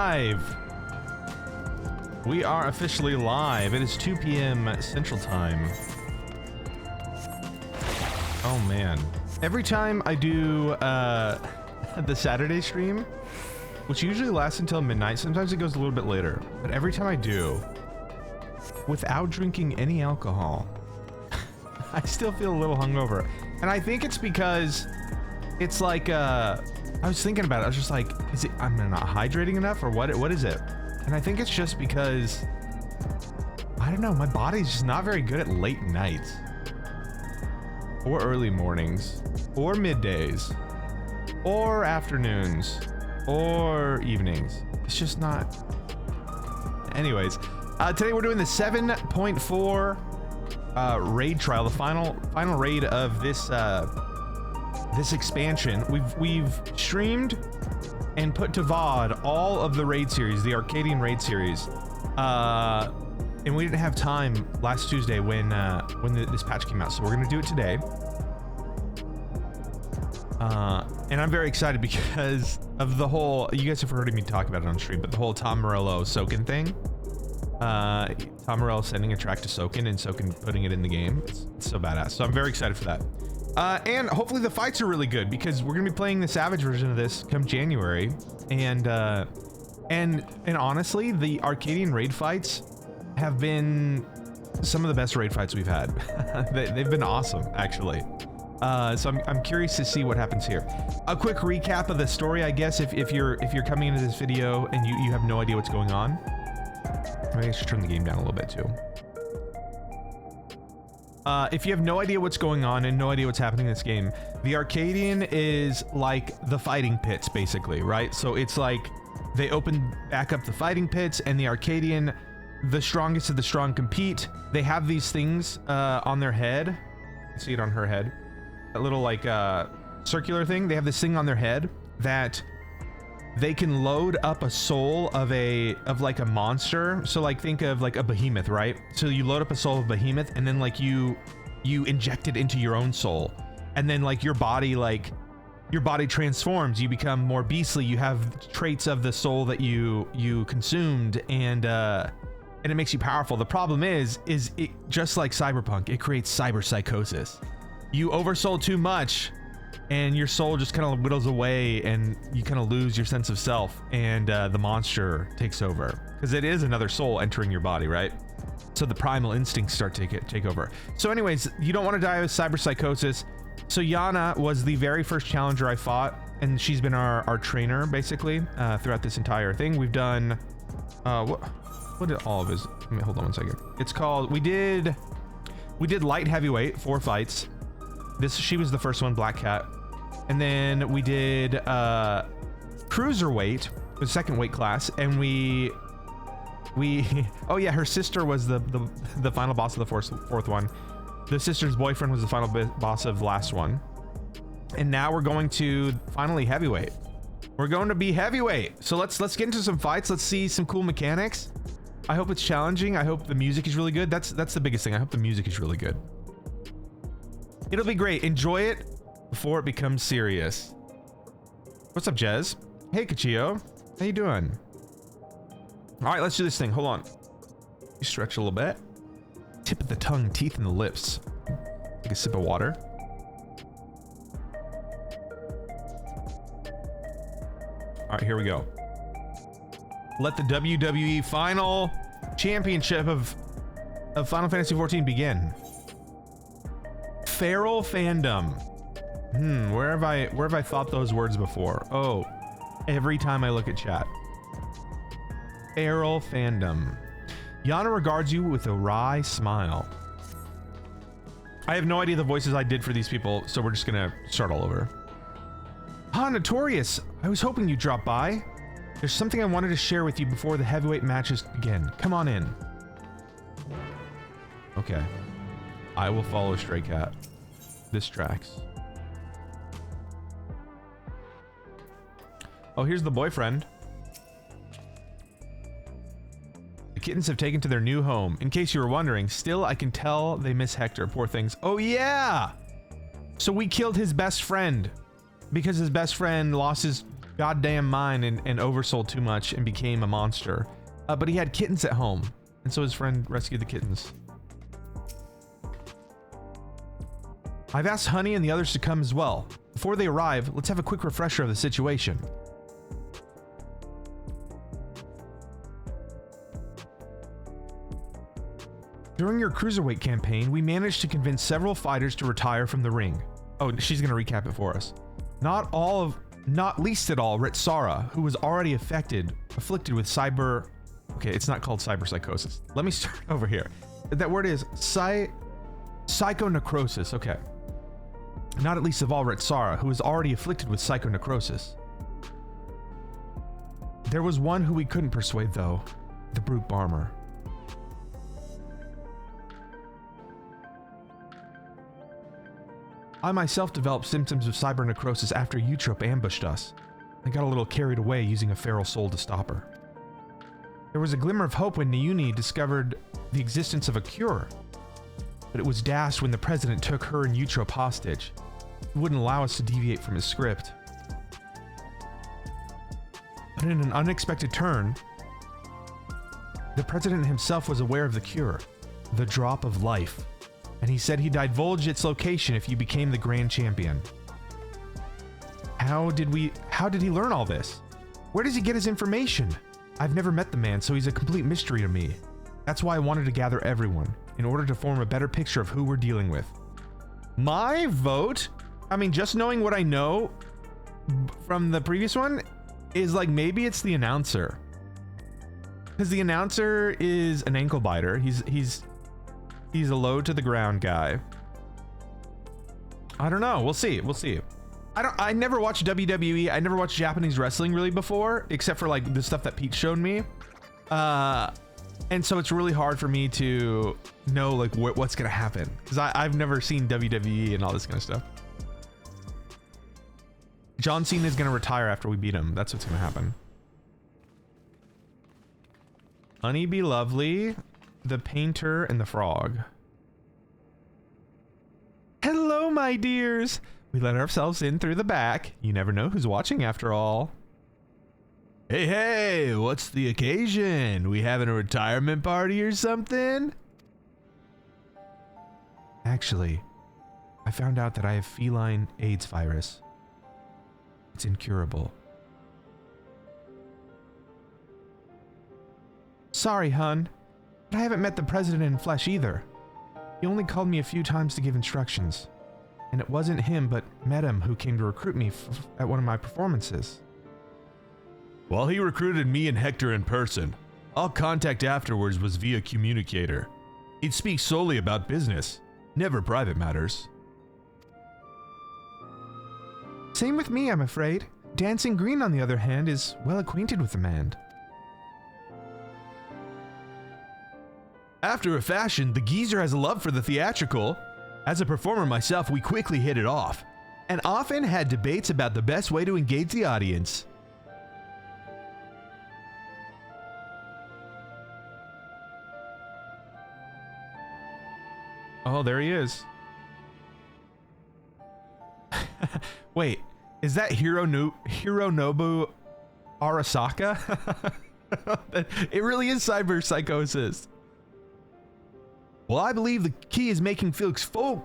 Live. We are officially live. It is 2 p.m. Central Time. Oh man. Every time I do the Saturday stream, which usually lasts until midnight, sometimes it goes a little bit later, but every time I do, without drinking any alcohol, I still feel a little hungover. And I think it's because it's like, I was thinking about it. I was just like, is it, I'm not hydrating enough or what is it? And I think it's just because, I don't know, my body's just not very good at late nights or early mornings or middays or afternoons or evenings. It's just not. Anyways, today we're doing the 7.4 raid trial, the final raid of this this expansion. We've streamed and put to VOD all of the raid series, the ARCADION raid series, and we didn't have time last Tuesday when this patch came out, so we're gonna do it today. And I'm very excited because of the whole, you guys have heard me talk about it on stream, but the whole Tom Morello Soken thing. Tom Morello sending a track to Soken and Soken putting it in the game. It's so badass. So I'm very excited for that. And hopefully the fights are really good because we're gonna be playing the Savage version of this come January. And honestly, the ARCADION raid fights have been some of the best raid fights we've had. They've been awesome, actually. So I'm curious to see what happens here. A quick recap of the story, I guess, if you're coming into this video and you have no idea what's going on. Maybe I should turn the game down a little bit too. If you have no idea what's going on and no idea what's happening in this game, the ARCADION is like the fighting pits, basically, right? So it's like they open back up the fighting pits, and the ARCADION, the strongest of the strong compete. They have these things on their head. You can see it on her head. That little like circular thing. They have this thing on their head that they can load up a soul of like a monster. So like think of like a behemoth, right? So you load up a soul of behemoth, and then like you inject it into your own soul, and then like your body transforms. You become more beastly. You have traits of the soul that you consumed, and it makes you powerful. The problem is it, just like Cyberpunk, it creates cyber psychosis. You oversoul too much, and your soul just kind of whittles away, and you kind of lose your sense of self, and the monster takes over, because it is another soul entering your body, right? So the primal instincts start to take over. So anyways, you don't want to die of cyber psychosis. So Yana was the very first challenger I fought, and she's been our trainer basically throughout this entire thing. We've done what did all of his, let me hold on one second. It's called, we did light heavyweight, 4 fights. She was the first one, Black Cat. And then we did cruiserweight, the second weight class, and we oh yeah, her sister was the final boss of the fourth one. The sister's boyfriend was the final boss of the last one. And now we're going to finally heavyweight. We're going to be heavyweight. So let's get into some fights. Let's see some cool mechanics. I hope it's challenging. I hope the music is really good. That's the biggest thing. I hope the music is really good. It'll be great. Enjoy it before it becomes serious. What's up, Jez? Hey, Kachio. How you doing? All right, let's do this thing. Hold on. You stretch a little bit. Tip of the tongue, teeth, and the lips. Take a sip of water. All right, here we go. Let the WWE Final Championship of Final Fantasy XIV begin. Feral fandom. Where have I thought those words before? Oh, every time I look at chat. Feral fandom. Yana regards you with a wry smile. I have no idea the voices I did for these people, so we're just gonna start all over. Ah, Notorious. I was hoping you'd drop by. There's something I wanted to share with you before the heavyweight matches begin. Come on in. Okay. I will follow Stray Cat. This tracks. Oh, here's the boyfriend. The kittens have taken to their new home. In case you were wondering, still I can tell they miss Hector. Poor things. Oh yeah! So we killed his best friend because his best friend lost his goddamn mind and oversold too much and became a monster. But he had kittens at home, and so his friend rescued the kittens. I've asked Honey and the others to come as well. Before they arrive, let's have a quick refresher of the situation. During your cruiserweight campaign, we managed to convince several fighters to retire from the ring. Oh, she's gonna recap it for us. Not least at all, Ritsara, who was already afflicted with cyber... Okay, it's not called cyberpsychosis. Let me start over here. That word is psychonecrosis. Okay. Not at least of all Ritsara, who was already afflicted with psychonecrosis. There was one who we couldn't persuade, though. The brute Barmer. I myself developed symptoms of cybernecrosis after Eutrope ambushed us. I got a little carried away using a feral soul to stop her. There was a glimmer of hope when Niuni discovered the existence of a cure, but it was dashed when the president took her and Eutrope hostage. He wouldn't allow us to deviate from his script. But in an unexpected turn, the president himself was aware of the cure, the drop of life, and he said he'd divulge its location if you became the grand champion. How did he learn all this? Where does he get his information? I've never met the man, so he's a complete mystery to me. That's why I wanted to gather everyone, in order to form a better picture of who we're dealing with. My vote, I mean, just knowing what I know from the previous one, is like maybe it's the announcer. Because the announcer is an ankle biter. He's a low to the ground guy. I don't know. We'll see. We'll see. I never watched WWE. I never watched Japanese wrestling really before, except for like the stuff that Pete showed me. And so it's really hard for me to know like what's gonna happen, because I've never seen WWE and all this kind of stuff. John Cena is gonna retire after we beat him. That's what's gonna happen. Honey Be Lovely, the Painter, and the Frog. Hello, my dears. We let ourselves in through the back. You never know who's watching after all. Hey, hey, what's the occasion? We having a retirement party or something? Actually, I found out that I have feline AIDS virus. It's incurable. Sorry, hun, but I haven't met the president in flesh either. He only called me a few times to give instructions. And it wasn't him, but Medem, who came to recruit me at one of my performances. Well, he recruited me and Hector in person. All contact afterwards was via communicator. He'd speak solely about business, never private matters. Same with me, I'm afraid. Dancing Green, on the other hand, is well acquainted with the man. After a fashion, the geezer has a love for the theatrical. As a performer myself, we quickly hit it off, and often had debates about the best way to engage the audience. Oh, there he is. Wait, is that Hironobu Arasaka? It really is cyber psychosis. Well, I believe the key is making folks feel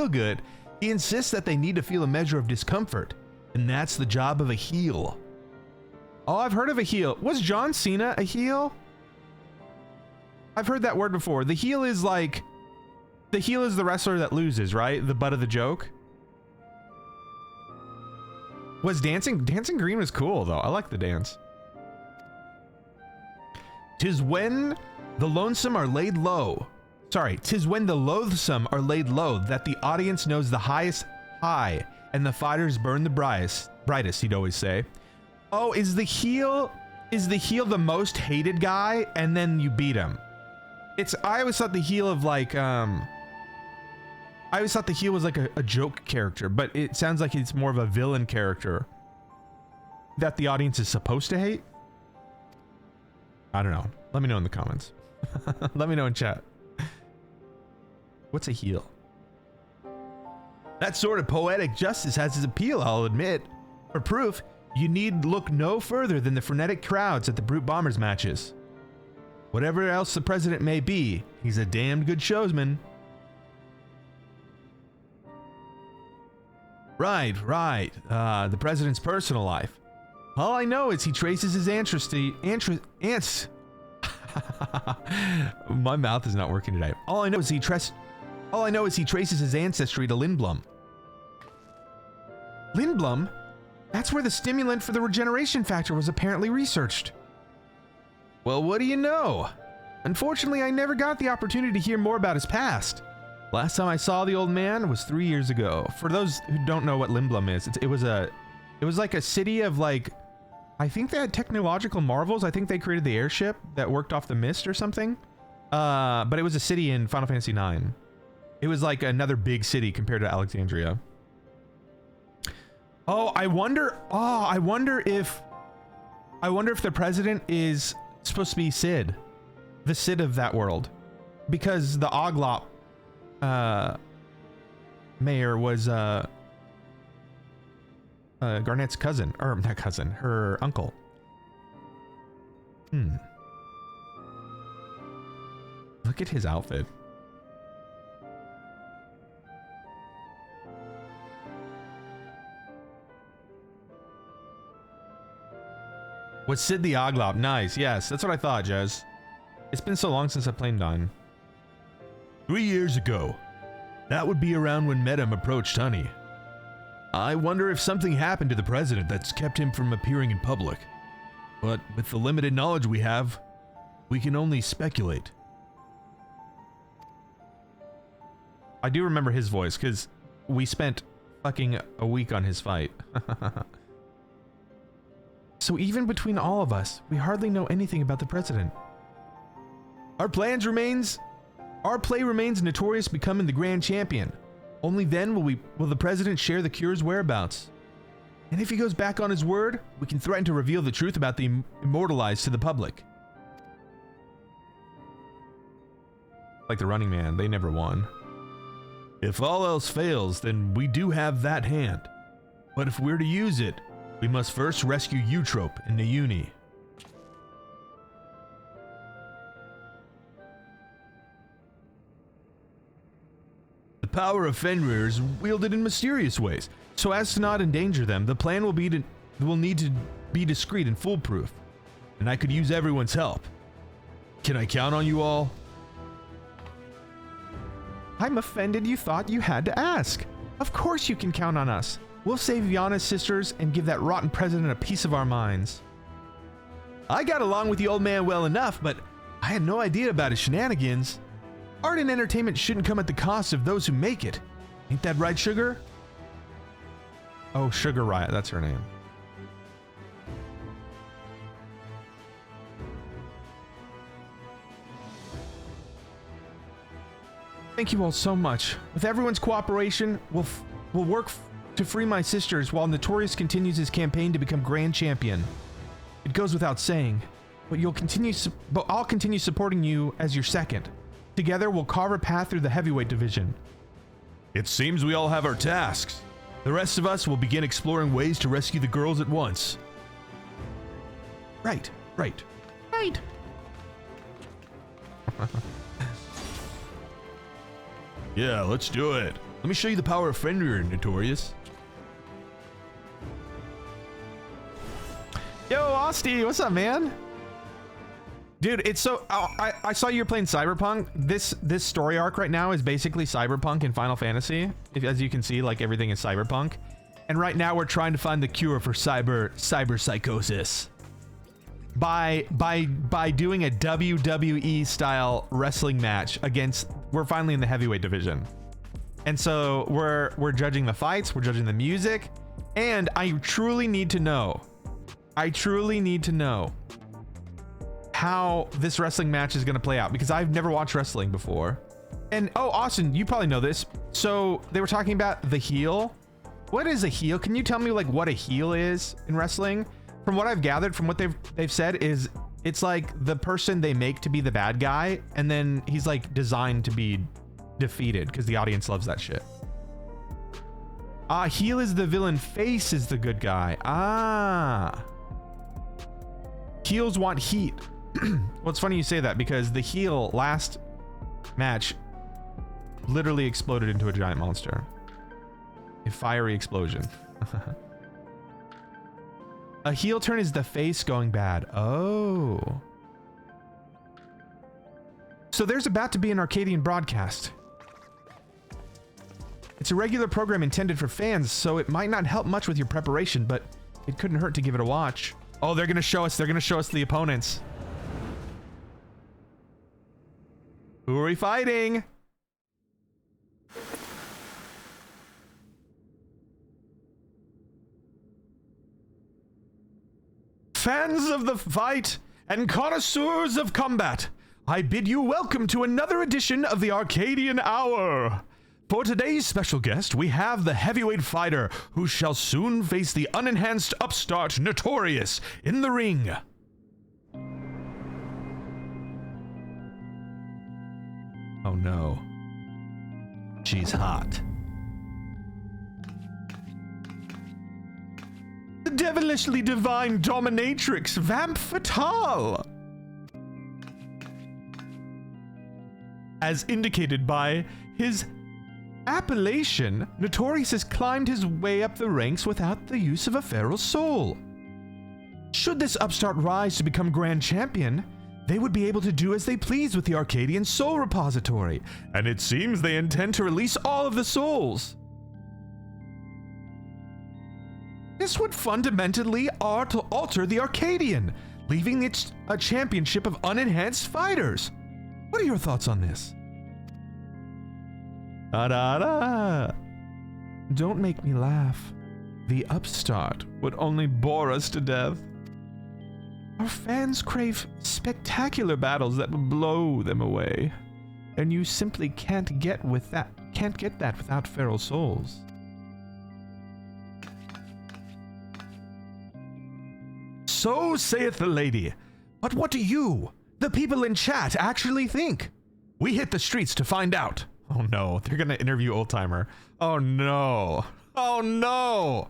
good. He insists that they need to feel a measure of discomfort, and that's the job of a heel. Oh, I've heard of a heel. Was John Cena a heel? I've heard that word before. The heel is like, the heel is the wrestler that loses, right? The butt of the joke. Was Dancing Green was cool though. I like the dance. 'Tis when the lonesome are laid low. Sorry, 'tis when the loathsome are laid low that the audience knows the highest high and the fighters burn the brightest, he'd always say. Oh, is the heel the most hated guy and then you beat him? I always thought the heel of like I always thought the heel was like a joke character, but it sounds like it's more of a villain character that the audience is supposed to hate. I don't know. Let me know in the comments. Let me know in chat. What's a heel? That sort of poetic justice has its appeal, I'll admit. For proof, you need look no further than the frenetic crowds at the Brute Bombers matches. Whatever else the president may be, he's a damned good showsman. Right. The president's personal life. All I know is he traces his My mouth is not working today. All I know is he traces his ancestry to Lindblom. Lindblom? That's where the stimulant for the regeneration factor was apparently researched. Well, what do you know? Unfortunately, I never got the opportunity to hear more about his past. Last time I saw the old man was 3 years ago. For those who don't know what Lindblom is, it was like a city of like, I think they had technological marvels. I think they created the airship that worked off the mist or something. But it was a city in Final Fantasy IX. It was like another big city compared to Alexandria. I wonder if the president is supposed to be Cid, the Cid of that world, because the Oglop mayor was Garnet's cousin, or not cousin, her uncle. Look at his outfit. Was Cid the Oglop? Nice. Yes, that's what I thought, Jez. It's been so long since I played Dawn. 3 years ago. That would be around when Medem approached Honey. I wonder if something happened to the president that's kept him from appearing in public. But with the limited knowledge we have, we can only speculate. I do remember his voice, because we spent fucking a week on his fight. So even between all of us, we hardly know anything about the president. Our play remains Notorious becoming the grand champion. Only then will the president share the cure's whereabouts. And if he goes back on his word, we can threaten to reveal the truth about the immortalized to the public. Like the Running Man, they never won. If all else fails, then we do have that hand. But if we're to use it, we must first rescue Eutrope and Nayuni. The power of Fenrir is wielded in mysterious ways. So as to not endanger them, the plan will need to be discreet and foolproof. And I could use everyone's help. Can I count on you all? I'm offended you thought you had to ask. Of course you can count on us. We'll save Yana's sisters and give that rotten president a piece of our minds. I got along with the old man well enough, but I had no idea about his shenanigans. Art and entertainment shouldn't come at the cost of those who make it. Ain't that right, Sugar? Oh, Sugar Riot, that's her name. Thank you all so much. With everyone's cooperation, we'll work to free my sisters while Notorious continues his campaign to become grand champion. It goes without saying, but I'll continue supporting you as your second. Together, we'll carve a path through the heavyweight division. It seems we all have our tasks. The rest of us will begin exploring ways to rescue the girls at once. Right. Yeah, let's do it. Let me show you the power of Fenrir, Notorious. Yo, Austin, what's up, man? Dude, it's so... I saw you were playing Cyberpunk. This story arc right now is basically Cyberpunk in Final Fantasy. As you can see, like, everything is Cyberpunk. And right now we're trying to find the cure for cyber psychosis. By doing a WWE style wrestling match against... We're finally in the heavyweight division. And so we're judging the fights, we're judging the music, and I truly need to know how this wrestling match is going to play out, because I've never watched wrestling before. And oh, Austin, you probably know this. So they were talking about the heel. What is a heel? Can you tell me like what a heel is in wrestling? From what I've gathered from what they've said is it's like the person they make to be the bad guy, and then he's like designed to be defeated because the audience loves that shit. Ah, heel is the villain, face is the good guy. Ah. Heels want heat. Well, it's funny you say that because the heel last match literally exploded into a giant monster. A fiery explosion. A heel turn is the face going bad. Oh. So there's about to be an Arcadian broadcast. It's a regular program intended for fans, so it might not help much with your preparation, but it couldn't hurt to give it a watch. Oh, they're gonna show us the opponents. Who are we fighting? Fans of the fight and connoisseurs of combat, I bid you welcome to another edition of the Arcadian Hour. For today's special guest, we have the heavyweight fighter who shall soon face the unenhanced upstart Notorious in the ring. Oh no. She's hot. The devilishly divine dominatrix Vamp Fatale. As indicated by his appellation, Notorious has climbed his way up the ranks without the use of a feral soul. Should this upstart rise to become Grand Champion, they would be able to do as they please with the Arcadian Soul Repository, and it seems they intend to release all of the souls. This would fundamentally alter the Arcadian, leaving it a championship of unenhanced fighters. What are your thoughts on this? Don't make me laugh. The upstart would only bore us to death. Our fans crave spectacular battles that will blow them away, and you simply can't get that without feral souls. So saith the lady. But what do you, the people in chat, actually think? We hit the streets to find out. Oh no, they're gonna interview Oldtimer. Oh no. Oh no!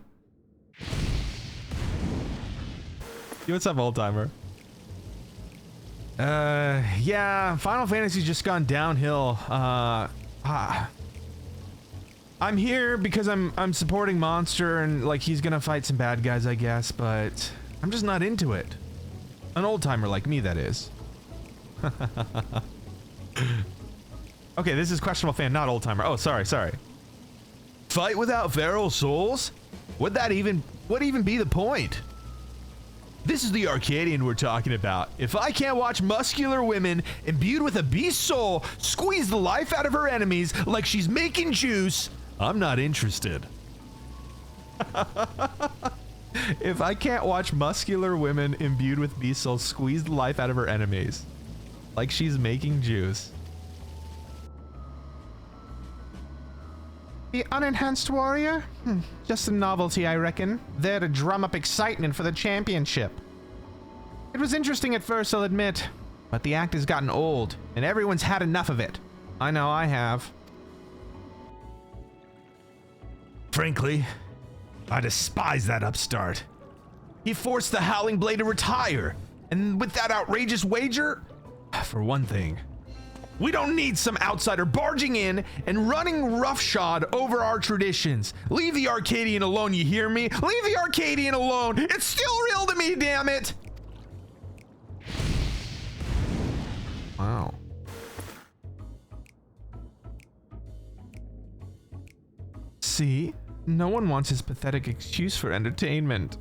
Yo, what's up, Oldtimer? Yeah, Final Fantasy's just gone downhill. I'm here because I'm supporting Monster and like he's gonna fight some bad guys, I guess, but I'm just not into it. An old-timer like me, that is. Okay, this is questionable fan, not old-timer. Oh, sorry. Fight without feral souls? Would even be the point? This is the Arcadian we're talking about. If I can't watch muscular women imbued with a beast soul squeeze the life out of her enemies like she's making juice, I'm not interested. If I can't watch muscular women imbued with beast souls squeeze the life out of her enemies like she's making juice. The unenhanced warrior? Just a novelty, I reckon. There to drum up excitement for the championship. It was interesting at first, I'll admit, but the act has gotten old, and everyone's had enough of it. I know I have. Frankly, I despise that upstart. He forced the Howling Blade to retire, and with that outrageous wager, for one thing, we don't need some outsider barging in and running roughshod over our traditions. Leave the Arcadian alone, you hear me? Leave the Arcadian alone. It's still real to me, damn it. Wow. See? No one wants his pathetic excuse for entertainment.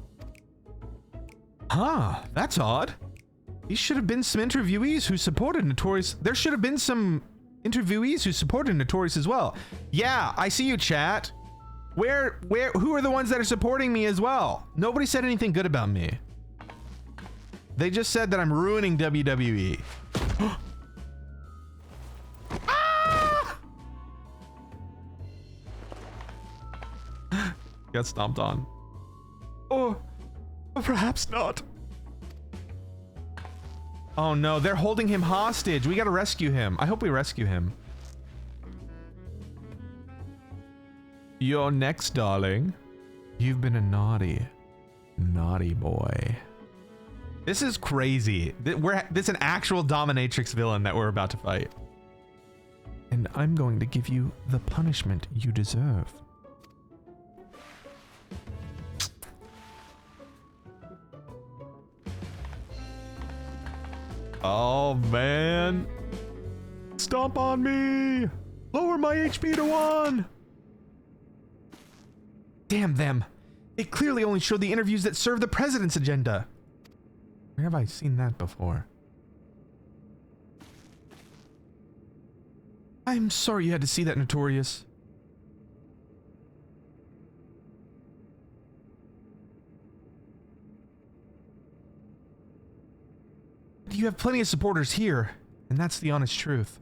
Huh, that's odd. There should have been some interviewees who supported Notorious. There should have been some interviewees who supported Notorious as well. Yeah, I see you, chat. Who are the ones that are supporting me as well? Nobody said anything good about me. They just said that I'm ruining WWE. Ah! Got stomped on. Or perhaps not. Oh no, they're holding him hostage. We gotta rescue him. I hope we rescue him. You're next, darling. You've been a naughty boy. This is crazy. This is an actual dominatrix villain that we're about to fight. And I'm going to give you the punishment you deserve. Oh, man. Stomp on me. Lower my HP to 1. Damn them. They clearly only showed the interviews that serve the president's agenda. Where have I seen that before? I'm sorry you had to see that, Notorious. You have plenty of supporters here, and that's the honest truth.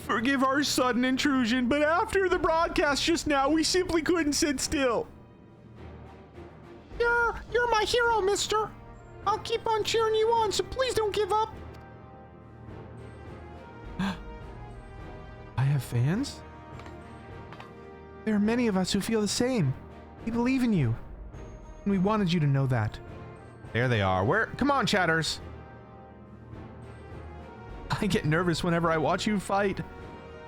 Forgive our sudden intrusion, but after the broadcast just now, we simply couldn't sit still. You're my hero, mister. I'll keep on cheering you on, so please don't give up. I have fans? There are many of us who feel the same. We believe in you. And we wanted you to know that. There they are. Come on, chatters. I get nervous whenever I watch you fight.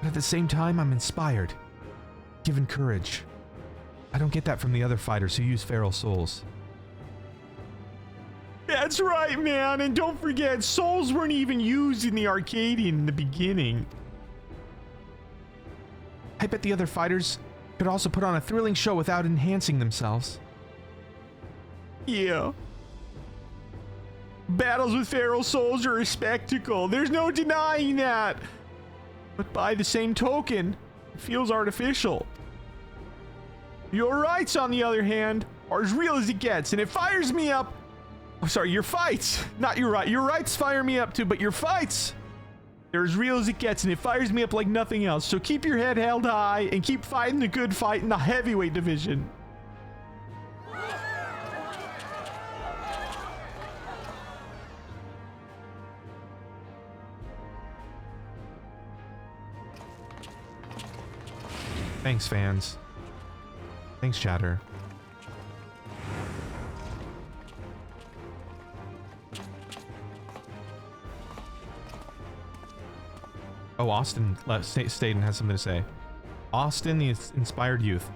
But at the same time, I'm inspired. Given courage. I don't get that from the other fighters who use feral souls. That's right, man. And don't forget, souls weren't even used in the Arcadion in the beginning. I bet the other fighters could also put on a thrilling show without enhancing themselves. Yeah. Battles with feral souls are a spectacle. There's no denying that. But by the same token, it feels artificial. Your rights, on the other hand, are as real as it gets, and it fires me up. Oh, sorry, your fights. Not your right. Your rights fire me up too, but your fights, they're as real as it gets, and it fires me up like nothing else. So keep your head held high and keep fighting the good fight in the heavyweight division. Thanks, fans. Thanks, chatter. Oh, Austin stayed and has something to say. Austin, the inspired youth.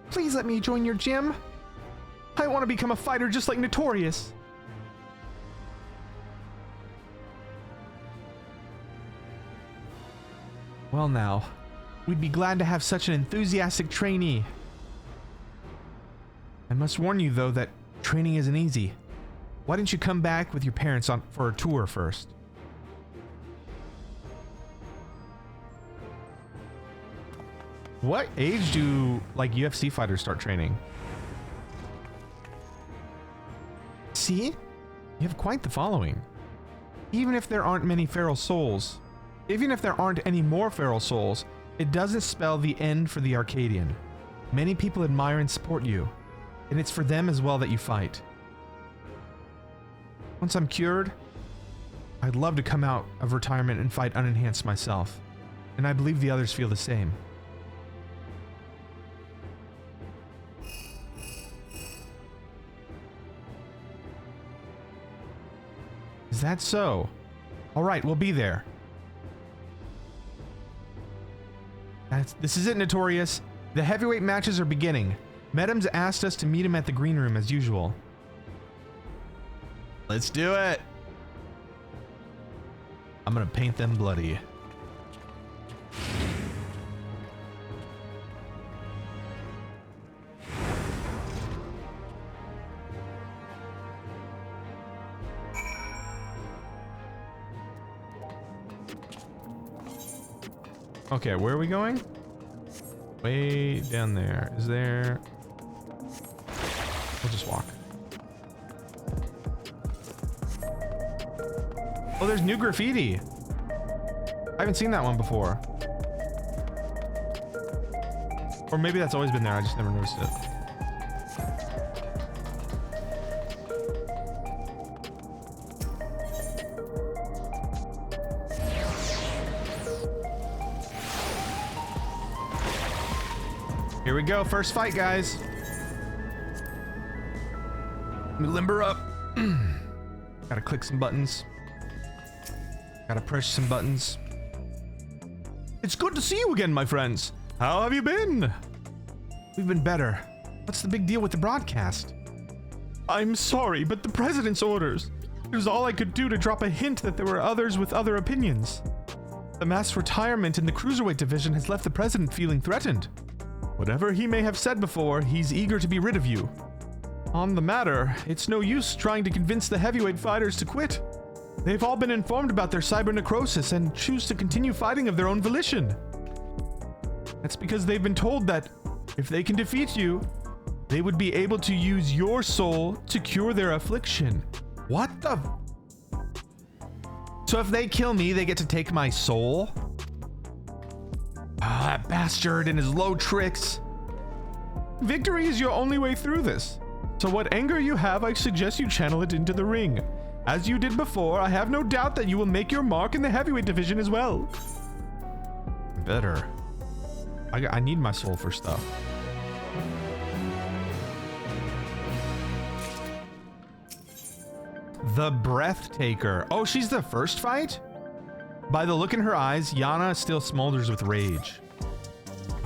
Please let me join your gym. I want to become a fighter just like Notorious. Well now, we'd be glad to have such an enthusiastic trainee. I must warn you though that training isn't easy. Why didn't you come back with your parents for a tour first? What age do like UFC fighters start training? See? You have quite the following. Even if there aren't many feral souls, even if there aren't any more feral souls, it doesn't spell the end for the Arcadion. Many people admire and support you, and it's for them as well that you fight. Once I'm cured, I'd love to come out of retirement and fight unenhanced myself, and I believe the others feel the same. Is that so? Alright, we'll be there. This is it, Notorious. The heavyweight matches are beginning. Medem's asked us to meet him at the green room as usual. Let's do it. I'm gonna paint them bloody. Okay, where are we going? Way down there. Is there... We'll just walk. Oh, there's new graffiti. I haven't seen that one before. Or maybe that's always been there, I just never noticed it. Here we go. First fight, guys. Let me limber up. Gotta click some buttons. Gotta press some buttons. It's good to see you again, my friends. How have you been? We've been better. What's the big deal with the broadcast? I'm sorry, but the president's orders. It was all I could do to drop a hint that there were others with other opinions. The mass retirement in the cruiserweight division has left the president feeling threatened. Whatever he may have said before, he's eager to be rid of you. On the matter, it's no use trying to convince the heavyweight fighters to quit. They've all been informed about their cyber necrosis and choose to continue fighting of their own volition. That's because they've been told that if they can defeat you, they would be able to use your soul to cure their affliction. What the? So if they kill me, they get to take my soul? Ah, that bastard and his low tricks. Victory is your only way through this. So what anger you have, I suggest you channel it into the ring. As you did before, I have no doubt that you will make your mark in the heavyweight division as well. Better. I need my soul for stuff. The Breathtaker. Oh, she's the first fight? By the look in her eyes, Yana still smolders with rage.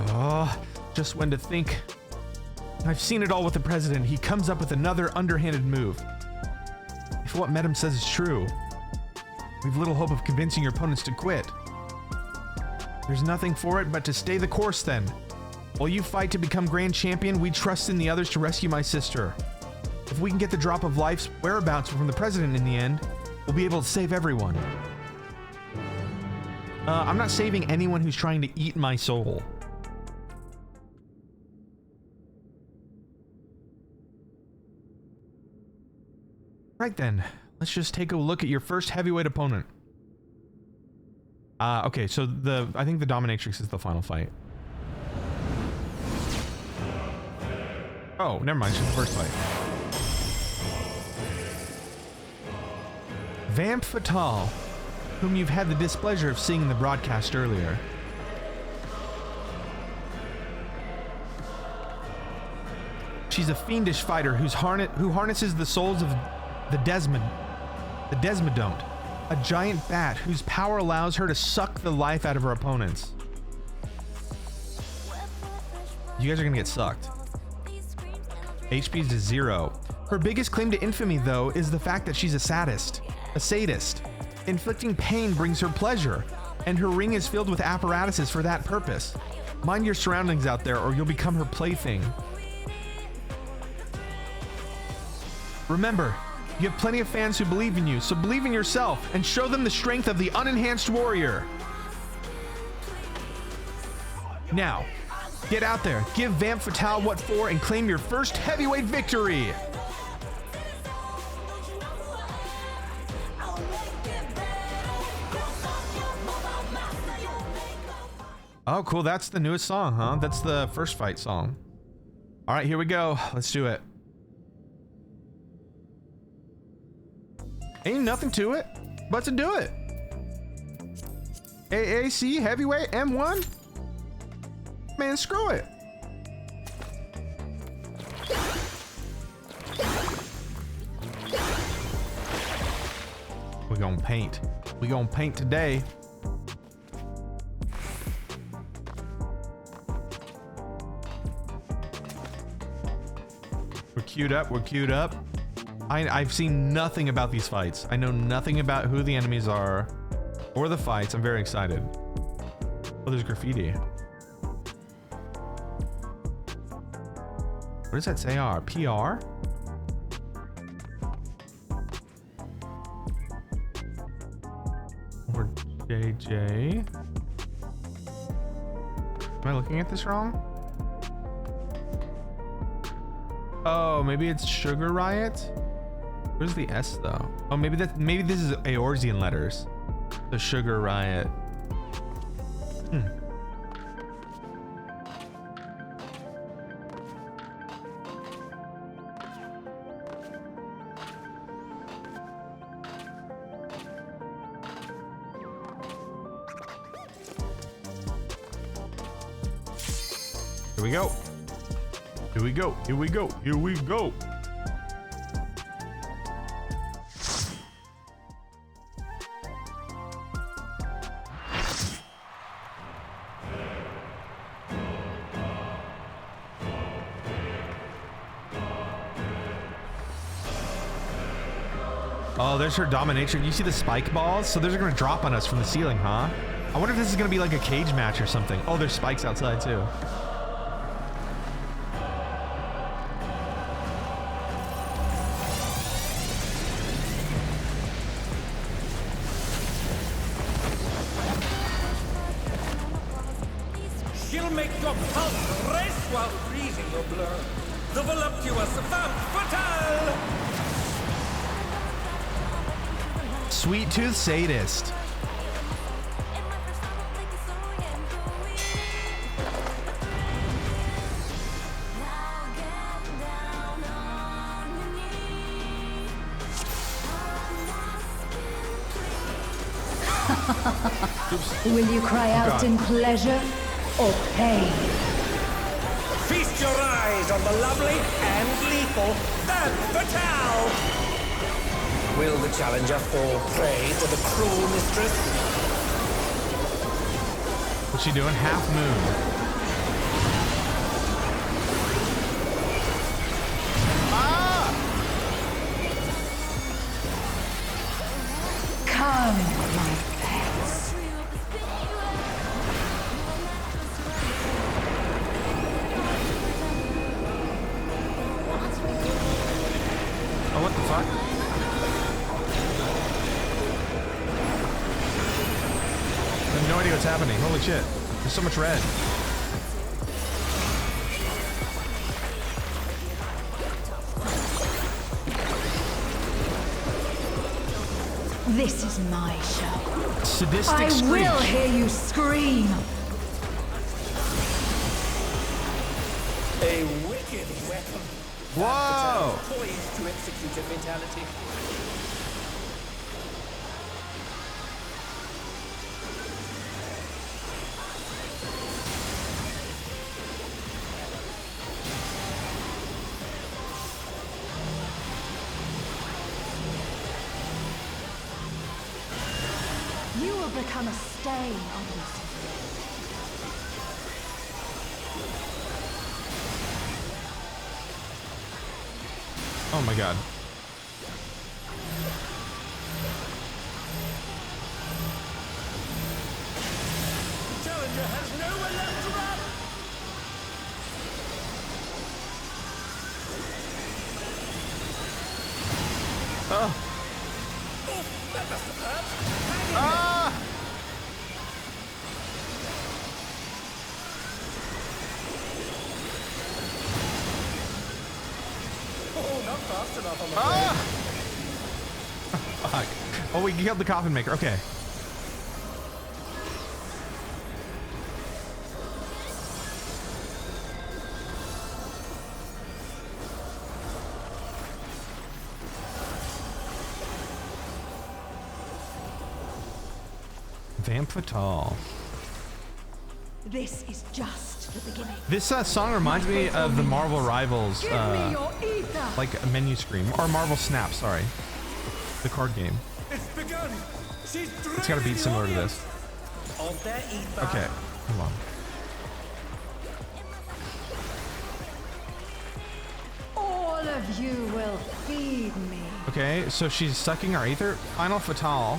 Oh, just when to think. I've seen it all with the president. He comes up with another underhanded move. If what Medem says is true, we've little hope of convincing your opponents to quit. There's nothing for it but to stay the course then. While you fight to become grand champion, we trust in the others to rescue my sister. If we can get the drop of life's whereabouts from the president in the end, we'll be able to save everyone. I'm not saving anyone who's trying to eat my soul. Right then, let's just take a look at your first heavyweight opponent. Okay, so I think the Dominatrix is the final fight. Oh, never mind, she's the first fight. Vamp Fatale, whom you've had the displeasure of seeing in the broadcast earlier. She's a fiendish fighter who harnesses the souls of the Desmodont, a giant bat whose power allows her to suck the life out of her opponents. You guys are gonna get sucked. HP's to 0. Her biggest claim to infamy, though, is the fact that she's a sadist. A sadist. Inflicting pain brings her pleasure, and her ring is filled with apparatuses for that purpose. Mind your surroundings out there, or you'll become her plaything. Remember, you have plenty of fans who believe in you, so believe in yourself and show them the strength of the unenhanced warrior. Now, get out there, give Vamp Fatale what for, and claim your first heavyweight victory. Oh, cool. That's the newest song, huh? That's the first fight song. All right, here we go. Let's do it. Ain't nothing to it but to do it. AAC heavyweight M1? Man, screw it. We're gonna paint. We're gonna paint today. We're queued up. We're queued up. I've seen nothing about these fights. I know nothing about who the enemies are or the fights. I'm very excited. Oh, there's graffiti. What does that say? PR? Or JJ? Am I looking at this wrong? Oh, maybe it's Sugar Riot? Where's the S though? Oh, maybe this is Eorzean letters. The Sugar Riot. Here we go. Here we go. Here we go. Here we go. Oh, there's her domination. You see the spike balls? So those are gonna drop on us from the ceiling, huh? I wonder if this is gonna be like a cage match or something. Oh, there's spikes outside too. She'll make your pulse race while freezing your blood. The voluptuous femme fatale! Sweet tooth sadist. Will you cry out in pleasure or pain? Feast your eyes on the lovely and lethal femme fatale! Will the challenger fall prey to the cruel mistress? What's she doing? Half moon. Ah! Come, my pets. Oh, what the fuck? I have no idea what's happening. Holy shit. There's so much red. This is my show. Sadistic I screech. will hear you scream. A wicked weapon. Whoa! Poised to execute a fatality. You will become a stain on this. Oh my god. Challenger has nowhere left to run! Oh. That must have hurt. Ah! Oh, not fast enough, I'm afraid. Ah! Fuck. Oh, we killed the coffin maker. Okay. Femme fatale. This is just the beginning. This song reminds me of the Marvel Rivals, Give me your ether. like a menu screen, or Marvel Snap. Sorry, the card game. It's begun! She's It's got a beat similar to this. Of their ether. Okay, hold on. All of you will feed me. Okay, so she's sucking our ether. Final fatale.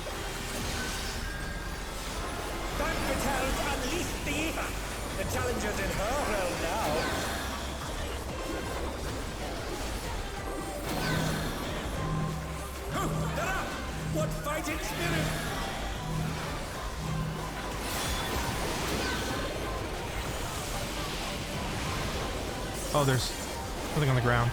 Femme fatale's unleashed the ether. The challenger's in her realm now. Oh, they're up! What fighting spirit! Oh, there's something on the ground.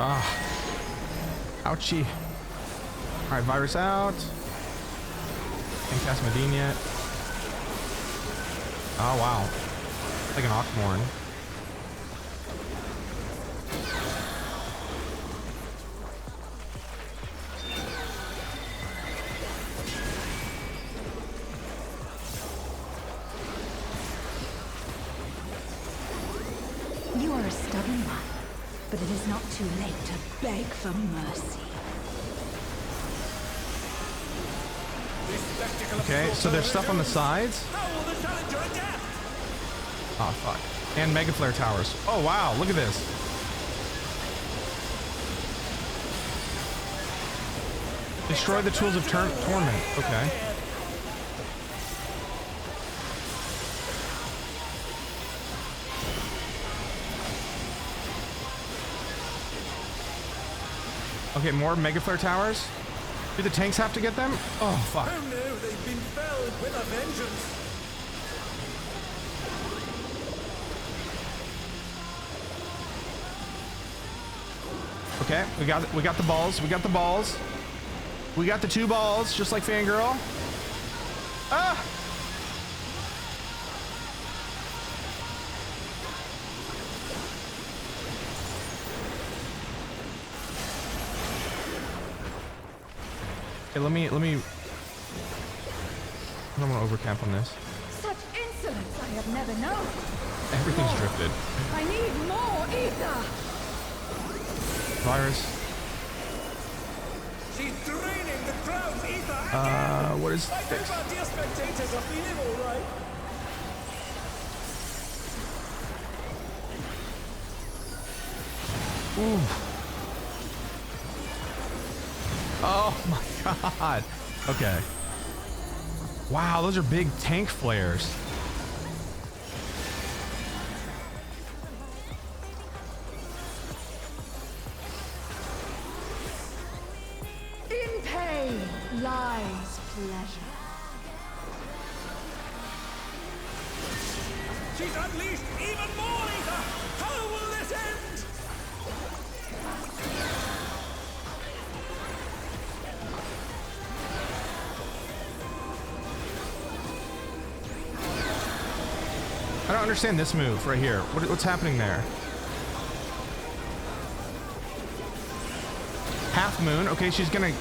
Ah. Ouchie. Alright, virus out. Can't cast Medine yet. Oh, wow. Like an Oxmorn. a stubborn one, but it is not too late to beg for mercy. Okay, so there's stuff on the sides. Oh, fuck. And Mega Flare towers. Oh, wow, look at this. Destroy the tools of torment. Okay. Okay, more Mega Flare towers. Do the tanks have to get them? Oh, fuck. Oh no, they've been felled with a vengeance. Okay, we got the balls. We got the balls. We got the 2 balls, just like Fangirl. Ah! Okay, let me. I don't want to overcamp on this. Such insolence I have never known. Everything's drifted. I need more ether. Virus. She's draining the crowd's ether again. What is I hope this? our dear spectators are feeling all right. Ooh. Oh my god. Okay. Wow, those are big tank flares. In pain lies pleasure. She's unleashed even more ether. How will this end? I don't understand this move right here. What's happening there? Half moon. Okay, she's gonna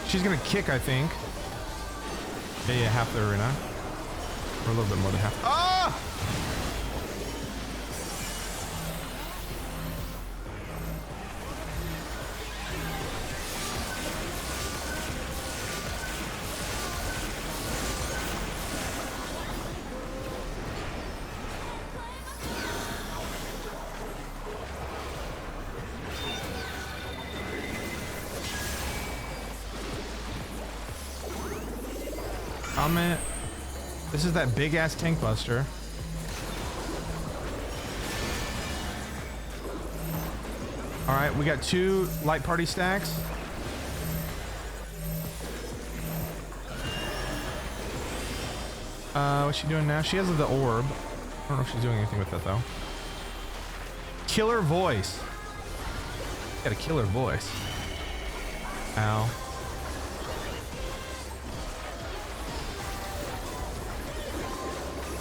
kick, I think. Yeah, half the arena. Or a little bit more than half. Ah! Comment. This is that big ass tank buster. All right, we got 2 light party stacks. What's she doing now? She has the orb. I don't know if she's doing anything with that though. Killer voice. Got a killer voice. Ow.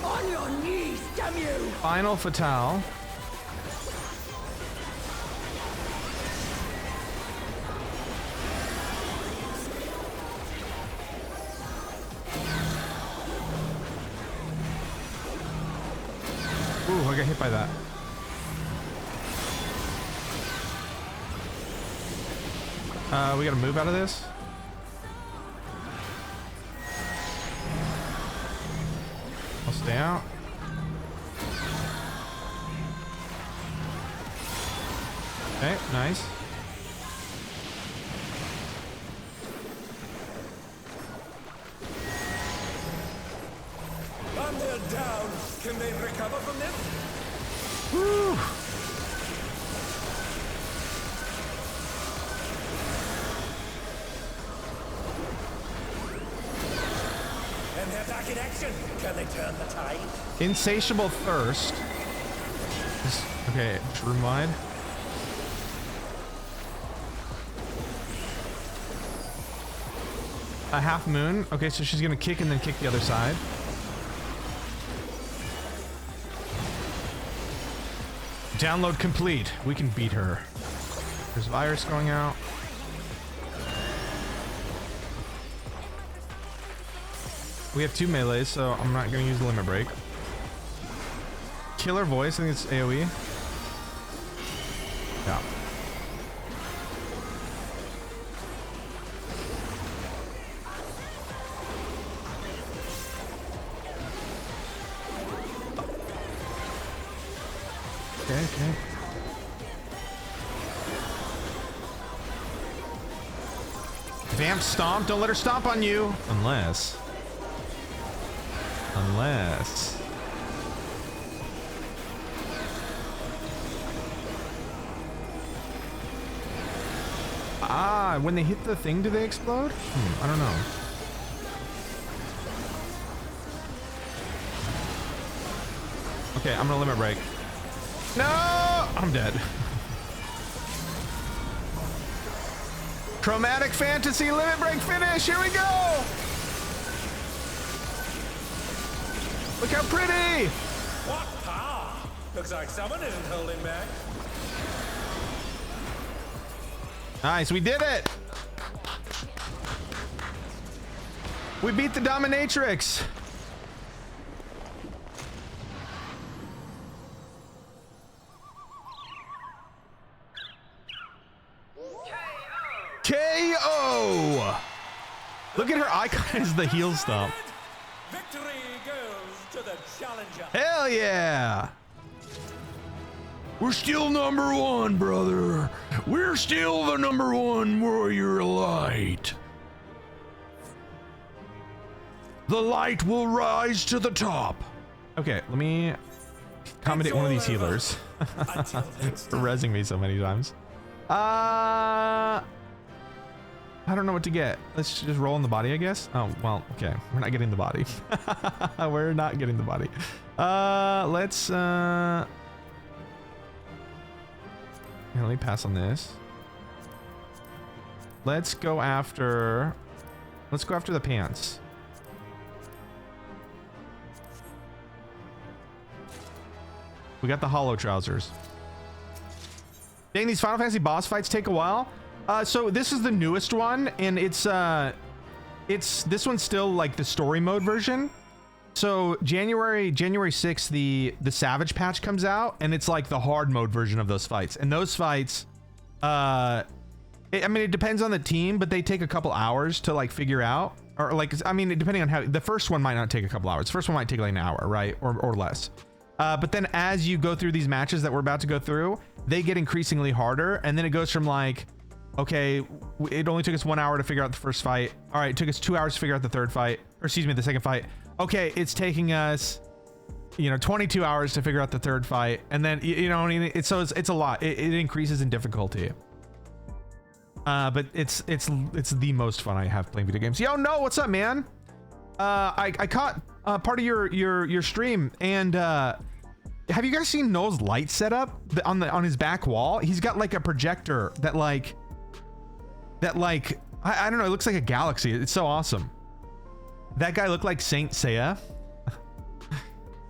On your knees, damn you! Final Fatale. Ooh, I got hit by that. We gotta move out of this. I'll stay out. Okay, nice. And they're down. Can they recover from this? Woo! And they're back in action. Can they turn the tide? Insatiable Thirst. Okay, room wide. A half moon. Okay, so she's gonna kick and then kick the other side. Download complete. We can beat her. There's virus going out. We have 2 melees, so I'm not gonna use the limit break. Killer voice, I think it's AoE. Yeah. Okay. Vamp stomp. Don't let her stomp on you. Unless. Ah, when they hit the thing, do they explode? I don't know. Okay, I'm gonna limit break. No! I'm dead. Chromatic Fantasy limit break finish. Here we go. Look how pretty. What power! Looks like someone isn't holding back. Nice, we did it. We beat the Dominatrix. KO! Look at her icon as the heel stomp. Victory goes to the challenger. Hell yeah! We're still number one, brother. We're still the number one warrior light. The light will rise to the top. Okay, let me accommodate one of these healers. For rezzing me so many times. I don't know what to get. Let's just roll in the body, I guess. Oh, well, okay. We're not getting the body. We're not getting the body. Let's, yeah, let me pass on this. Let's go after the pants. We got the hollow trousers. Dang, these Final Fantasy boss fights take a while. So this is the newest one, and it's this one's still like the story mode version. So January 6th, the Savage patch comes out, and it's like the hard mode version of those fights. And those fights, I mean, it depends on the team, but they take a couple hours to like figure out, or like, I mean, depending on how the first one might not take a couple hours. The first one might take like an hour, right, or less. But then as you go through these matches that we're about to go through, they get increasingly harder, and then it goes from like, okay, it only took us 1 hour to figure out the first fight. All right, it took us 2 hours to figure out the third fight, or excuse me, the second fight. Okay, it's taking us, 22 hours to figure out the third fight, and then it's a lot. It increases in difficulty. But it's the most fun I have playing video games. Yo, no, what's up, man? I caught part of your stream, and have you guys seen Noel's light setup on his back wall? He's got like a projector that I don't know, it looks like a galaxy. It's so awesome. That guy looked like Saint Seiya.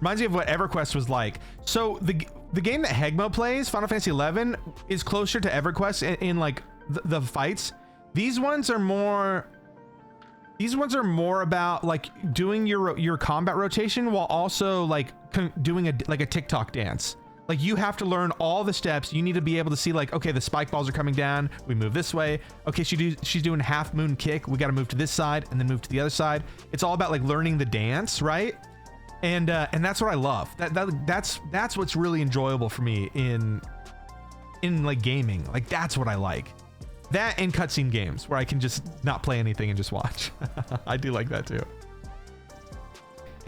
Reminds me of what EverQuest was like. So the game that Hegmo plays, Final Fantasy XI, is closer to EverQuest in like the fights. These ones are more about like doing your combat rotation while also like doing a TikTok dance. Like you have to learn all the steps. You need to be able to see like, okay, the spike balls are coming down. We move this way. Okay, she's doing half moon kick. We got to move to this side and then move to the other side. It's all about like learning the dance, right? And that's what I love. That's what's really enjoyable for me in like gaming. Like that's what I like. That and cutscene games where I can just not play anything and just watch. I do like that too.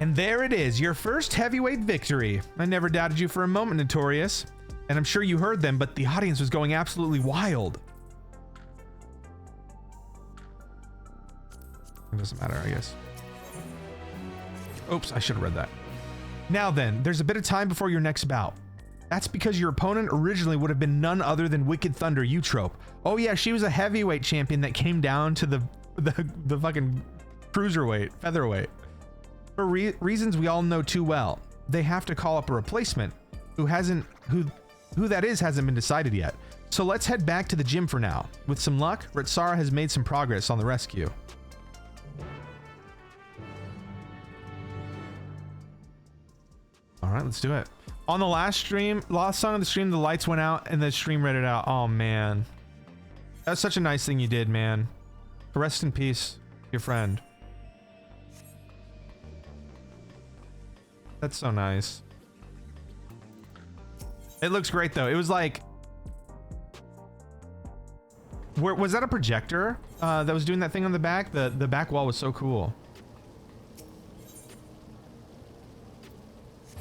And there it is, your first heavyweight victory. I never doubted you for a moment, Notorious. And I'm sure you heard them, but the audience was going absolutely wild. It doesn't matter, I guess. Oops, I should have read that. Now then, there's a bit of time before your next bout. That's because your opponent originally would have been none other than Wicked Thunder Eutrope. Oh yeah, she was a heavyweight champion that came down to the fucking cruiserweight, featherweight. For reasons we all know too well, they have to call up a replacement who that is hasn't been decided yet. So let's head back to the gym for now. With some luck, Ritsara has made some progress on the rescue. All right, let's do it. On the last song of the stream, the lights went out and the stream read it out. Oh man. That's such a nice thing you did, man. Rest in peace, your friend. That's so nice. It looks great though. It was like, was that a projector that was doing that thing on the back? The back wall was so cool.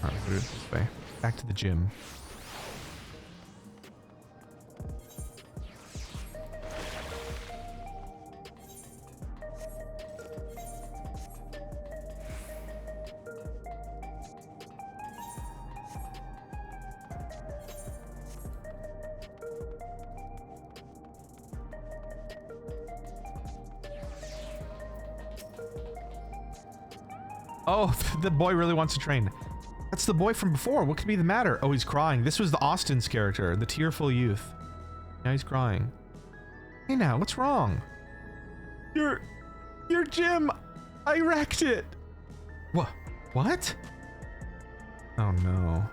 All right, put it this way. Back to the gym. Oh, the boy really wants to train. That's the boy from before. What could be the matter? Oh, he's crying. This was the Austin's character, the tearful youth. Now he's crying. Hey now, what's wrong? Your gym, I wrecked it. What? Oh no.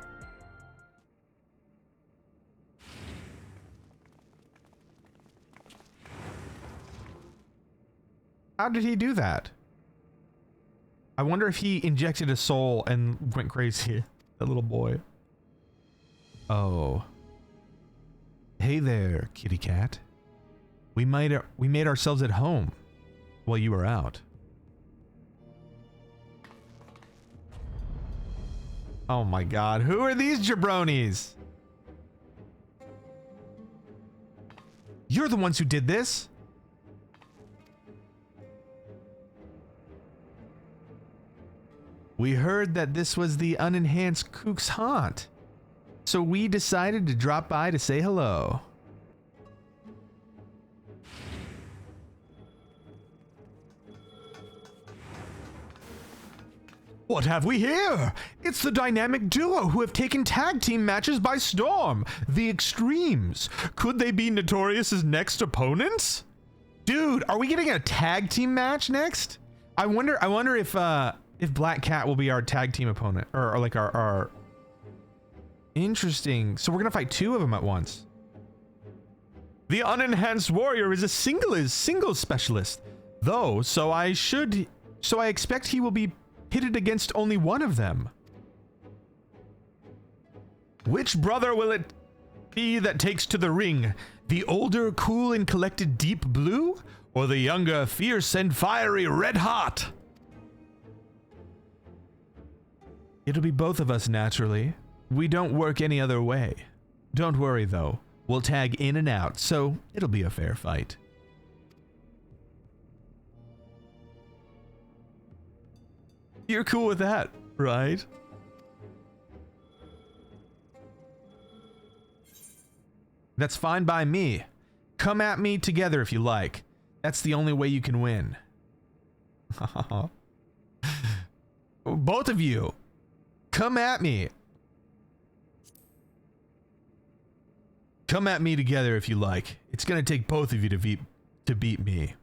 How did he do that? I wonder if he injected a soul and went crazy. That little boy. Oh. Hey there, kitty cat. We made ourselves at home while you were out. Oh my god, who are these jabronis? You're the ones who did this? We heard that this was the unenhanced Kook's haunt, so we decided to drop by to say hello. What have we here? It's the dynamic duo who have taken tag team matches by storm, the Extremes. Could they be Notorious's next opponents? Dude, are we getting a tag team match next? I wonder if Black Cat will be our tag team opponent, or like our... Interesting. So we're gonna fight two of them at once. The unenhanced warrior is a single specialist, though, so I expect he will be pitted against only one of them. Which brother will it be that takes to the ring? The older, cool and collected Deep Blue, or the younger, fierce and fiery Red Hot? It'll be both of us, naturally. We don't work any other way. Don't worry, though. We'll tag in and out, so it'll be a fair fight. You're cool with that, right? That's fine by me. Come at me together if you like. That's the only way you can win. Both of you. Come at me. Come at me together if you like. It's gonna take both of you to beat me.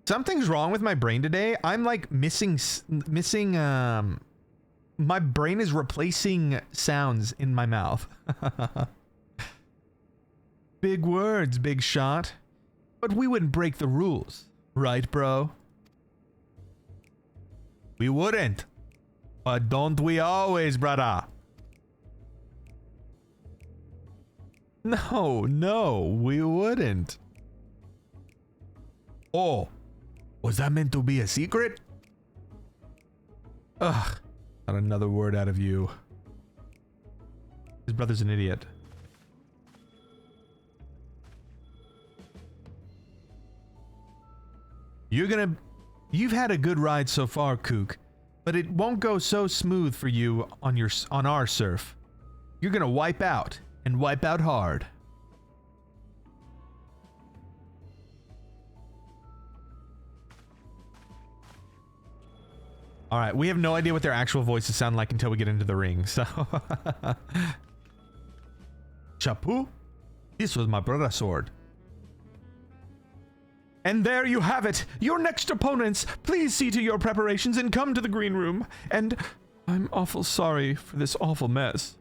Something's wrong with my brain today. I'm like missing my brain is replacing sounds in my mouth. Big words, big shot. But we wouldn't break the rules, right, bro? We wouldn't. But don't we always, brother? No, we wouldn't. Oh, was that meant to be a secret? Ugh, not another word out of you. His brother's an idiot. You've had a good ride so far, Kook, but it won't go so smooth for you on our surf. You're gonna wipe out, and wipe out hard. Alright, we have no idea what their actual voices sound like until we get into the ring, so... Chapu? This was my brother's sword. And there you have it! Your next opponents! Please see to your preparations and come to the green room. And I'm awful sorry for this awful mess.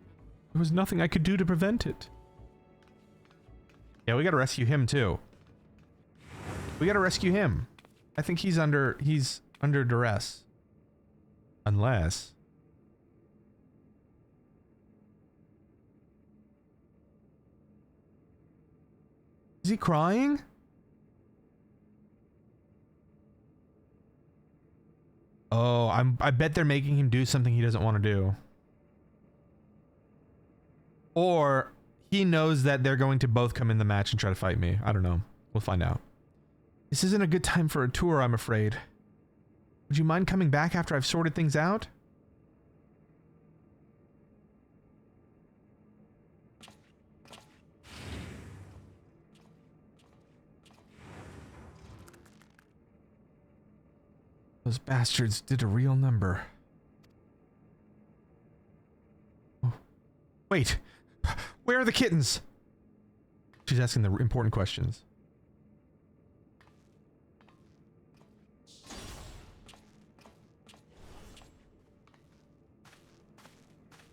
There was nothing I could do to prevent it. Yeah, we gotta rescue him too. We gotta rescue him. I think he's under duress. Unless... Is he crying? Oh, I bet they're making him do something he doesn't want to do. Or he knows that they're going to both come in the match and try to fight me. I don't know. We'll find out. This isn't a good time for a tour, I'm afraid. Would you mind coming back after I've sorted things out? Those bastards did a real number. Oh. Wait! Where are the kittens? She's asking the important questions.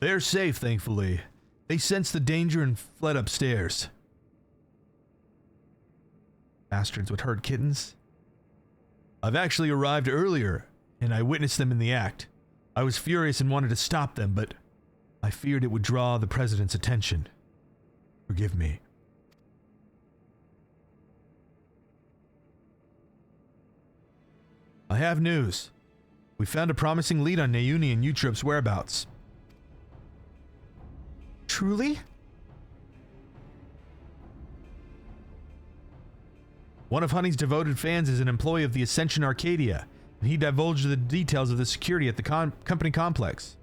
They're safe, thankfully. They sensed the danger and fled upstairs. Bastards would hurt kittens. I've actually arrived earlier, and I witnessed them in the act. I was furious and wanted to stop them, but I feared it would draw the president's attention. Forgive me. I have news. We found a promising lead on Nauni and Eutrope's whereabouts. Truly? One of Honey's devoted fans is an employee of the Ascension Arcadia, and he divulged the details of the security at the company complex.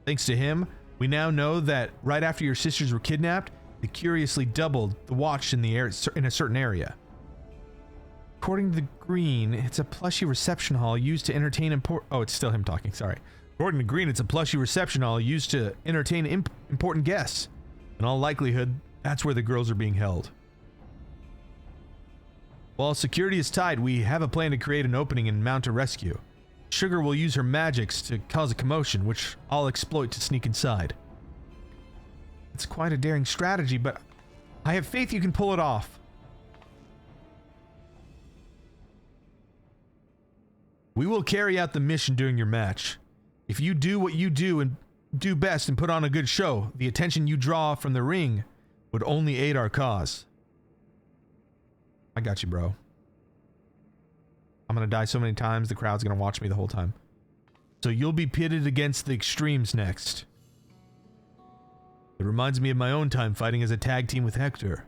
Thanks to him, we now know that right after your sisters were kidnapped, they curiously doubled the watch in a certain area. According to the Green, it's a plushy reception hall used to entertain oh, it's still him talking, sorry. According to Green, it's a plushy reception hall used to entertain important guests. In all likelihood, that's where the girls are being held. While security is tight, we have a plan to create an opening and mount a rescue. Sugar will use her magics to cause a commotion, which I'll exploit to sneak inside. It's quite a daring strategy, but I have faith you can pull it off. We will carry out the mission during your match. If you do what you do and do best and put on a good show, the attention you draw from the ring would only aid our cause. I got you, bro. I'm gonna die so many times, the crowd's gonna watch me the whole time. So you'll be pitted against the extremes next. It reminds me of my own time fighting as a tag team with Hector,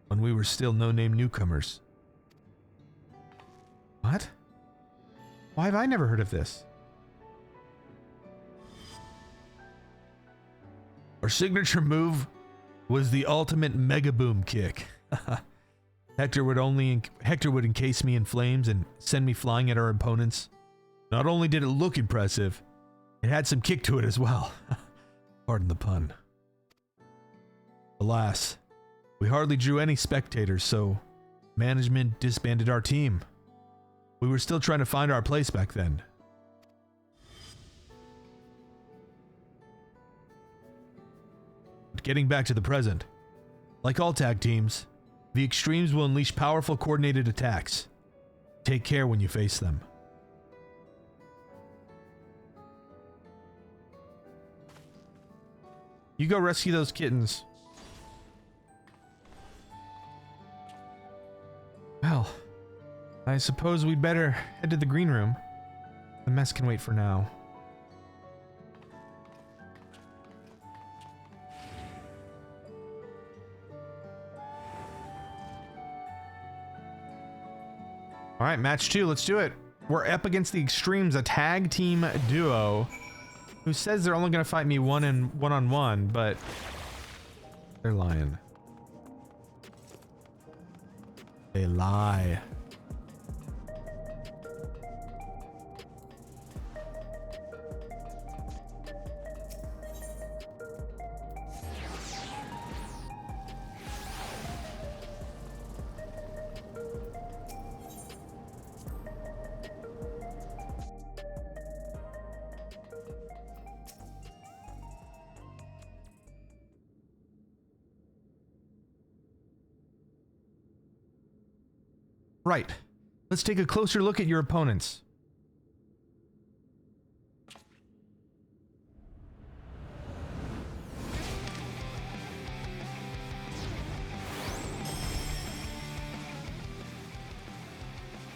when we were still no-name newcomers. What? Why have I never heard of this? Our signature move was the ultimate mega boom kick. Hector would encase me in flames and send me flying at our opponents. Not only did it look impressive, it had some kick to it as well. Pardon the pun. Alas, we hardly drew any spectators, so management disbanded our team. We were still trying to find our place back then. But getting back to the present, like all tag teams, the extremes will unleash powerful coordinated attacks. Take care when you face them. You go rescue those kittens. Well, I suppose we'd better head to the green room. The mess can wait for now. Alright, match 2, let's do it. We're up against the Extremes, a tag team duo who says they're only going to fight me one-on-one, but they're lying. They lie. Right. Let's take a closer look at your opponents.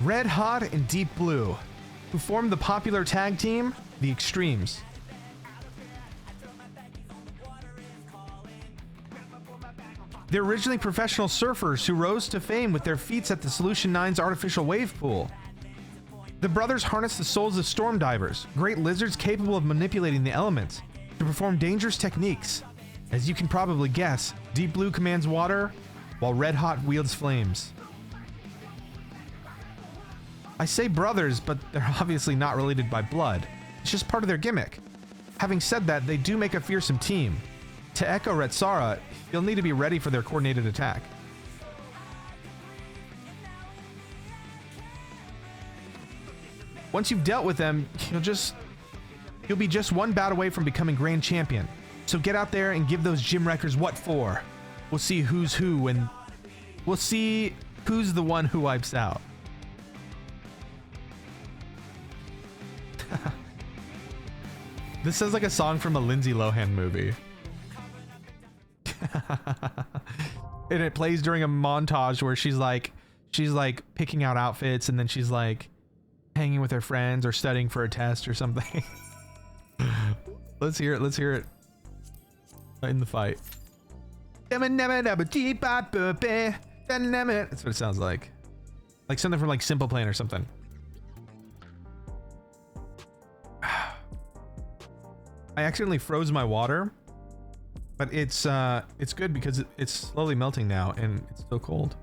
Red Hot and Deep Blue, who formed the popular tag team, the Extremes. They're originally professional surfers who rose to fame with their feats at the Solution 9's artificial wave pool. The brothers harness the souls of storm divers, great lizards capable of manipulating the elements, to perform dangerous techniques. As you can probably guess, Deep Blue commands water, while Red Hot wields flames. I say brothers, but they're obviously not related by blood. It's just part of their gimmick. Having said that, they do make a fearsome team. To echo Retsara, you'll need to be ready for their coordinated attack. Once you've dealt with them, you'll be just one bout away from becoming Grand Champion. So get out there and give those gym wreckers what for. We'll see who's who, and we'll see who's the one who wipes out. This sounds like a song from a Lindsay Lohan movie. And it plays during a montage where she's like picking out outfits, and then she's like hanging with her friends or studying for a test or something. Let's hear it in the fight. That's what it sounds like something from like Simple Plan or something. I accidentally froze my water, but it's good because it's slowly melting now and it's still cold.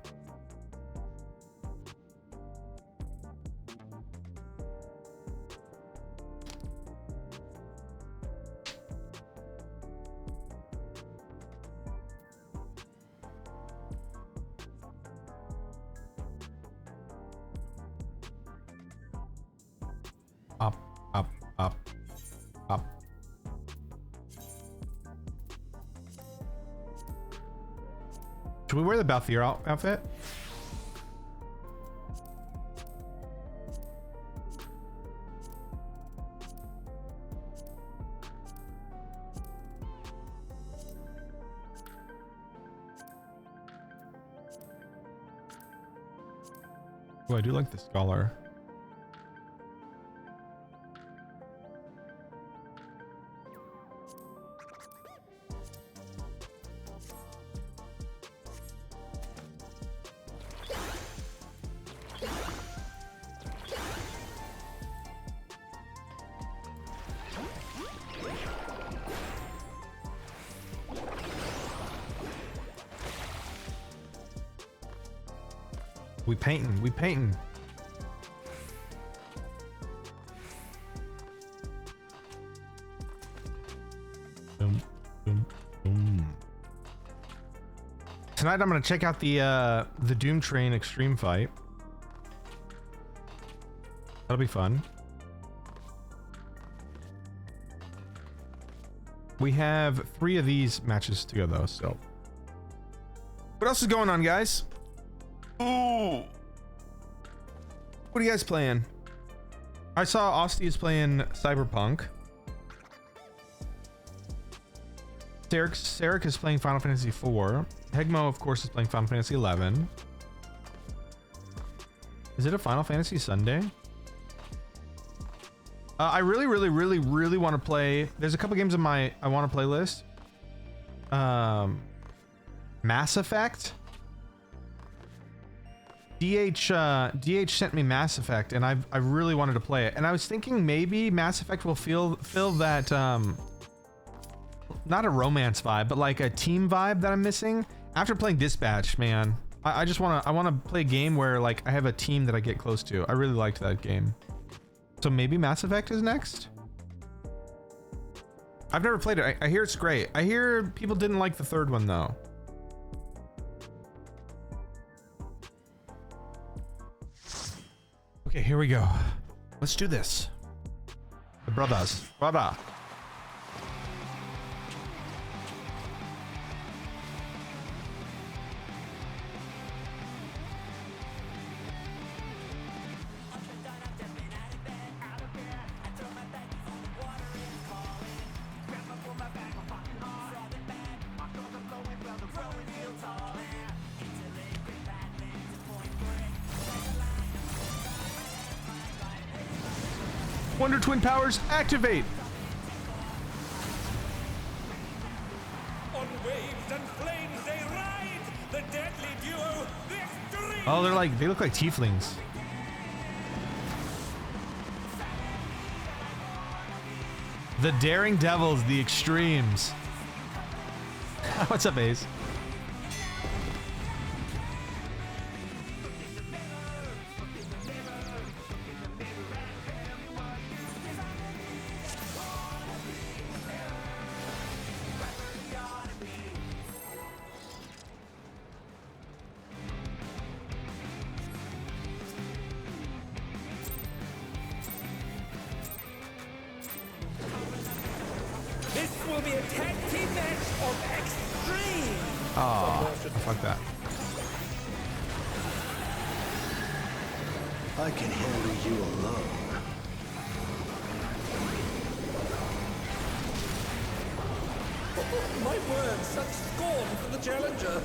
Up, up, up, up. Should we wear the Balthier outfit? Oh, I do like the Scholar. We painting. Boom, boom, boom. Tonight I'm gonna check out the Doom Train Extreme fight. That'll be fun. We have 3 of these matches to go though, so. What else is going on, guys? Ooh. What are you guys playing? I saw Austin is playing Cyberpunk. Sarek is playing Final Fantasy IV. Hegmo, of course, is playing Final Fantasy XI. Is it a Final Fantasy Sunday? I really want to play. There's a couple games on my I want to play list. Mass Effect. DH sent me Mass Effect, and I really wanted to play it. And I was thinking maybe Mass Effect will fill that not a romance vibe, but like a team vibe that I'm missing after playing Dispatch. Man, I want to play a game where like I have a team that I get close to. I really liked that game. So maybe Mass Effect is next. I've never played it. I hear it's great. I hear people didn't like the third one though. Okay, here we go. Let's do this. The brothers. Brother. Wonder Twin powers activate. On waves and flames they ride, the deadly duo, the extreme. Oh, they look like tieflings. The Daring Devils, the Extremes. What's up, Ace? This will be a tag team match of extreme. Oh, fuck that. I can handle you alone. My word, such scorn for the challenger.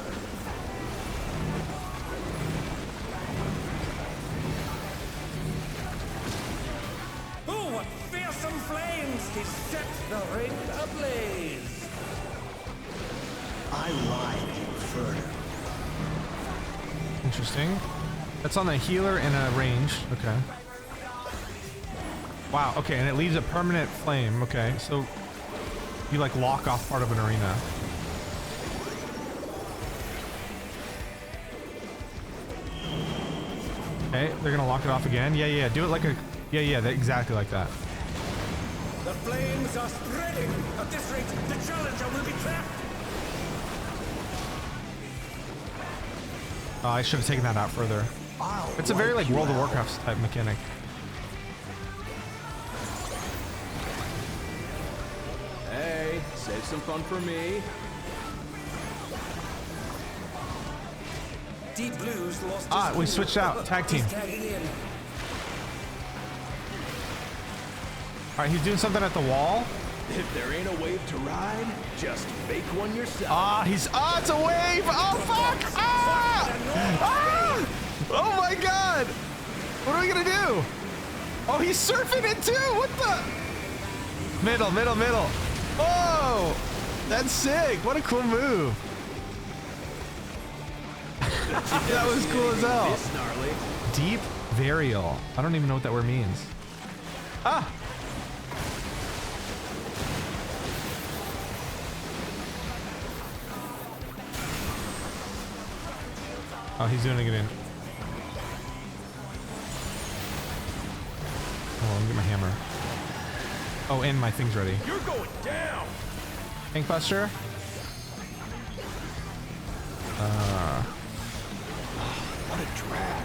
Oh, what fearsome flames! He set the ring ablaze. I like Inferno. Interesting. That's on the healer and a range. Okay. Wow. Okay, and it leaves a permanent flame. Okay, so you like lock off part of an arena. Okay, they're gonna lock it off again. Yeah, yeah. Do it like a. Yeah, yeah. Exactly like that. The flames are spreading. At this rate, the challenger will be trapped. I should have taken that out further. It's a very like World of Warcraft type mechanic. Hey, save some fun for me. Deep Blues lost. Ah, his we cool. switched out. Tag team. He's tagging in. All right, he's doing something at the wall. If there ain't a wave to ride, just make one yourself. Ah, it's a wave. Oh fuck! Ah! Ah! Oh my god! What are we gonna do? Oh, he's surfing it too. What the? Middle, middle, middle. Oh, that's sick. What a cool move. That was cool as hell. This gnarly. Deep Varial. I don't even know what that word means. Ah! Oh, he's doing it again. Oh, let me get my hammer. Oh, and my thing's ready. You're going down. Tankbuster. What a drag.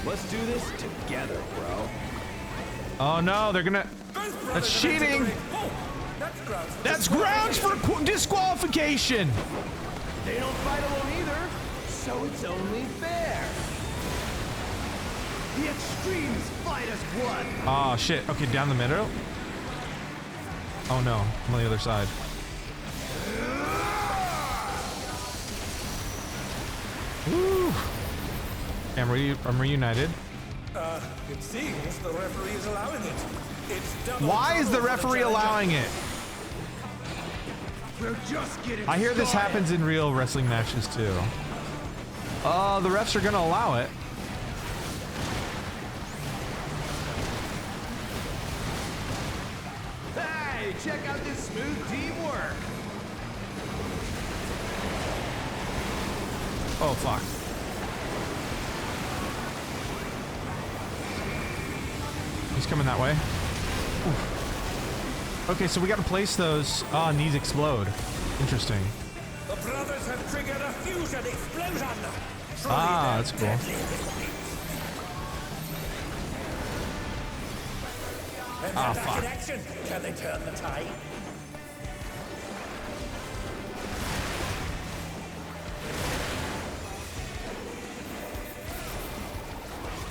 Let's do this together, bro. Oh no, they're gonna. Both That's brothers have entered cheating. the ring. Oh, that's grounds. That's grounds for disqualification. They don't fight alone either, so it's only fair. The extremes fight as one. Oh shit. Okay, down the middle. Oh no, I'm on the other side. Woo! Okay, I'm reunited. It seems the referee is allowing it. It's double Why is the trouble for referee challenger. allowing it? We're just getting I hear this started. happens in real wrestling matches too. Oh, the refs are gonna allow it. Hey, check out this smooth teamwork. Oh fuck. He's coming that way. Oof. Okay, so we gotta place those. Ah, and these explode. Interesting. The brothers have triggered a fusion explosion. Truly Ah, that's they're cool. deadly. And Ah, they're back fuck. in action. Can they turn the tide?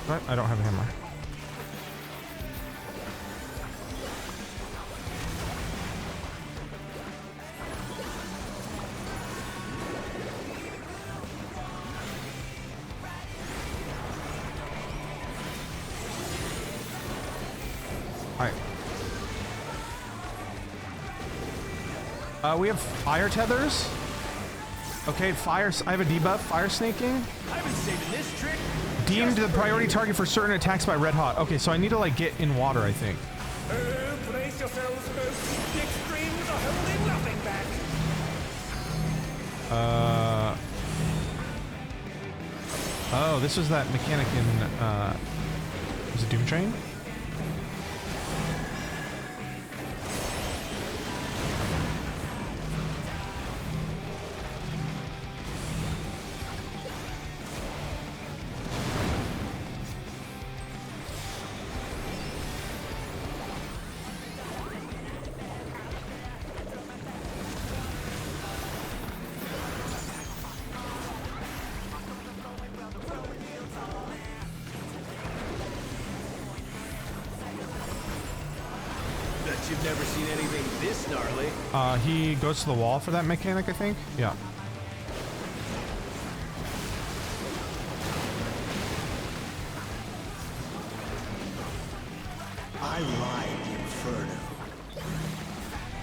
What? I don't have a hammer. Alright, We have fire tethers. Okay, fire. I have a debuff. Fire snaking. I've been saving this trick. Deemed the priority target for certain attacks by red hot. Okay, so I need to like get in water, I think. Brace yourselves, folks. The extremes are holding nothing back. Oh, this was that mechanic in, was it Doom Train? You've never seen anything this gnarly. He goes to the wall for that mechanic, I think. Yeah. I lied, Inferno.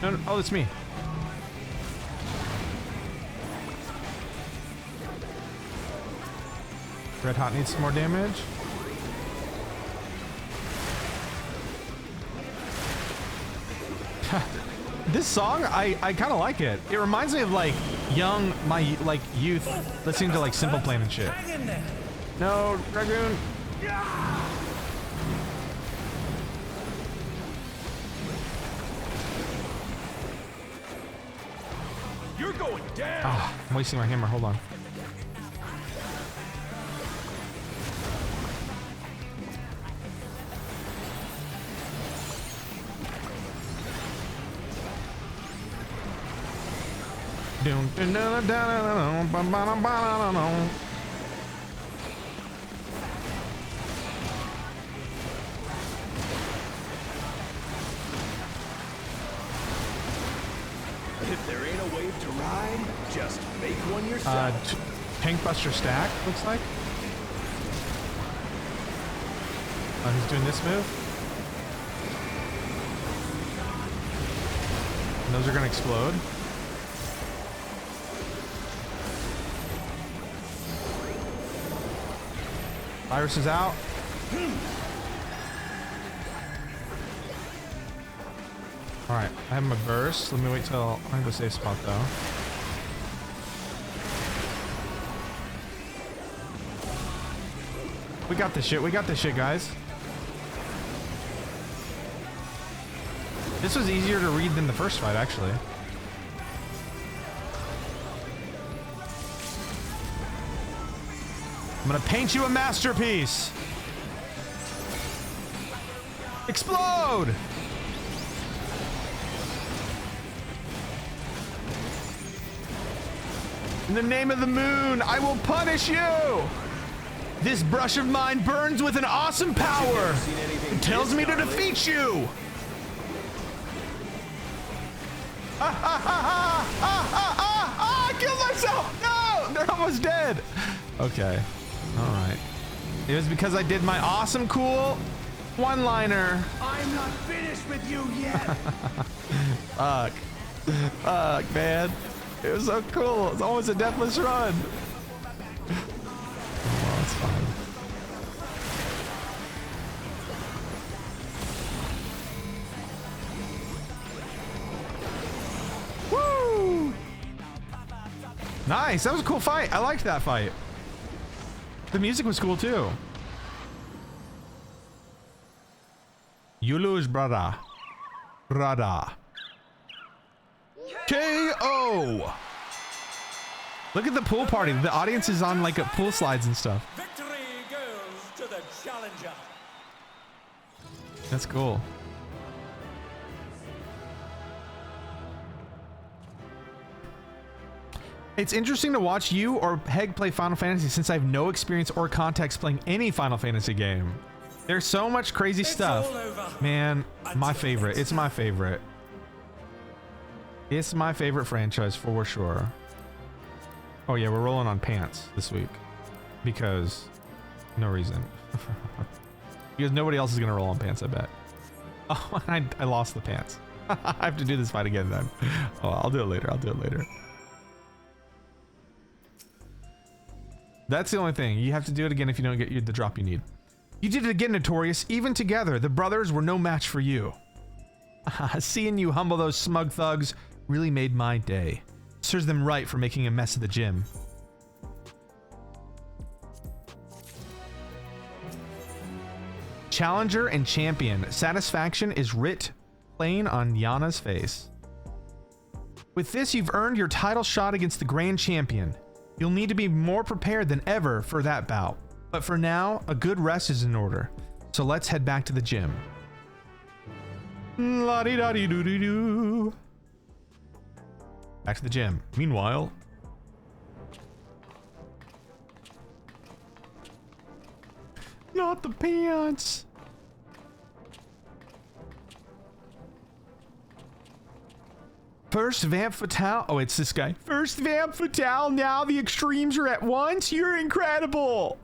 No, oh, it's me. Red Hot needs some more damage. This song, I kind of like it. It reminds me of like my youth listening to like Simple Plan and shit. Hang in there. No, Dragoon. You're going down. Ah, I'm wasting my hammer. Hold on. If there ain't a wave to ride, just make one yourself. Tank Buster stack, looks like. He's doing this move. And those are gonna explode. Iris is out. Alright, I have my burst. Let me wait till I have a safe spot though. We got this shit. We got this shit, guys. This was easier to read than the first fight, actually. I'm gonna paint you a masterpiece. Explode! In the name of the moon, I will punish you! This brush of mine burns with an awesome power and tells me to defeat you! I killed myself! No! They're almost dead! Okay. Alright. It was because I did my awesome cool one-liner. I'm not finished with you yet. Fuck. Fuck, man. It was so cool. It's almost a deathless run. Oh, it's fine. Woo! Nice. That was a cool fight. I liked that fight. The music was cool too. You lose, brother. Brother. KO! Look at the pool party. The audience is on like pool slides and stuff. Victory goes to the challenger. That's cool. It's interesting to watch you or Heg play Final Fantasy since I have no experience or context playing any Final Fantasy game. There's so much crazy stuff. Man, my favorite. It's my favorite. It's my favorite franchise for sure. Oh yeah, we're rolling on pants this week. Because no reason. Because nobody else is gonna roll on pants, I bet. Oh, I lost the pants. I have to do this fight again then. Oh, I'll do it later. I'll do it later. That's the only thing. You have to do it again if you don't get the drop you need. You did it again, Notorious. Even together, the brothers were no match for you. Seeing you humble those smug thugs really made my day. Serves them right for making a mess of the gym. Challenger and champion. Satisfaction is writ plain on Yana's face. With this, you've earned your title shot against the grand champion. You'll need to be more prepared than ever for that bout. But for now, a good rest is in order. So let's head back to the gym. La-di-da-di-doo-doo-doo. Back to the gym. Meanwhile... Not the pants! First Vamp Fatale. Oh, it's this guy. First Vamp Fatale. Now the extremes are at once. You're incredible.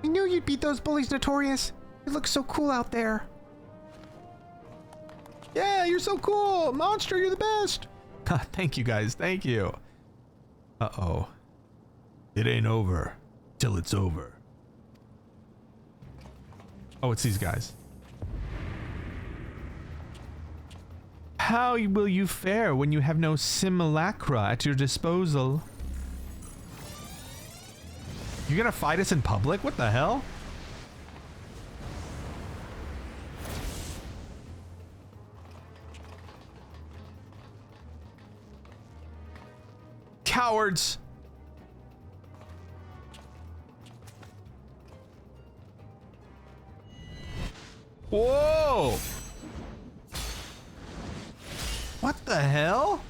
I knew you'd beat those bullies, Notorious. You look so cool out there. Yeah, you're so cool. Monster, you're the best. Thank you, guys. Thank you. Uh-oh. It ain't over till it's over. Oh, it's these guys. How will you fare when you have no simulacra at your disposal? You're gonna fight us in public? What the hell? Cowards! Whoa! What the hell?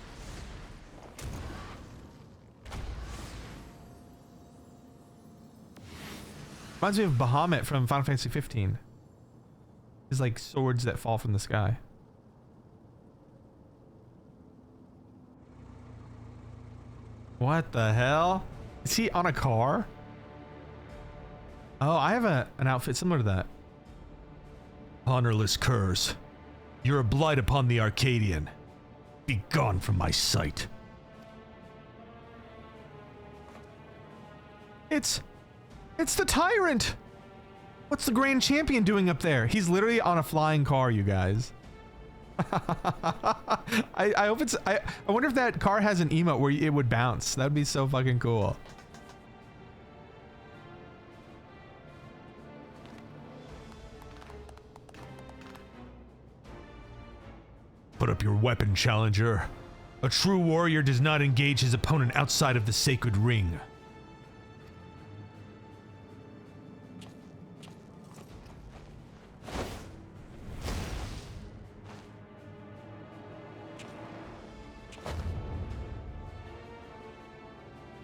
Reminds me of Bahamut from Final Fantasy 15. It's like swords that fall from the sky. What the hell? Is he on a car? Oh, I have an outfit similar to that. Honorless curs. You're a blight upon the Arcadian. Be gone from my sight. It's the tyrant. What's the grand champion doing up there? He's literally on a flying car, you guys. I hope it's I wonder if that car has an emote where it would bounce. That'd be so fucking cool. Put up your weapon, challenger. A true warrior does not engage his opponent outside of the sacred ring.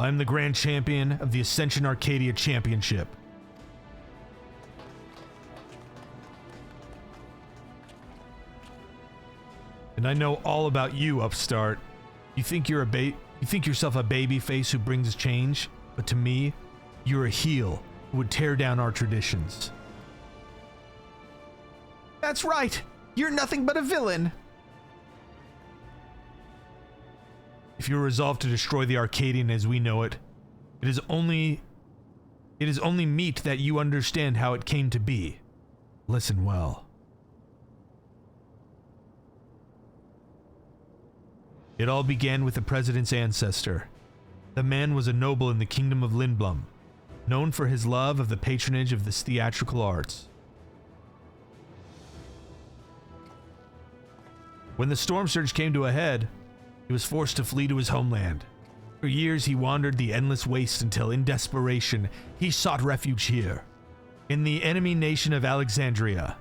I'm the grand champion of the Ascension Arcadia Championship. And I know all about you, upstart. You think you're you think yourself a baby face who brings change, but to me, you're a heel who would tear down our traditions. That's right. You're nothing but a villain. If you're resolved to destroy the Arcadian as we know it, it is only meet that you understand how it came to be. Listen well. It all began with the president's ancestor. The man was a noble in the kingdom of Lindblum, known for his love of the patronage of the theatrical arts. When the storm surge came to a head, he was forced to flee to his homeland. For years he wandered the endless waste until, in desperation, he sought refuge here, in the enemy nation of Alexandria.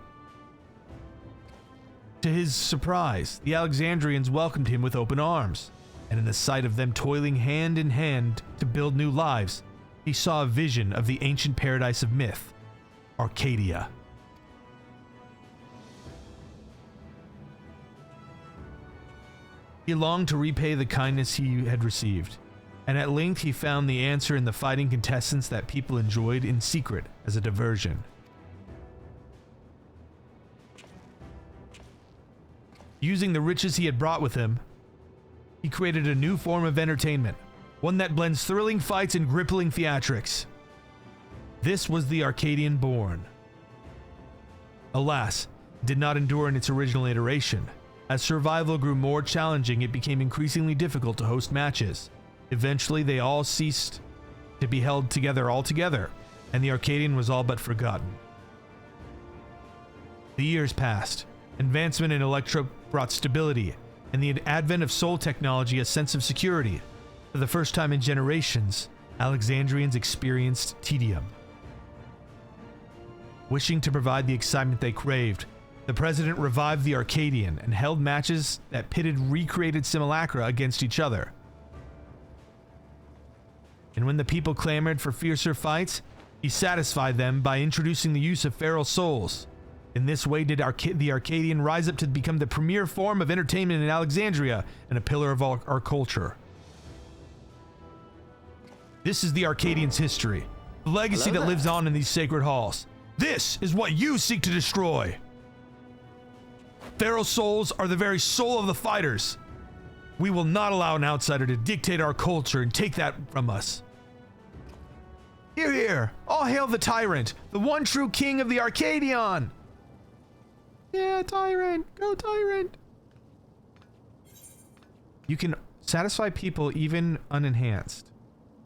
To his surprise, the Alexandrians welcomed him with open arms, and in the sight of them toiling hand in hand to build new lives, he saw a vision of the ancient paradise of myth, Arcadia. He longed to repay the kindness he had received, and at length he found the answer in the fighting contestants that people enjoyed in secret as a diversion. Using the riches he had brought with him, he created a new form of entertainment, one that blends thrilling fights and gripping theatrics. This was the Arcadian born. Alas, it did not endure in its original iteration. As survival grew more challenging, it became increasingly difficult to host matches. Eventually, they all ceased to be held together altogether, and the Arcadian was all but forgotten. The years passed. Advancement in Electro brought stability, and the advent of soul technology a sense of security. For the first time in generations, Alexandrians experienced tedium. Wishing to provide the excitement they craved, the president revived the Arcadian and held matches that pitted recreated simulacra against each other. And when the people clamored for fiercer fights, he satisfied them by introducing the use of feral souls. In this way did the Arcadian rise up to become the premier form of entertainment in Alexandria and a pillar of our culture. This is the Arcadian's history, the legacy that lives on in these sacred halls. This is what you seek to destroy. Feral souls are the very soul of the fighters. We will not allow an outsider to dictate our culture and take that from us. Hear, hear! All hail the tyrant, the one true king of the Arcadion! Yeah, tyrant! Go tyrant! You can satisfy people even unenhanced.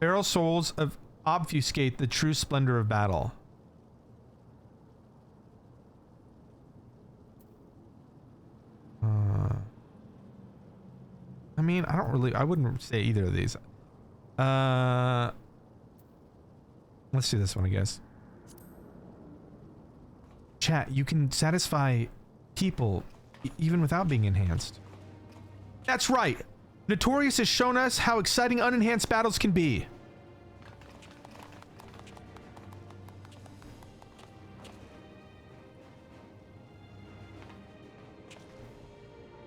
Feral souls obfuscate the true splendor of battle. I mean, I wouldn't say either of these. Let's do this one, I guess. Chat, you can satisfy people even without being enhanced. That's right! Notorious has shown us how exciting unenhanced battles can be.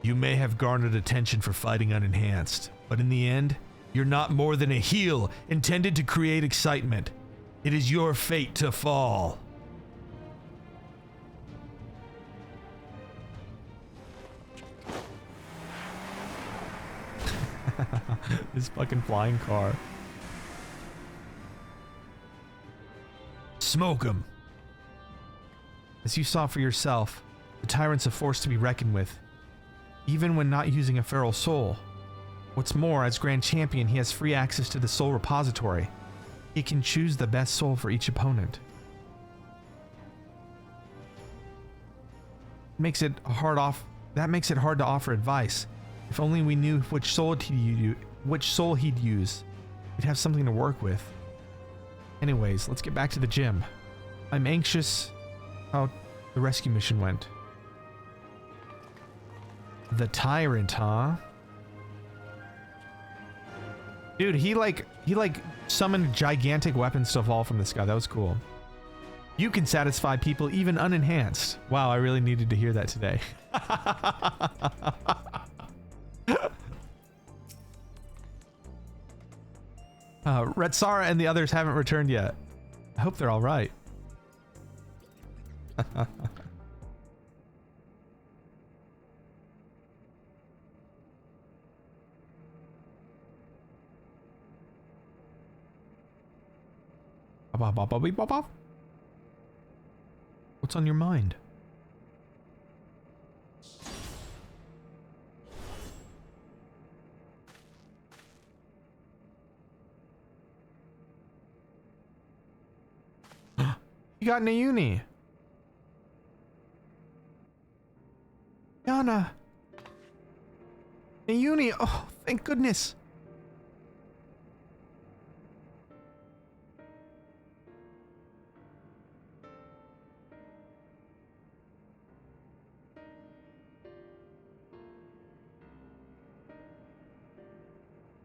You may have garnered attention for fighting unenhanced, but in the end, you're not more than a heel intended to create excitement. It is your fate to fall. This fucking flying car. Smoke him. As you saw for yourself, the tyrant's a force to be reckoned with, even when not using a feral soul. What's more, as Grand Champion, he has free access to the soul repository. He can choose the best soul for each opponent. That makes it hard to offer advice. If only we knew which soul he'd use, we'd have something to work with. Anyways, let's get back to the gym. I'm anxious how the rescue mission went. The tyrant, huh? Dude, he summoned gigantic weapons to fall from the sky. That was cool. You can satisfy people even unenhanced. Wow, I really needed to hear that today. Retsara and the others haven't returned yet. I hope they're all right. What's on your mind? You got Nayuni. Yana. Nayuni. Oh, thank goodness.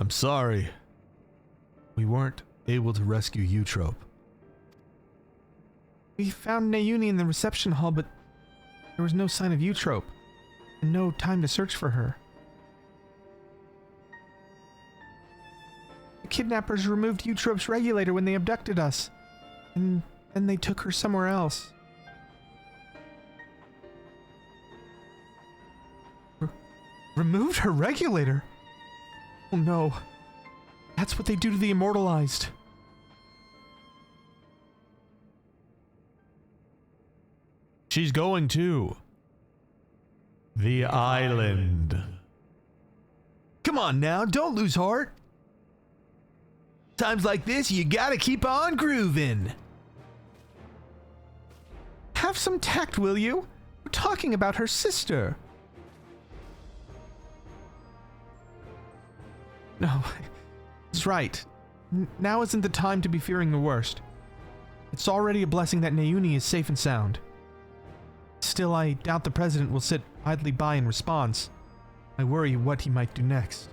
I'm sorry. We weren't able to rescue Eutrope. We found Nayuni in the reception hall, but there was no sign of Eutrope, and no time to search for her. The kidnappers removed Eutrope's regulator when they abducted us, and then they took her somewhere else. removed her regulator? Oh no. That's what they do to the immortalized. She's going to the island. Come on now, don't lose heart. Times like this, you gotta keep on grooving. Have some tact, will you? We're talking about her sister. No, that's right. Now isn't the time to be fearing the worst. It's already a blessing that Nauni is safe and sound. Still, I doubt the president will sit idly by in response. I worry what he might do next.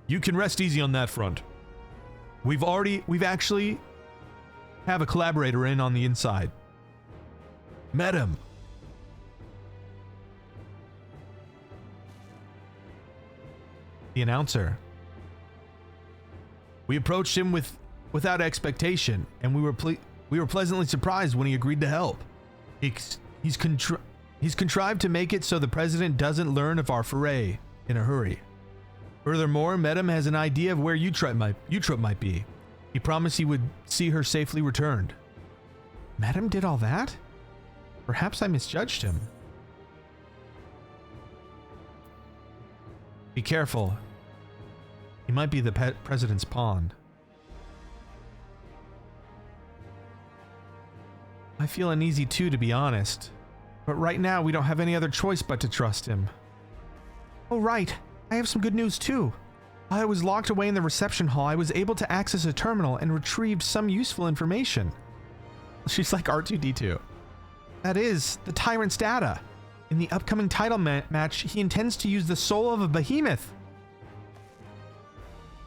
You can rest easy on that front. We've actually have a collaborator in on the inside. Met him. The announcer. We approached him without expectation, and we were pleasantly surprised when he agreed to help. He's contrived to make it so the president doesn't learn of our foray in a hurry. Furthermore, Medem has an idea of where Eutrope might be. He promised he would see her safely returned. Medem did all that? Perhaps I misjudged him. Be careful. He might be the president's pawn. I feel uneasy too, to be honest. But right now, we don't have any other choice but to trust him. Oh, right. I have some good news too. While I was locked away in the reception hall, I was able to access a terminal and retrieved some useful information. She's like R2-D2. That is, the Tyrant's data. In the upcoming title match, he intends to use the soul of a behemoth.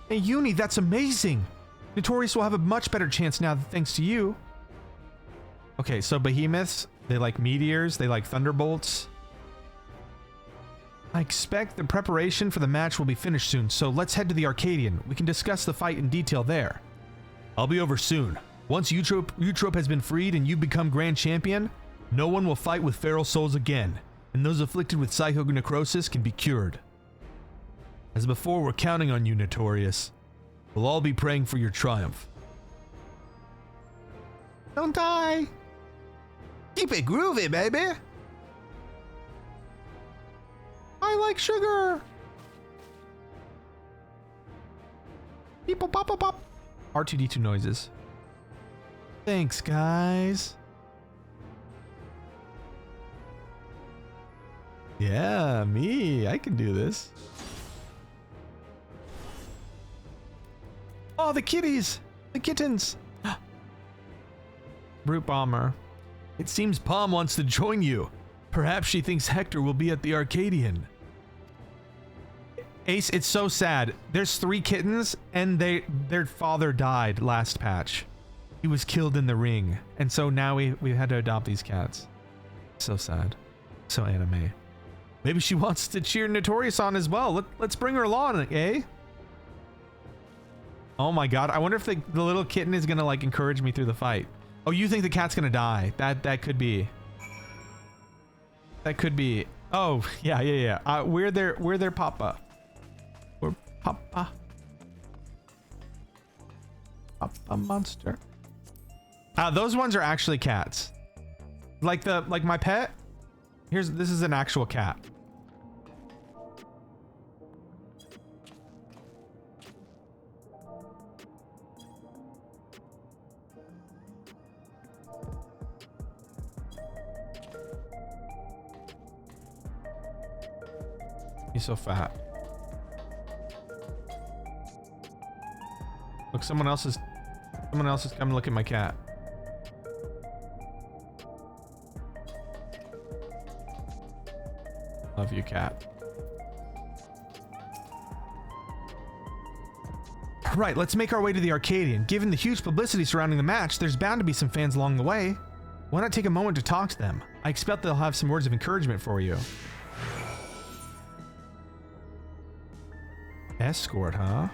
Hey, Uni, that's amazing. Notorious will have a much better chance now thanks to you. Okay, so behemoths, they like meteors, they like thunderbolts. I expect the preparation for the match will be finished soon, so let's head to the Arcadion. We can discuss the fight in detail there. I'll be over soon. Once Eutrope has been freed and you become Grand Champion, no one will fight with feral souls again, and those afflicted with psychonecrosis can be cured. As before, we're counting on you, Notorious. We'll all be praying for your triumph. Don't die! Keep it groovy, baby! I like sugar! People pop pop pop. R2-D2 noises. Thanks, guys. Yeah, me. I can do this. Oh, the kitties! The kittens! Brute Bomber. It seems Palm wants to join you. Perhaps she thinks Hector will be at the Arcadion. Ace, it's so sad. There's 3 kittens, and their father died last patch. He was killed in the ring, and so now we had to adopt these cats. So sad. So anime. Maybe she wants to cheer Notorious on as well. Let's bring her along, eh? Oh my god, I wonder if the little kitten is gonna like encourage me through the fight. Oh, you think the cat's gonna die? That could be. That could be. Oh, yeah. We're their papa. We're papa. Papa monster. Those ones are actually cats. Like my pet. This is an actual cat. He's so fat. Look, someone else is coming to look at my cat. Love you, cat. Right, let's make our way to the Arcadion. Given the huge publicity surrounding the match, there's bound to be some fans along the way. Why not take a moment to talk to them? I expect they'll have some words of encouragement for you. Escort, huh?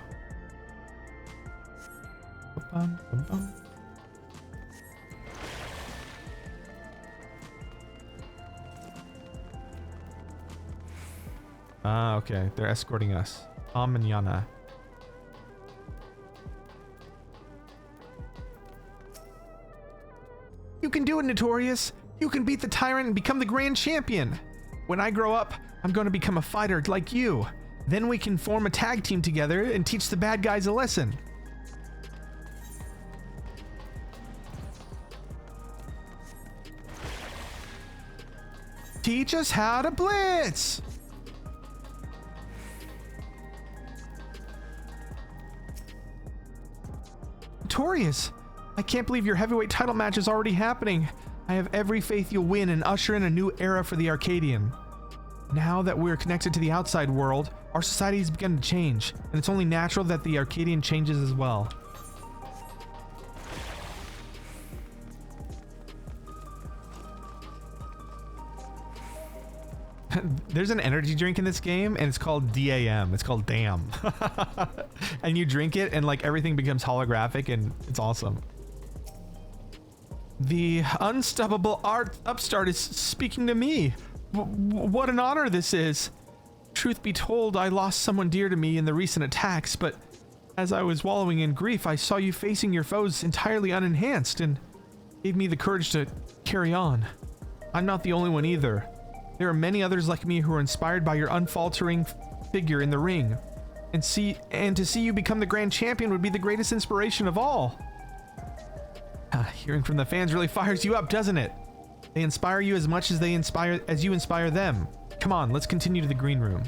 Ah, okay. They're escorting us. Manana. You can do it, Notorious. You can beat the tyrant and become the grand champion. When I grow up, I'm going to become a fighter like you. Then we can form a tag team together and teach the bad guys a lesson. Teach us how to blitz! Notorious, I can't believe your heavyweight title match is already happening. I have every faith you'll win and usher in a new era for the Arcadian. Now that we're connected to the outside world, our society has begun to change, and it's only natural that the Arcadian changes as well. There's an energy drink in this game, and it's called DAM. It's called Damn. And you drink it, and like everything becomes holographic, and it's awesome. The unstoppable upstart is speaking to me. What an honor this is. Truth be told, I lost someone dear to me in the recent attacks, but as I was wallowing in grief, I saw you facing your foes entirely unenhanced and gave me the courage to carry on. I'm not the only one either. There are many others like me who are inspired by your unfaltering figure in the ring. And to see you become the grand champion would be the greatest inspiration of all. Hearing from the fans really fires you up, doesn't it? They inspire you as much as you inspire them. Come on, let's continue to the green room.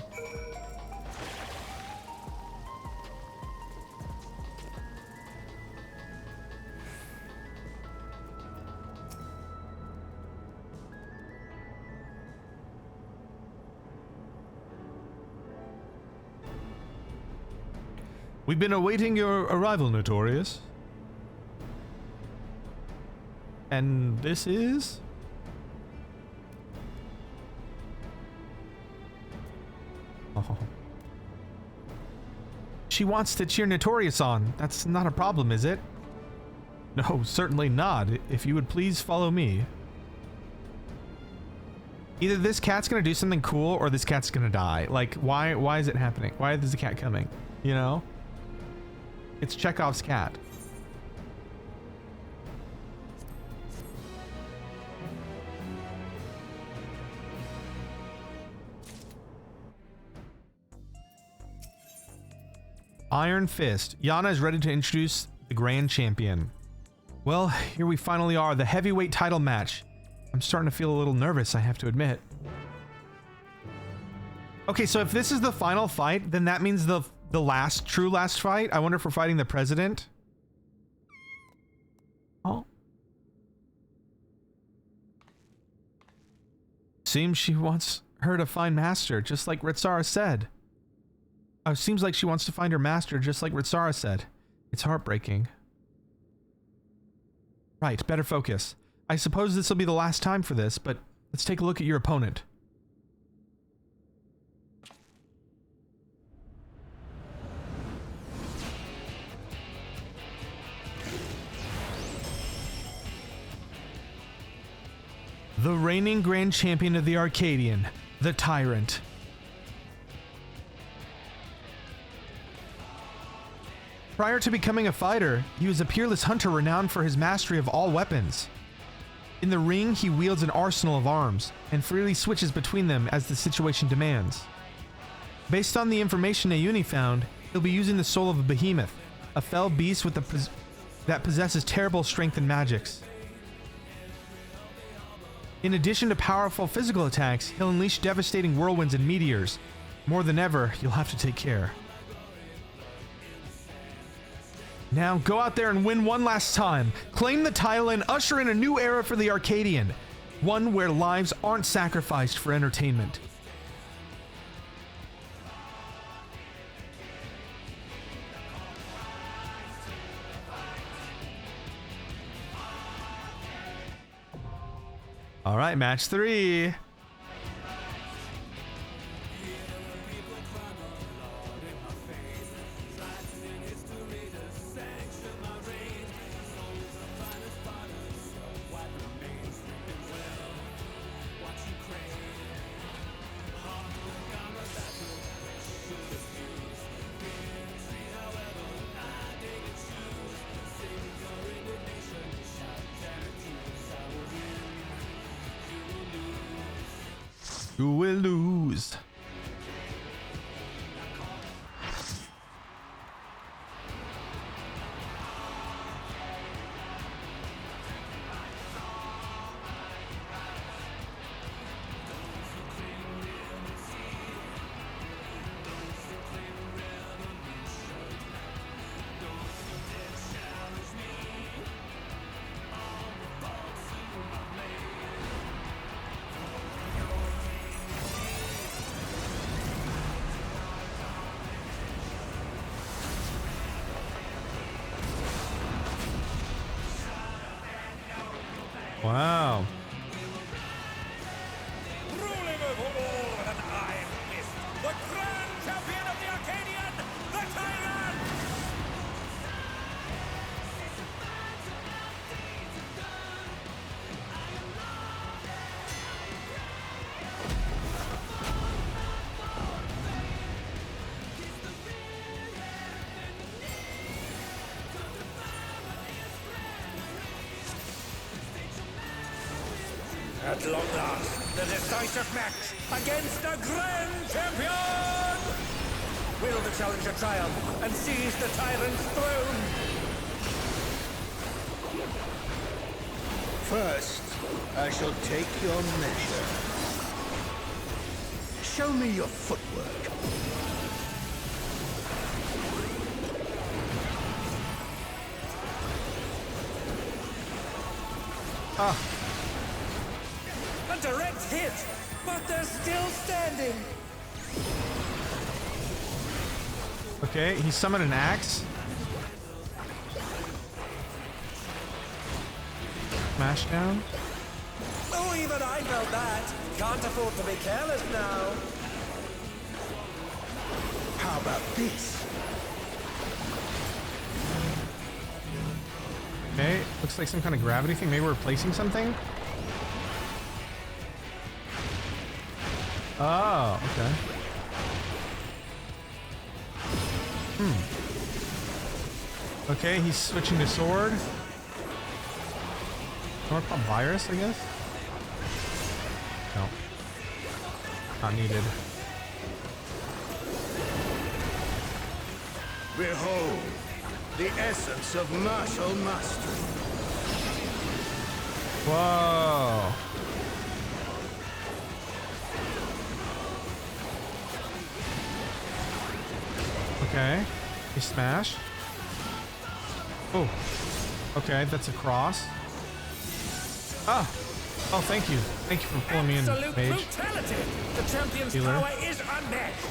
We've been awaiting your arrival, Notorious. And this is? Oh. She wants to cheer Notorious on. That's not a problem, is it? No, certainly not. If you would please follow me. Either this cat's gonna do something cool or this cat's gonna die. Like, why is it happening? Why is the cat coming? You know? It's Chekhov's cat. Iron Fist. Yana is ready to introduce the Grand Champion. Well, here we finally are, the heavyweight title match. I'm starting to feel a little nervous, I have to admit. Okay, so if this is the final fight, then that means the true last fight. I wonder if we're fighting the president. Oh. Seems she wants her to find Master, just like Ritsara said. Oh, seems like she wants to find her master, just like Ritsara said. It's heartbreaking. Right, better focus. I suppose this will be the last time for this, but let's take a look at your opponent. The reigning grand champion of the Arcadian, the Tyrant. Prior to becoming a fighter, he was a peerless hunter renowned for his mastery of all weapons. In the ring, he wields an arsenal of arms, and freely switches between them as the situation demands. Based on the information Ayuni found, he'll be using the soul of a behemoth, a fell beast that possesses terrible strength and magics. In addition to powerful physical attacks, he'll unleash devastating whirlwinds and meteors. More than ever, you'll have to take care. Now go out there and win one last time. Claim the title and usher in a new era for the Arcadian. One where lives aren't sacrificed for entertainment. All right, match 3. You will lose. Wow. Ruling over all with an iron fist, the grand champion of the Arcadion, the Tyrant! At long last, the decisive match against the Grand Champion! Will the challenger triumph and seize the Tyrant's throne? First, I shall take your measure. Show me your footwork. A direct hit, but they're still standing. Okay, he summoned an axe. Smash down. Oh, even I felt that. Can't afford to be careless now. How about this? Okay, looks like some kind of gravity thing. Maybe we're replacing something? Oh, okay. Okay, he's switching to sword. More called virus, I guess? No. Not needed. Behold, the essence of martial mastery. Whoa. Okay. He smash. Oh. Okay, that's a cross. Ah. Oh, thank you. Thank you for pulling me in, Absolute mage. brutality. The champion's Healer. power is unmatched.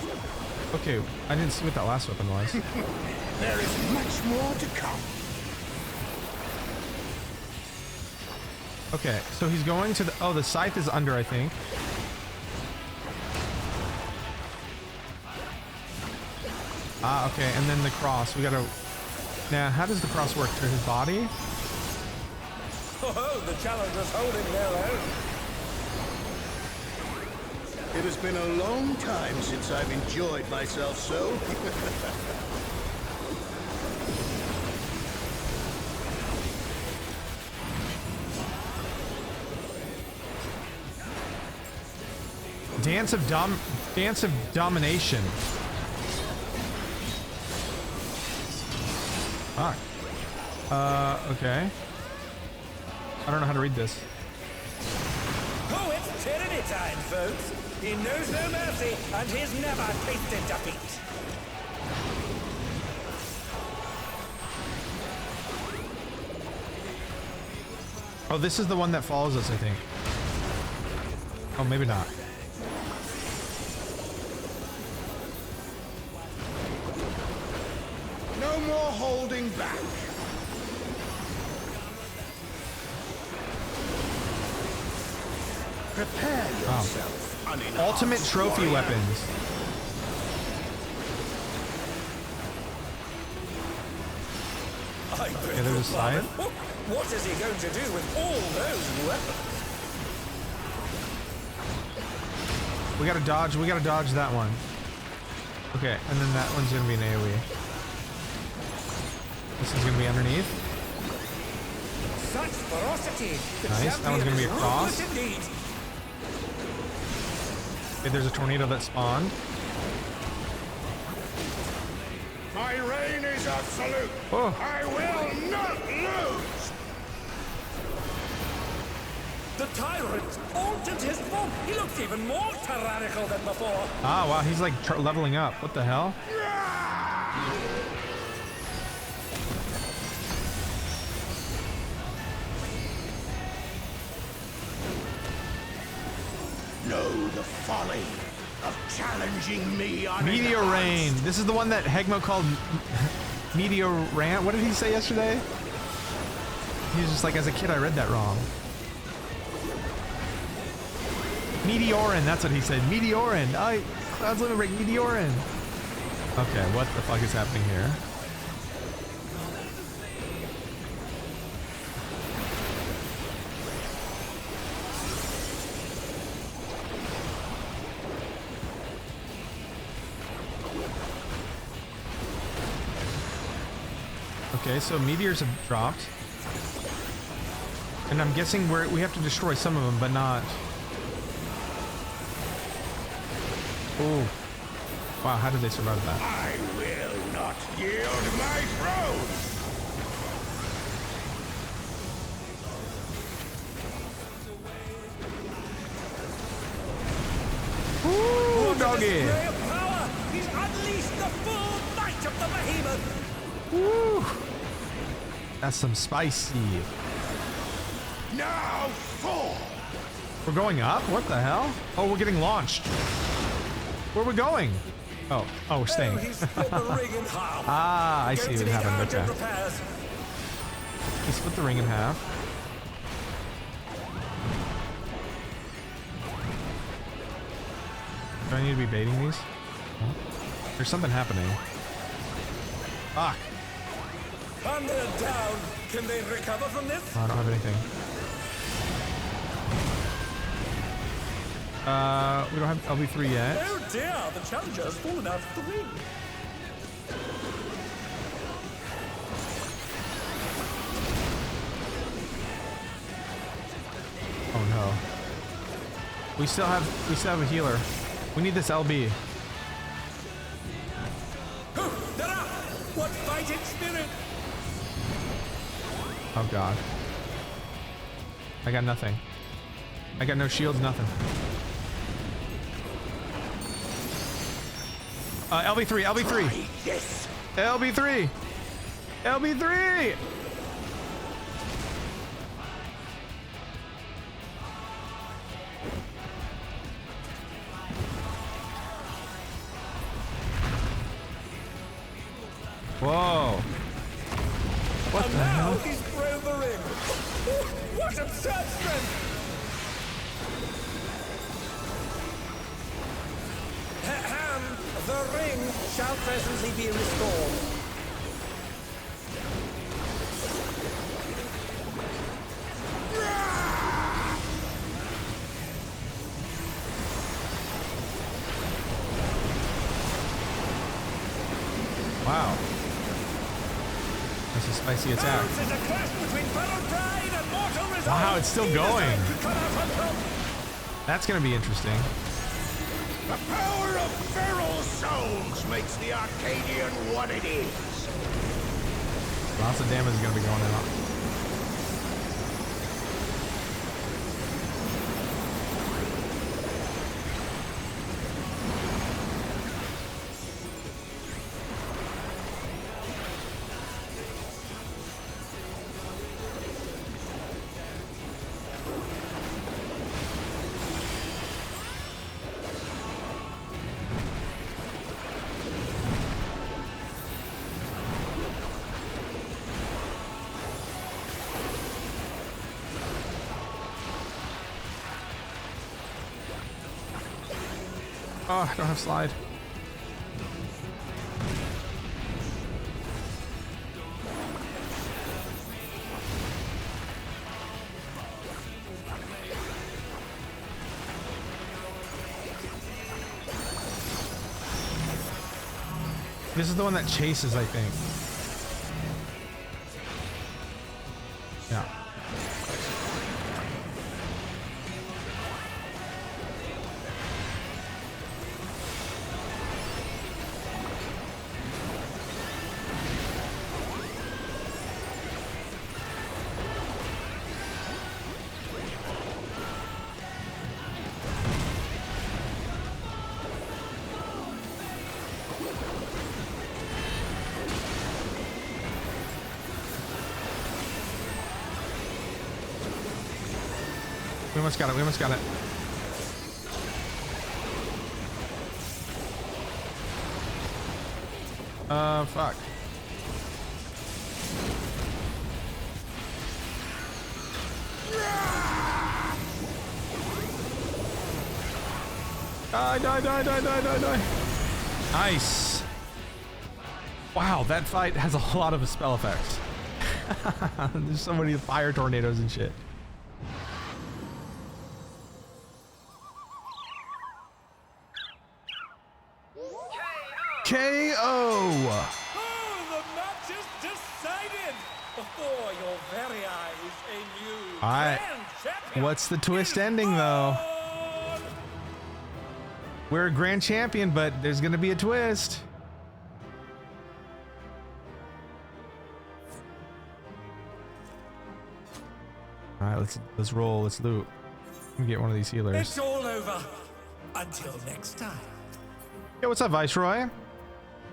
Okay, I didn't see what that last weapon was. There is much more to come. Okay, so he's going to the... Oh, the scythe is under, I think. Ah, okay, and then the cross. We gotta... Now, how does the cross work? To his body? Oh, the challenger's holding their own. It has been a long time since I've enjoyed myself so. Dance of domination. Fuck. Okay. I don't know how to read this. Oh, it's tyranny time, folks. He knows no mercy, and he's never tasted defeat. Oh, this is the one that follows us, I think. Oh, maybe not. No more holding back. Prepare yourself. Uninhanced Ultimate trophy warrior. weapons. I beg there's your a scythe. pardon. What is he going to do with all those weapons? We gotta dodge that one. Okay, and then that one's gonna be an AoE. This is gonna be underneath. Such ferocity. The Nice, that one's champion gonna be is a cross. ruthless indeed. Okay, there's a tornado that spawned. My reign is absolute. Oh. I will not lose. The tyrant altered his form. He looks even more tyrannical than before. Ah, wow, he's like leveling up. What the hell? Know the folly of challenging me on Meteor Rain. This is the one that Hegmo called Meteor Rant. What did he say yesterday? He was just like, as a kid, I read that wrong. Meteorin, that's what he said. Meteorin. Oh, Cloud's Limit Break, Meteorin. Okay, what the fuck is happening here? Okay, so meteors have dropped. And I'm guessing we have to destroy some of them, but not... Oh. Wow, how did they survive that? I will not yield my throne. Ooh, doggy! Ray of power! He's unleashed the full might of the behemoth! Woo! That's some spicy. Now fall. We're going up? What the hell? Oh, we're getting launched. Where are we going? Oh, we're staying. Oh, he's split the ring in half. Ah, I see Going to what need happened. urgent Okay. repairs. He split the ring in half. Do I need to be baiting these? Huh? There's something happening. Fuck. And they're down. Can they recover from this? Oh, I don't have anything. We don't have LB3 yet. Oh dear, the challenger has fallen out of the ring. Oh no. We still have a healer. We need this LB. Oh, they're up! What fighting spirit! Oh god. I got nothing. I got no shields, nothing. LB3, LB3. Yes. LB3. LB3. Whoa. What And the now hell? he's thrown the ring. What absurd strength! Ahem, the ring shall presently be restored. Wow. That's a spicy attack. This is a clash between battle pride and mortal resolve. Wow, it's still Neither going. side could come out on top. That's gonna be interesting. The power of feral souls makes the Arcadion what it is. Lots of damage is gonna be going on. Oh, I don't have slide. This is the one that chases, I think. Yeah. We almost got it. We almost got it. Fuck. Die. Nice. Wow, that fight has a lot of spell effects. There's so many fire tornadoes and shit. KO! Oh, the match is decided before your very eyes. A new Alright. grand champion. What's the twist ending, though? We're a grand champion, but there's gonna be a twist. All right, let's roll. Let's loot. Let me get one of these healers. It's all over. Until next time. Yo, what's up, Viceroy?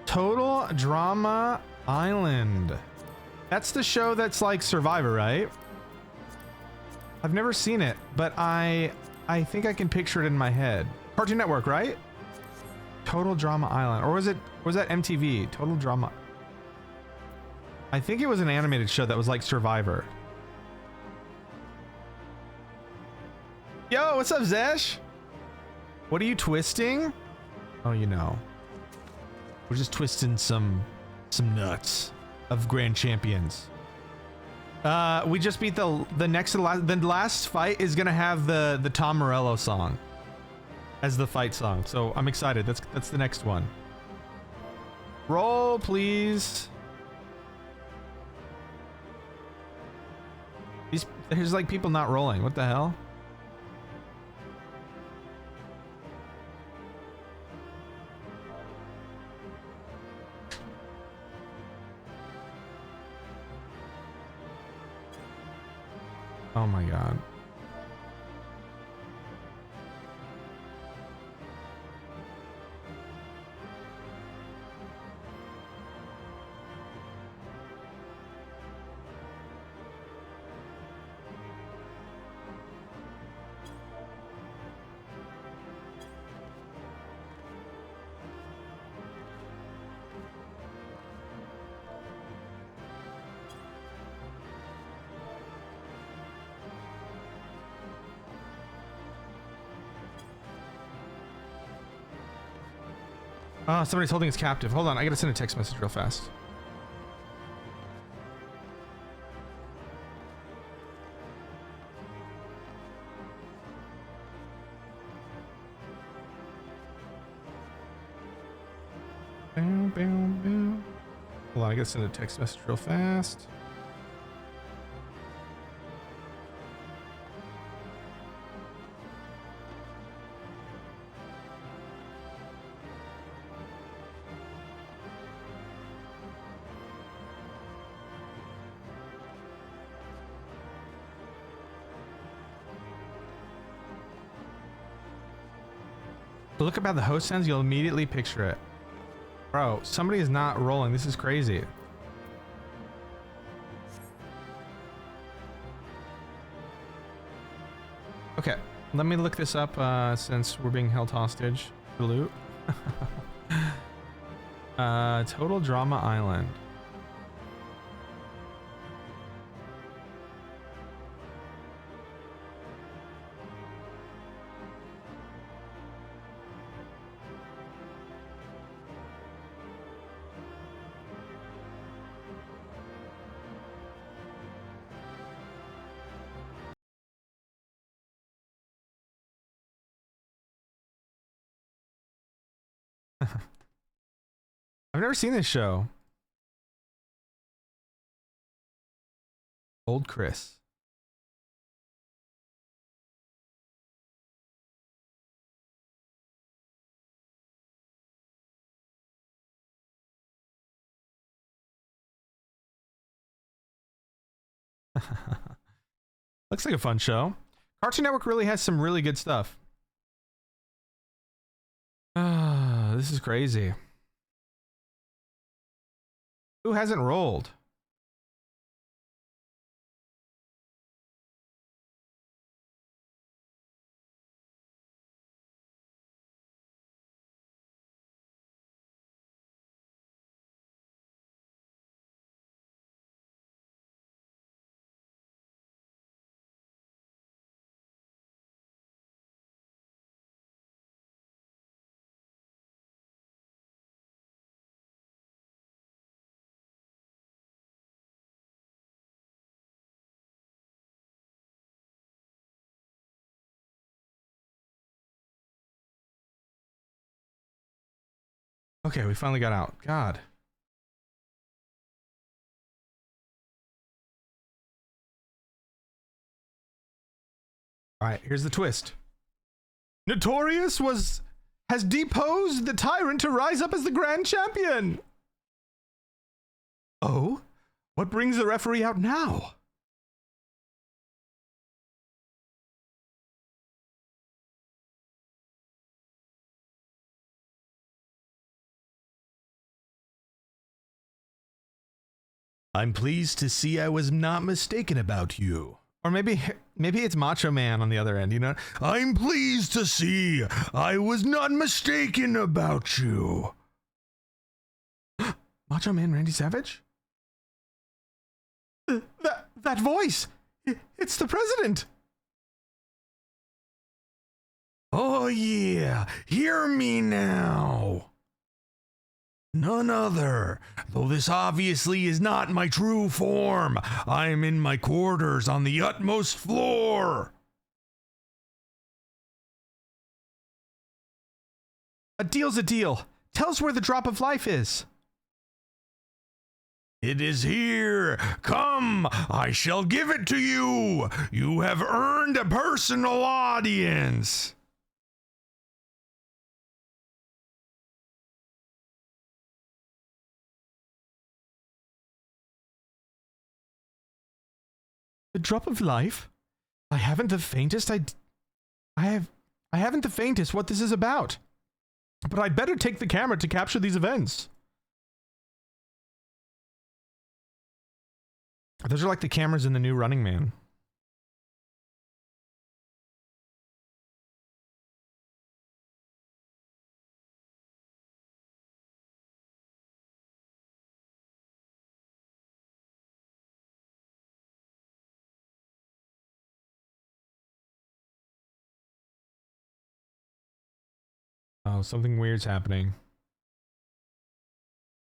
Total Drama Island. That's the show that's like Survivor, right? I've never seen it, but I think I can picture it in my head. Cartoon Network, right? Total Drama Island, or was that MTV? Total Drama. I think it was an animated show that was like Survivor. Yo, what's up, Zesh? What are you twisting? Oh, you know. We're just twisting some nuts of grand champions. We just beat the last fight is gonna have the Tom Morello song as the fight song. So I'm excited. That's the next one. Roll, please. There's like people not rolling. What the hell? Oh my god. Oh, somebody's holding us captive. Hold on, I gotta send a text message real fast. Boom, boom, boom. Hold on, I gotta send a text message real fast. But look about the host sounds, you'll immediately picture it. Bro, somebody is not rolling. This is crazy. Okay, let me look this up since we're being held hostage. Loot. Total Drama Island. I've never seen this show. Old Chris. Looks like a fun show. Cartoon Network really has some really good stuff. This is crazy. Who hasn't rolled? Okay, we finally got out. God. All right, here's the twist. Notorious has deposed the tyrant to rise up as the grand champion. Oh, what brings the referee out now? I'm pleased to see I was not mistaken about you. Or maybe it's Macho Man on the other end, you know? I'm pleased to see I was not mistaken about you. Macho Man Randy Savage? That voice! It's the president! Oh yeah, hear me now. None other, though this obviously is not my true form. I am in my quarters on the utmost floor. A deal's a deal. Tell us where the drop of life is. It is here. Come, I shall give it to you. You have earned a personal audience. The drop of life? I haven't the faintest I haven't the faintest what this is about. But I'd better take the camera to capture these events. Those are like the cameras in the new Running Man. Oh, something weird's happening.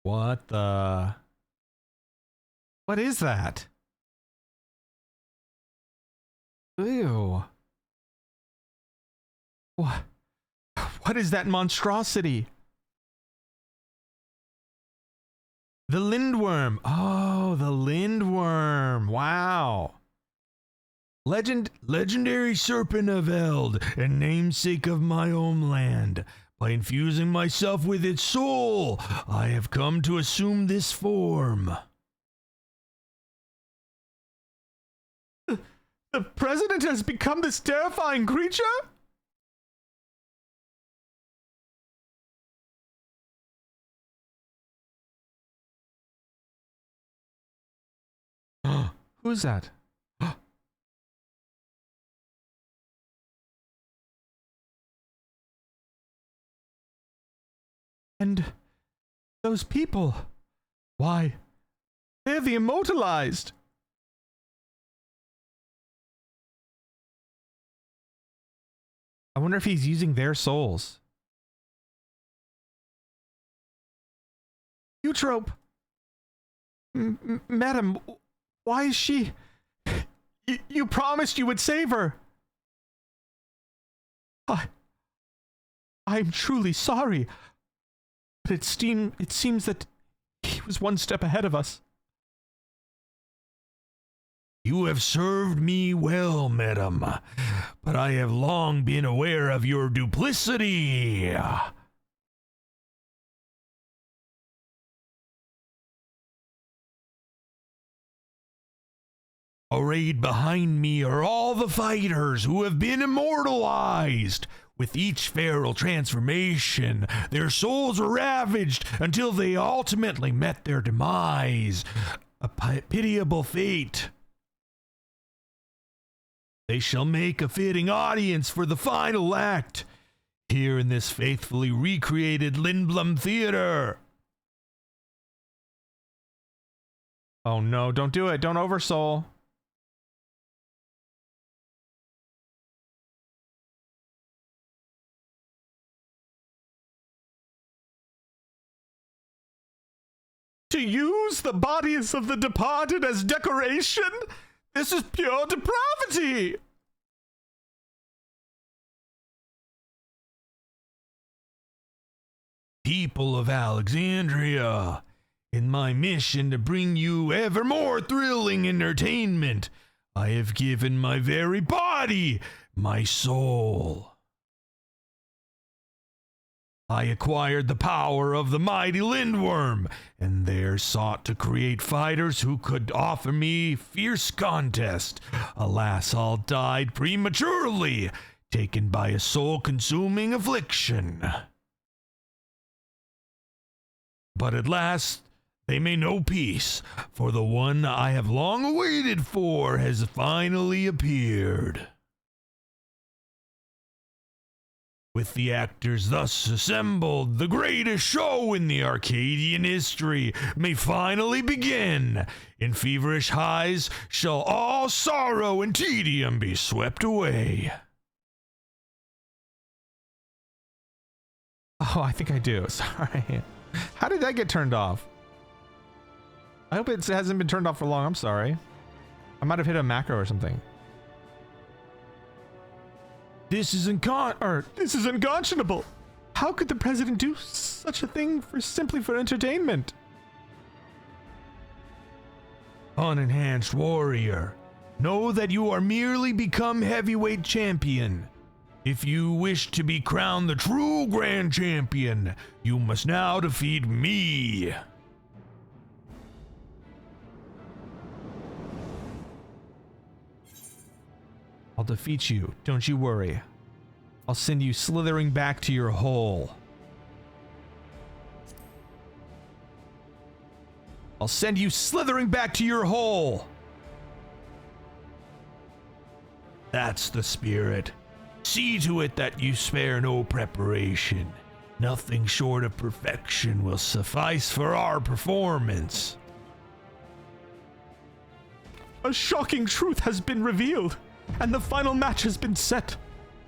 What the? What is that? Ew. What is that monstrosity? The lindworm. Oh, the lindworm. Wow. Legendary serpent of Eld and namesake of my homeland. By infusing myself with its soul, I have come to assume this form. The president has become this terrifying creature? Who's that? And those people, why, they're the immortalized. I wonder if he's using their souls. Eutrope! Madam, why is she... You promised you would save her. I'm truly sorry. But it seems that he was one step ahead of us. You have served me well, madam, but I have long been aware of your duplicity. Arrayed behind me are all the fighters who have been immortalized. With each feral transformation, their souls were ravaged until they ultimately met their demise. A pitiable fate. They shall make a fitting audience for the final act, here in this faithfully recreated Lindblom Theater. Oh no, don't do it. Don't oversoul. To use the bodies of the departed as decoration? This is pure depravity! People of Alexandria, in my mission to bring you ever more thrilling entertainment, I have given my very body, my soul. I acquired the power of the mighty Lindworm, and there sought to create fighters who could offer me fierce contest. Alas, all died prematurely, taken by a soul-consuming affliction. But at last they may know peace, for the one I have long awaited for has finally appeared. With the actors thus assembled, the greatest show in the Arcadian history may finally begin. In feverish highs shall all sorrow and tedium be swept away. Oh, I think I do. Sorry. How did that get turned off? I hope it hasn't been turned off for long. I'm sorry. I might have hit a macro or something. This is unconscionable. How could the president do such a thing simply for entertainment? Unenhanced warrior, know that you are merely become heavyweight champion. If you wish to be crowned the true grand champion, you must now defeat me. I'll defeat you, don't you worry. I'll send you slithering back to your hole. I'll send you slithering back to your hole. That's the spirit. See to it that you spare no preparation. Nothing short of perfection will suffice for our performance. A shocking truth has been revealed, and the final match has been set.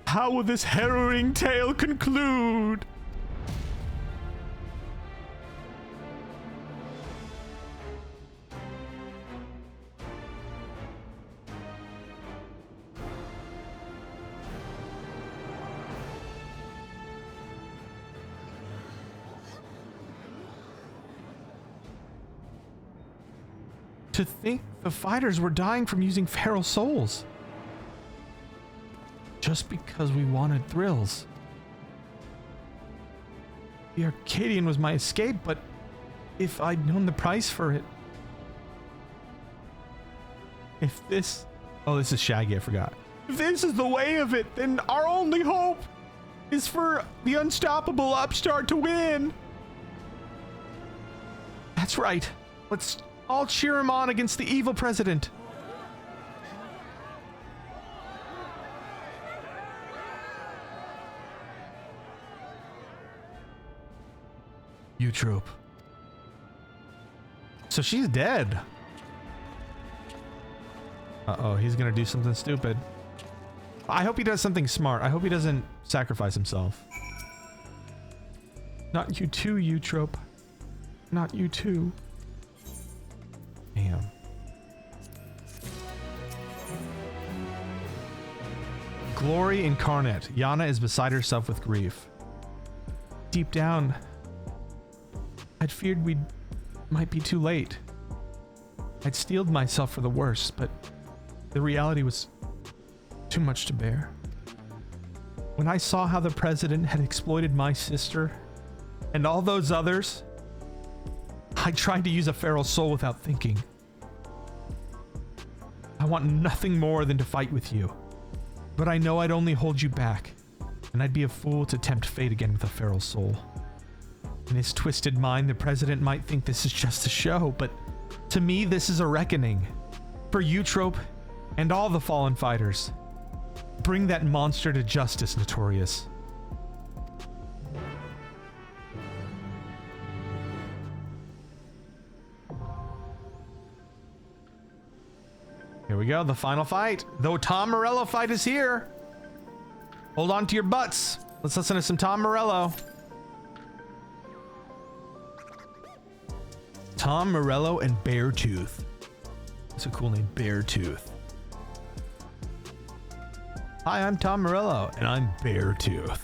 How will this harrowing tale conclude? To think the fighters were dying from using feral souls. Just because we wanted thrills. The Arcadion was my escape, but if I'd known the price for it... If this... Oh, this is Shaggy, I forgot. If this is the way of it, then our only hope is for the unstoppable upstart to win. That's right. Let's all cheer him on against the evil president. You troop. So she's dead. Uh-oh, he's gonna do something stupid. I hope he does something smart. I hope he doesn't sacrifice himself. Not you too, Eutrope. Not you too. Damn. Glory incarnate. Yana is beside herself with grief. Deep down, I'd feared we might be too late. I'd steeled myself for the worst, but the reality was too much to bear. When I saw how the president had exploited my sister and all those others, I tried to use a feral soul without thinking. I want nothing more than to fight with you, but I know I'd only hold you back, and I'd be a fool to tempt fate again with a feral soul. In his twisted mind, the president might think this is just a show, but to me, this is a reckoning. For Eutrope and all the fallen fighters. Bring that monster to justice, Notorious. Here we go, the final fight. The Tom Morello fight is here. Hold on to your butts. Let's listen to some Tom Morello. Tom Morello and Beartooth. That's a cool name, Beartooth. Hi, I'm Tom Morello, and I'm Beartooth.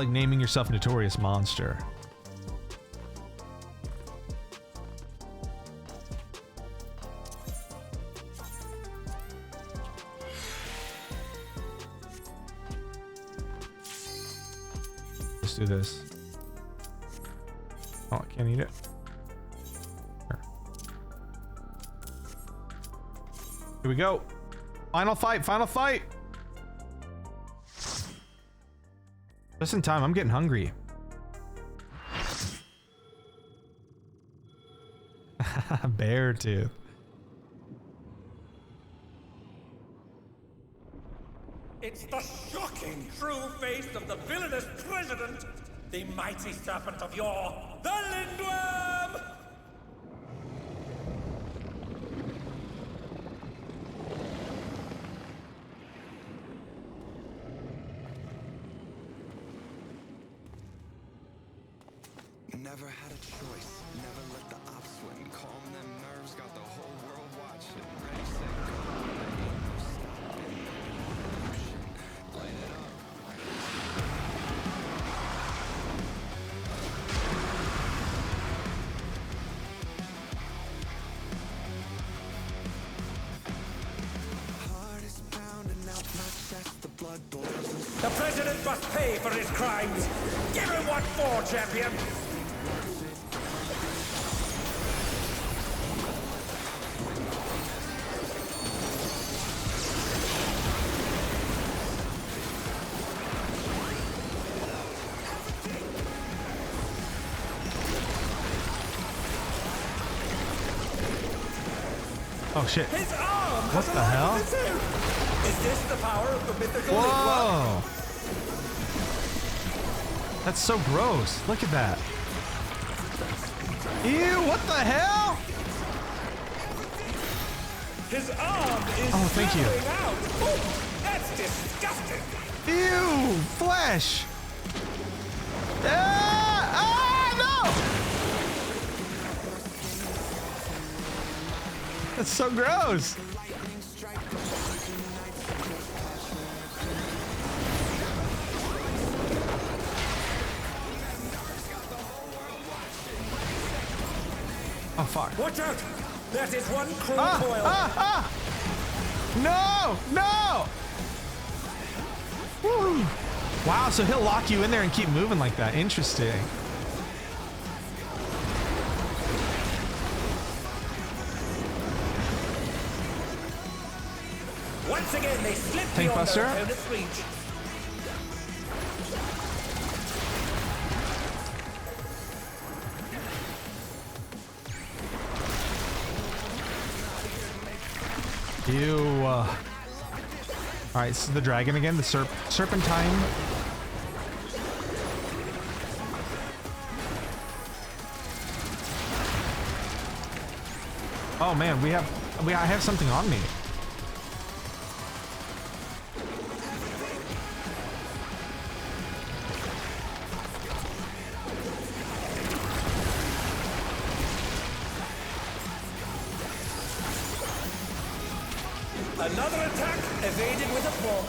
Like naming yourself Notorious Monster. Let's do this. Oh, I can't eat it. Here we go. Final fight, final fight. Just in time, I'm getting hungry. Beartooth. It's the shocking true face of the villainous president, the mighty serpent of yore, the Lindworm! Never had a choice, never let the ops win. Calm them nerves, got the whole world watching. Ready, set, go. There ain't no stopping, no motion. Light it up. Heart is pounding out my chest, the blood boils. The president must pay for his crimes! Give him what for, champion! Oh shit. His arm! What the hell? Is this the power of the mythical Whoa! That's so gross. Look at that. Ew, what the hell? His arm is Oh, thank you. flowing out! Oh, that's disgusting! Ew, flesh. No! That's so gross. Oh fuck. Watch out! That is one cruel foil! No! No! Woo. Wow, so he'll lock you in there and keep moving like that. Interesting. Once again, they slip Tank beyond Buster. their opponent's reach. Ew. All right, this is the dragon again, the serpentine. Oh man, I have something on me. Another attack evaded with a bomb.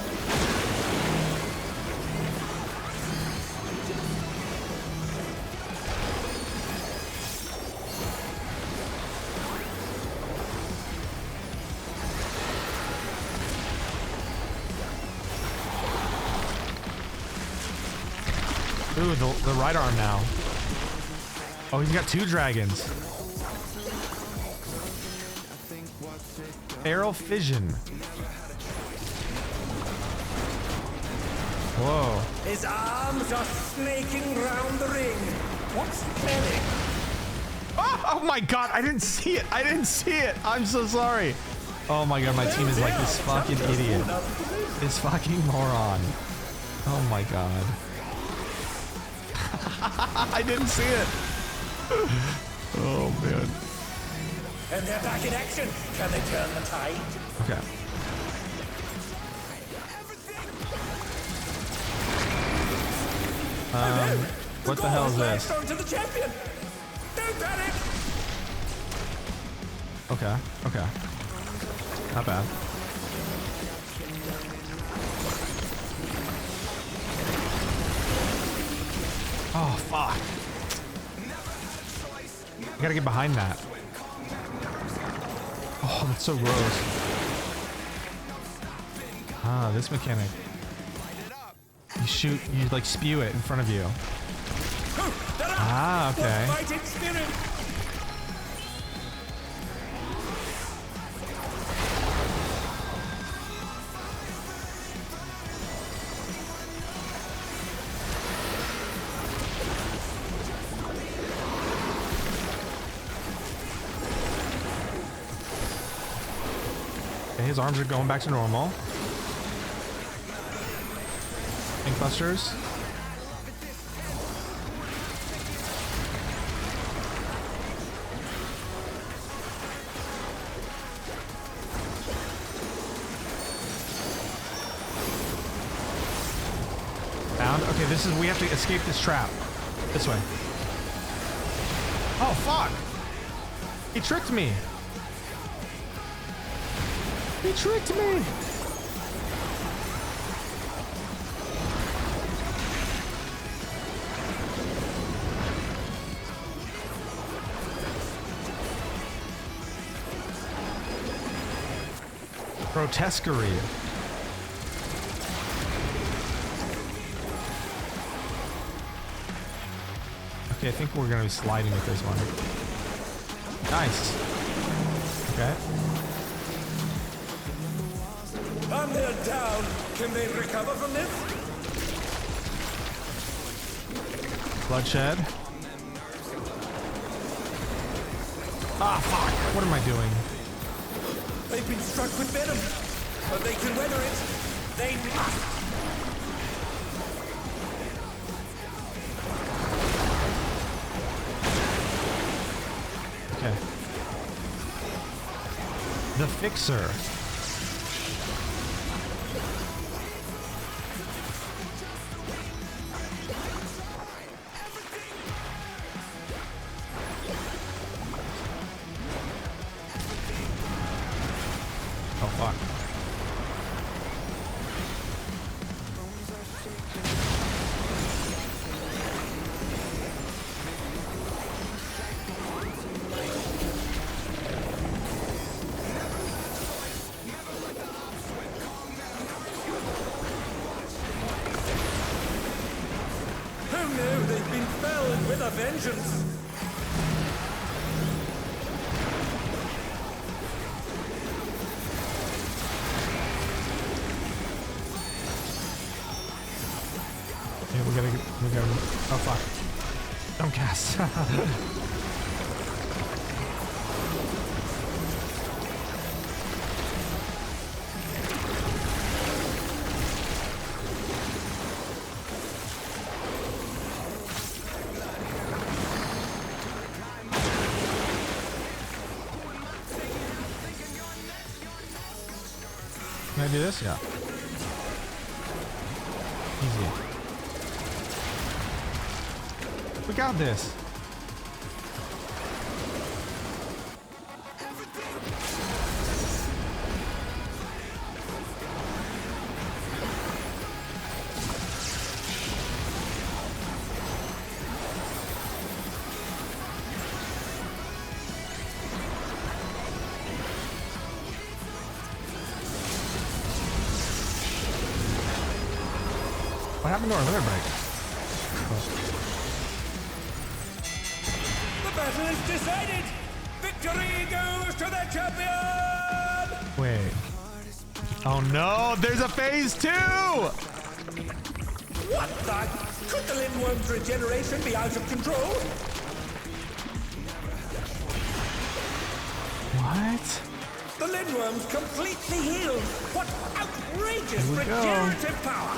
Ooh, the right arm now. Oh, he's got two dragons. Arrow fission. Whoa. His arms are snaking round the ring. What's happening? Oh my god, I didn't see it. I didn't see it. I'm so sorry. Oh my god, my team is like this fucking idiot. This fucking moron. Oh my god. I didn't see it. Oh man. And they're back in action. Can they turn the tide? Okay. What the hell is this? Thrown to the champion. Don't panic. Okay, okay. Not bad. Oh, fuck. I gotta get behind that. Oh, that's so gross. Ah, this mechanic. You shoot, you like spew it in front of you. Ah, okay. Okay, his arms are going back to normal. Ink busters. Found. Okay, this is, we have to escape this trap. This way. Oh, fuck. He tricked me. He tricked me. Grotesquerie. Okay, I think we're gonna be sliding with this one. Nice. Okay. And they're down. Can they recover from this? Bloodshed. Ah, fuck. What am I doing? They've been struck with venom, but they can weather it. They must. Okay. The Fixer. Oh, fuck. Who knew they've been felled with a vengeance? Yeah, we gotta, oh fuck. Don't cast. Can I do this? Yeah. Easy. We got this. What happened to our limit break? The battle is decided. Victory goes to the champion. Wait. Oh no, there's a phase 2! What the? Could the Lindworm's regeneration be out of control? What? The Lindworm's completely healed. What outrageous Here we go. regenerative power!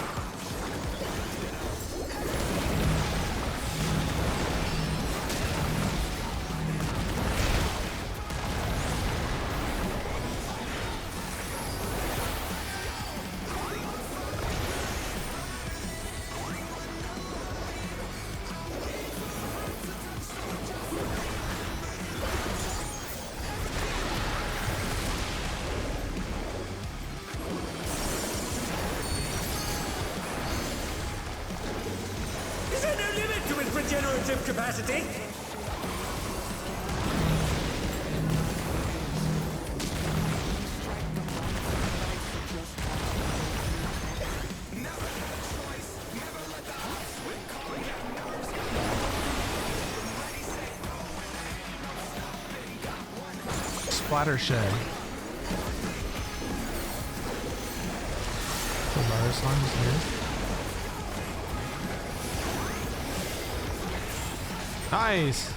explosive capacity. Splatter shed. The virus line is here. Nice.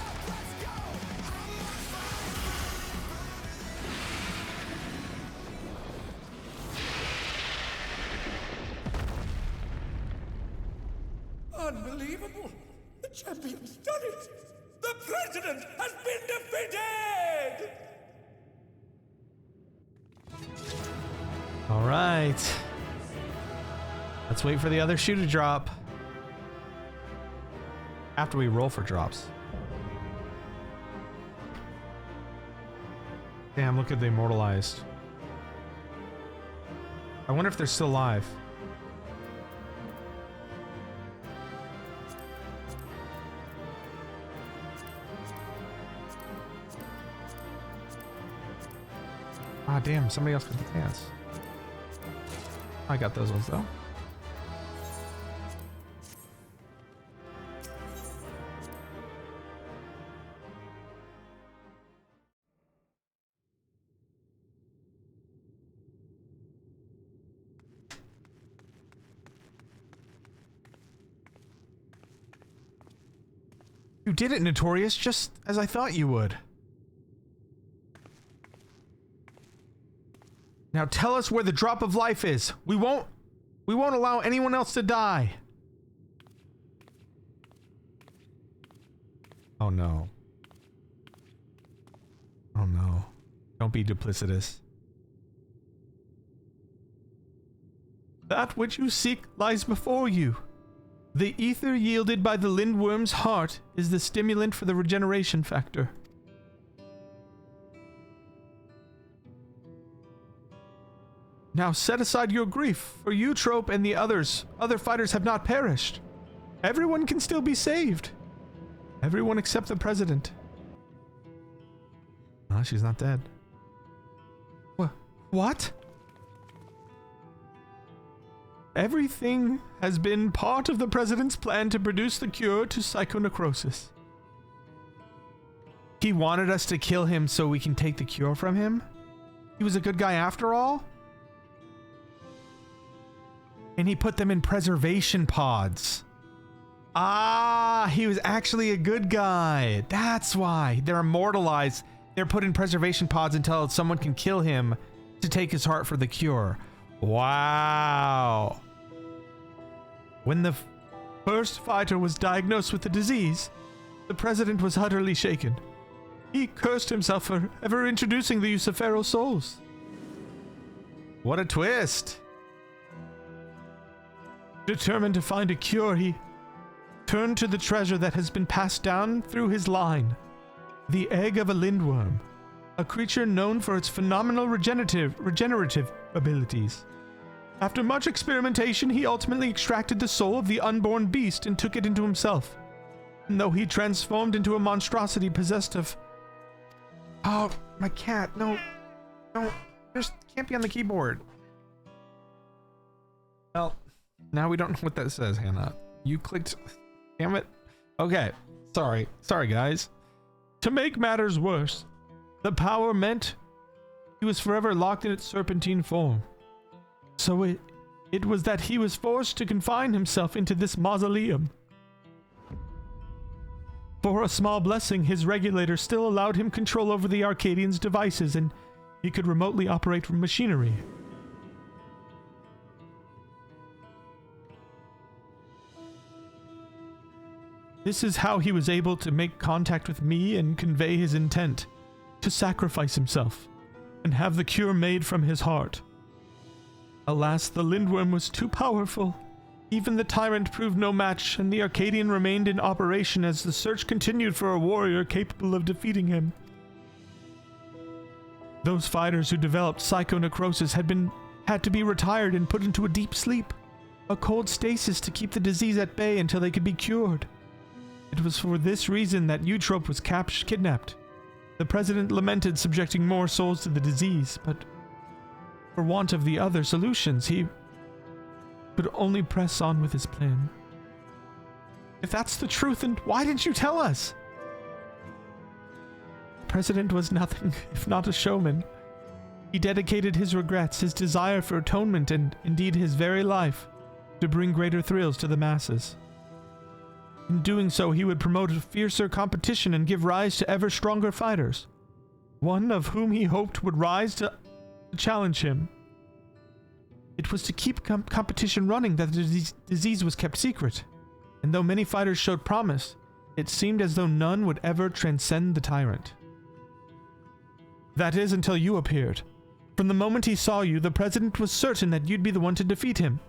Unbelievable! The champion's done it! The president has been defeated! All right. Let's wait for the other shoe to drop. After we roll for drops. Damn, look at the immortalized. I wonder if they're still alive. Ah, damn, somebody else got the dance. I got those ones though. You did it, Notorious, just as I thought you would. Now tell us where the drop of life is. We won't allow anyone else to die. Oh no. Oh no. Don't be duplicitous. That which you seek lies before you. The ether yielded by the lindworm's heart is the stimulant for the regeneration factor. Now set aside your grief, for you, Trope, and the other fighters have not perished. Everyone can still be saved. Everyone except the president. Ah, she's not dead. What? Everything has been part of the president's plan to produce the cure to psychonecrosis. He wanted us to kill him so we can take the cure from him? He was a good guy after all? And he put them in preservation pods. Ah, he was actually a good guy. That's why. They're immortalized. They're put in preservation pods until someone can kill him to take his heart for the cure. Wow. When the first fighter was diagnosed with the disease, the president was utterly shaken. He cursed himself for ever introducing the use of feral souls. What a twist. Determined to find a cure, he turned to the treasure that has been passed down through his line. The egg of a lindworm, a creature known for its phenomenal regenerative abilities. After much experimentation, he ultimately extracted the soul of the unborn beast and took it into himself. And though he transformed into a monstrosity possessed of... Oh, my cat, no. Just can't be on the keyboard. Well, now we don't know what that says, Hannah. You clicked... Damn it. Okay, sorry guys. To make matters worse, the power meant he was forever locked in its serpentine form. So it was that he was forced to confine himself into this mausoleum. For a small blessing, his regulator still allowed him control over the Arcadian's devices, and he could remotely operate machinery. This is how he was able to make contact with me and convey his intent to sacrifice himself and have the cure made from his heart. Alas, the lindworm was too powerful. Even the tyrant proved no match, and the Arcadian remained in operation as the search continued for a warrior capable of defeating him. Those fighters who developed psychonecrosis had to be retired and put into a deep sleep, a cold stasis to keep the disease at bay until they could be cured. It was for this reason that Eutrope was kidnapped. The president lamented subjecting more souls to the disease, but for want of the other solutions, he would only press on with his plan. If that's the truth, then why didn't you tell us? The president was nothing if not a showman. He dedicated his regrets, his desire for atonement, and indeed his very life to bring greater thrills to the masses. In doing so, he would promote a fiercer competition and give rise to ever stronger fighters, one of whom he hoped would rise to challenge him. It was to keep competition running that the disease was kept secret, and though many fighters showed promise, it seemed as though none would ever transcend the tyrant. That is, until you appeared. From the moment he saw you, the president was certain that you'd be the one to defeat him.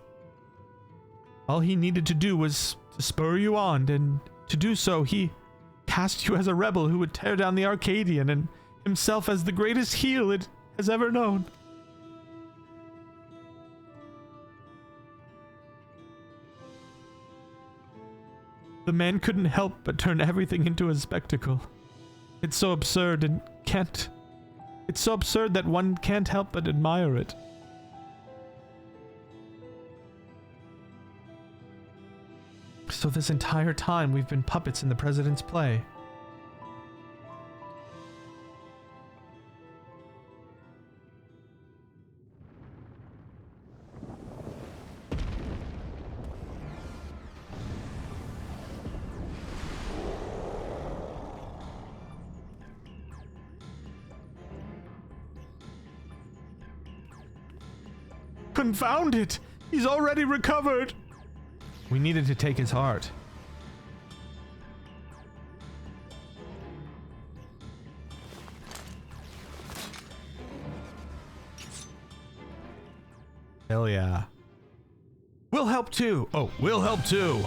All he needed to do was to spur you on, and to do so, he cast you as a rebel who would tear down the Arcadion, and himself as the greatest heel it has ever known. The man couldn't help but turn everything into a spectacle. It's so absurd and it's so absurd that one can't help but admire it. So this entire time we've been puppets in the president's play. Confound it! He's already recovered! We needed to take his heart. Hell yeah. We'll help too! Oh, we'll help too!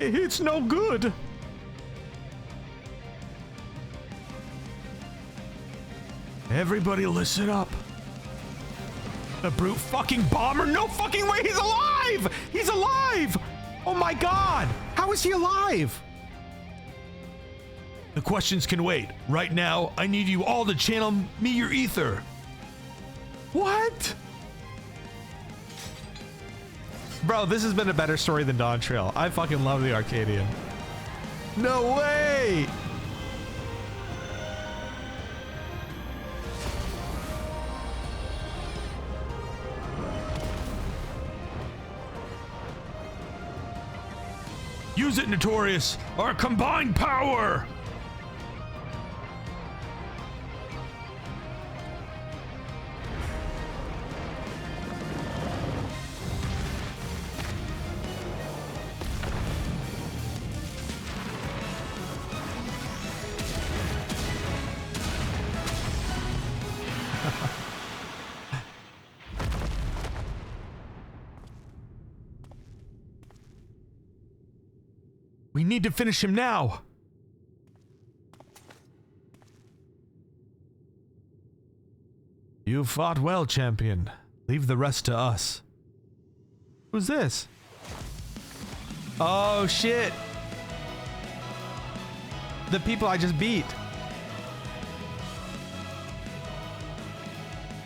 It's no good! Everybody listen up. The brute fucking bomber? No fucking way! He's alive! He's alive! Oh my god! How is he alive? The questions can wait. Right now, I need you all to channel me your ether. What? Bro, this has been a better story than Dawn Trail. I fucking love the Arcadion. No way! Use it, Notorious! Our combined power! We need to finish him now! You fought well, champion. Leave the rest to us. Who's this? Oh, shit! The people I just beat.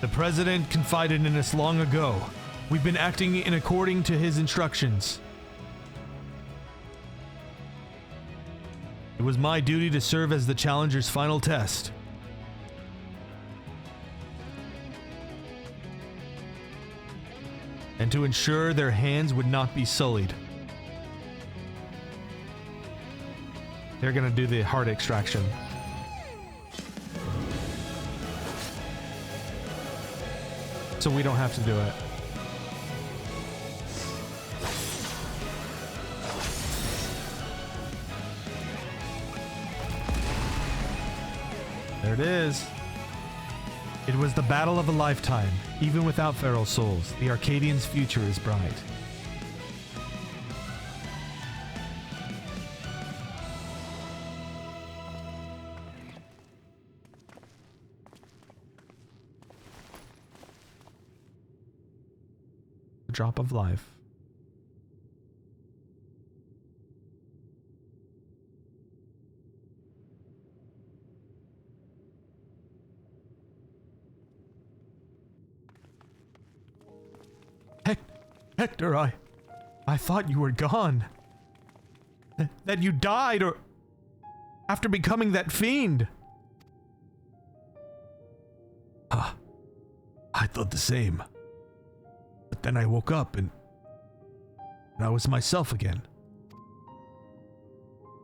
The president confided in us long ago. We've been acting in according to his instructions. It was my duty to serve as the challenger's final test. And to ensure their hands would not be sullied. They're gonna do the heart extraction. So we don't have to do it. There it is. It was the battle of a lifetime. Even without feral souls, the Arcadian's future is bright. a drop of life. Hector, I thought you were gone. That you died, or after becoming that fiend. I thought the same. But then I woke up and I was myself again.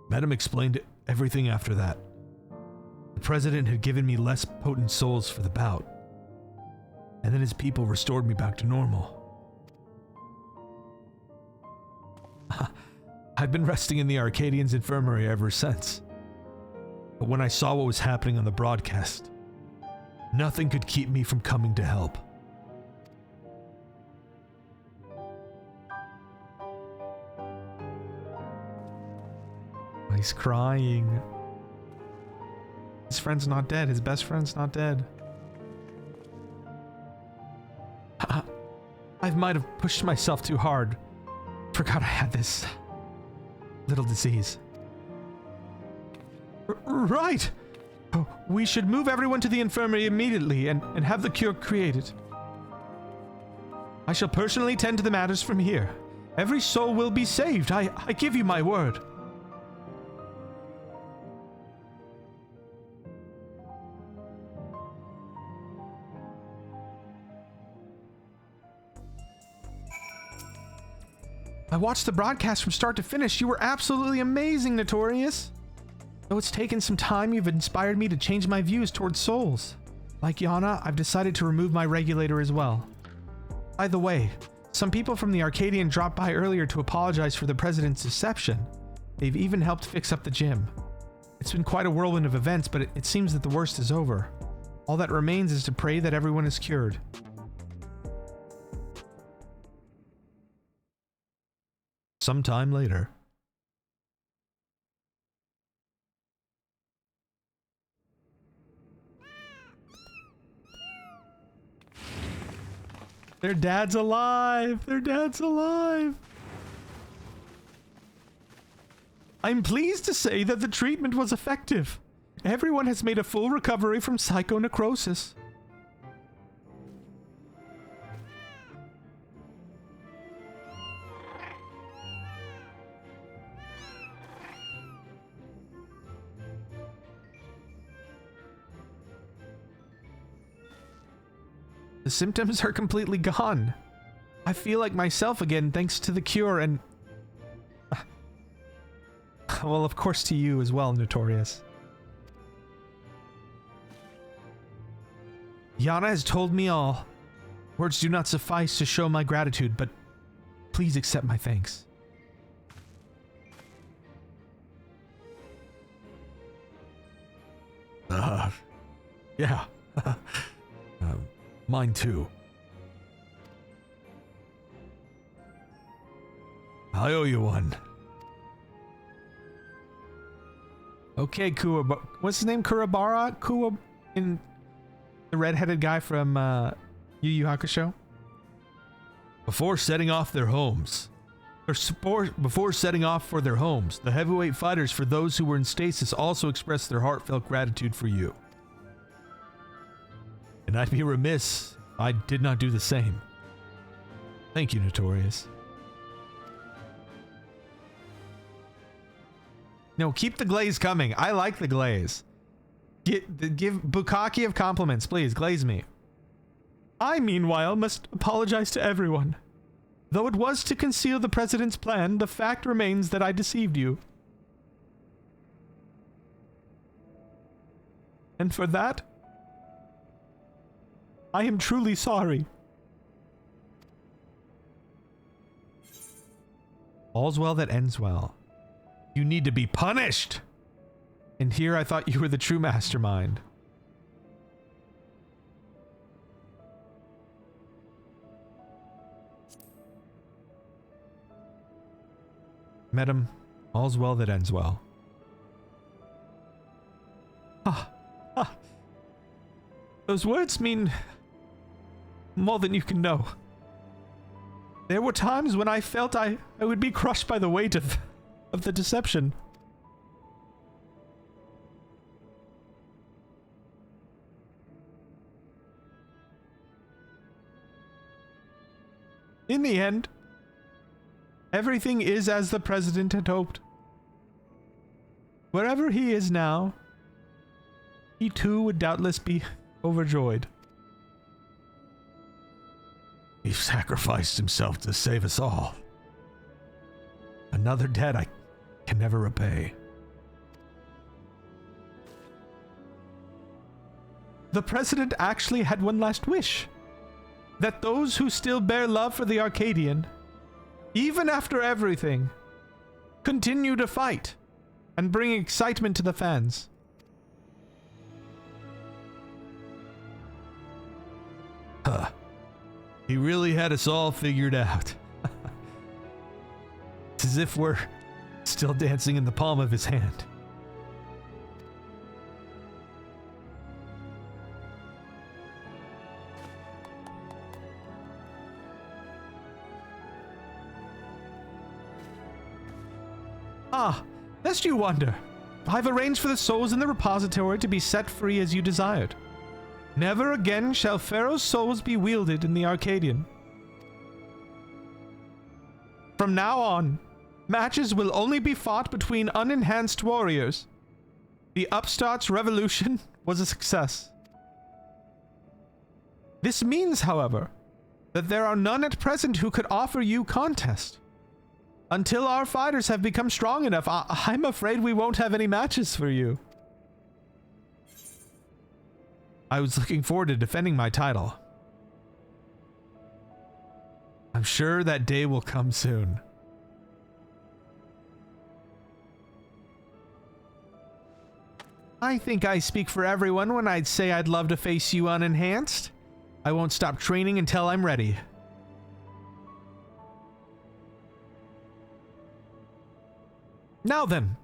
Madam explained everything after that. The president had given me less potent souls for the bout, and then his people restored me back to normal. I've been resting in the Arcadian's infirmary ever since. But when I saw what was happening on the broadcast, nothing could keep me from coming to help. He's crying. His friend's not dead. His best friend's not dead. I might have pushed myself too hard. Forgot I had this little disease. Right! Oh, we should move everyone to the infirmary immediately and have the cure created. I shall personally tend to the matters from here. Every soul will be saved. I give you my word. I watched the broadcast from start to finish. You were absolutely amazing, Notorious. Though it's taken some time, you've inspired me to change my views towards souls. Like Yana, I've decided to remove my regulator as well. By the way, some people from the Arcadian dropped by earlier to apologize for the president's deception. They've even helped fix up the gym. It's been quite a whirlwind of events, but it seems that the worst is over. All that remains is to pray that everyone is cured. Sometime later. Their dad's alive! Their dad's alive! I'm pleased to say that the treatment was effective. Everyone has made a full recovery from psychonecrosis. The symptoms are completely gone. I feel like myself again thanks to the cure and... well, of course to you as well, Notorious. Yana has told me all. Words do not suffice to show my gratitude, but please accept my thanks. Yeah. Mine too. I owe you one. Okay, what's his name? Kurabara? In the red-headed guy from Yu Yu Hakusho? Before setting off for their homes, the heavyweight fighters for those who were in stasis also expressed their heartfelt gratitude for you. And I'd be remiss if I did not do the same. Thank you, Notorious. No, keep the glaze coming. I like the glaze. Give Bukkake of compliments, please. Glaze me. I, meanwhile, must apologize to everyone. Though it was to conceal the president's plan, the fact remains that I deceived you. And for that, I am truly sorry. All's well that ends well. You need to be punished! And here I thought you were the true mastermind. Madam, all's well that ends well. Those words mean more than you can know. There were times when I felt I would be crushed by the weight of the deception. In the end, everything is as the president had hoped. Wherever he is now, he too would doubtless be overjoyed. He sacrificed himself to save us all. Another debt I can never repay. The president actually had one last wish. That those who still bear love for the Arcadian, even after everything, continue to fight and bring excitement to the fans. Huh. He really had us all figured out. It's as if we're still dancing in the palm of his hand. Ah, lest you wonder, I've arranged for the souls in the repository to be set free as you desired. Never again shall Pharaoh's souls be wielded in the Arcadian. From now on, matches will only be fought between unenhanced warriors. The upstart's revolution was a success. This means, however, that there are none at present who could offer you contest. Until our fighters have become strong enough, I'm afraid we won't have any matches for you. I was looking forward to defending my title. I'm sure that day will come soon. I think I speak for everyone when I'd say I'd love to face you unenhanced. I won't stop training until I'm ready. Now then,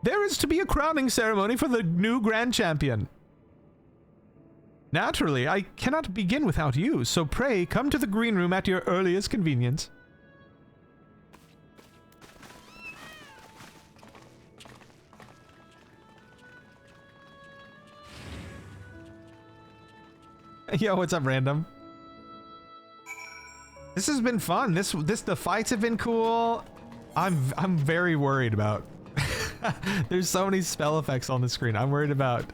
there is to be a crowning ceremony for the new Grand Champion. Naturally, I cannot begin without you, so pray come to the green room at your earliest convenience. Yo, what's up, random? This has been fun. The fights have been cool. I'm very worried about. There's so many spell effects on the screen. I'm worried about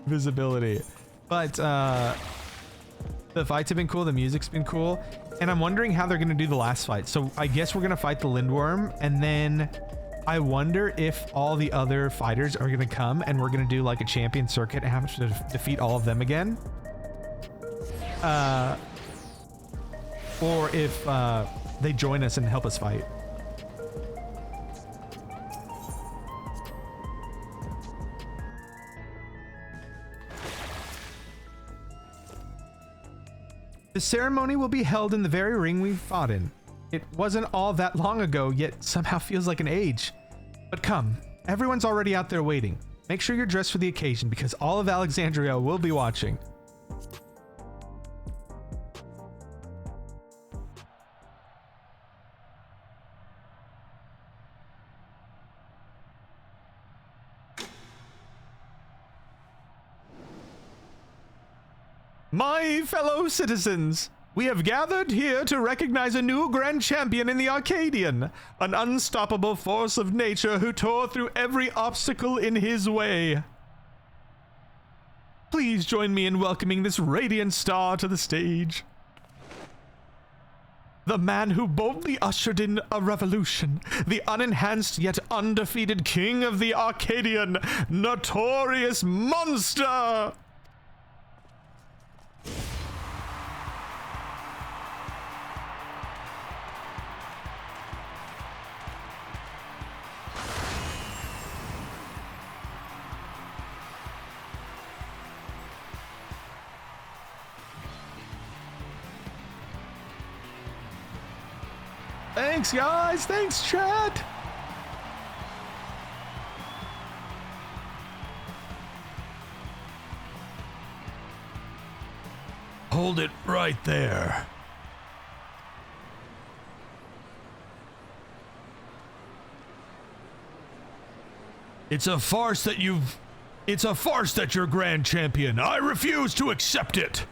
visibility, but the fights have been cool. The music's been cool, and I'm wondering how they're gonna do the last fight. So I guess we're gonna fight the Lindworm, and then I wonder if all the other fighters are gonna come, and we're gonna do like a champion circuit and have to defeat all of them again. Or if they join us and help us fight. The ceremony will be held in the very ring we fought in. It wasn't all that long ago, yet somehow feels like an age. But come, everyone's already out there waiting. Make sure you're dressed for the occasion because all of Alexandria will be watching. My fellow citizens, we have gathered here to recognize a new grand champion in the Arcadian, an unstoppable force of nature who tore through every obstacle in his way. Please join me in welcoming this radiant star to the stage. The man who boldly ushered in a revolution, the unenhanced yet undefeated king of the Arcadian, Notorious Monster! Thanks, guys. Thanks, chat. Hold it right there. It's a farce that you're grand champion. I refuse to accept it.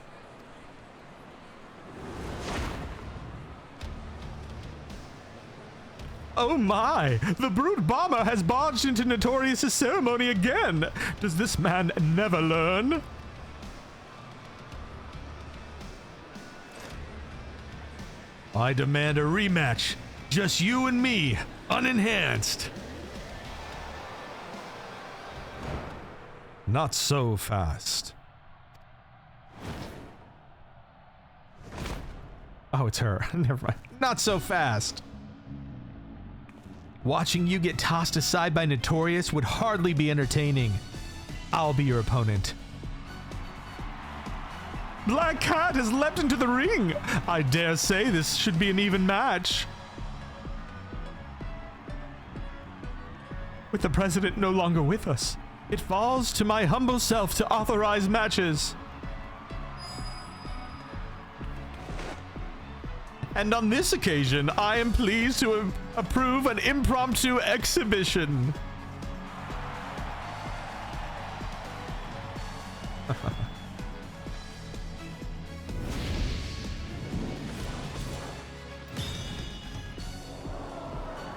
Oh my, the brute bomber has barged into Notorious's ceremony again. Does this man never learn? I demand a rematch. Just you and me, unenhanced. Not so fast. Oh, it's her. Never mind. Not so fast. Watching you get tossed aside by Notorious would hardly be entertaining. I'll be your opponent. Black Cat has leapt into the ring. I dare say this should be an even match. With the president no longer with us, it falls to my humble self to authorize matches. And on this occasion, I am pleased to approve an impromptu exhibition.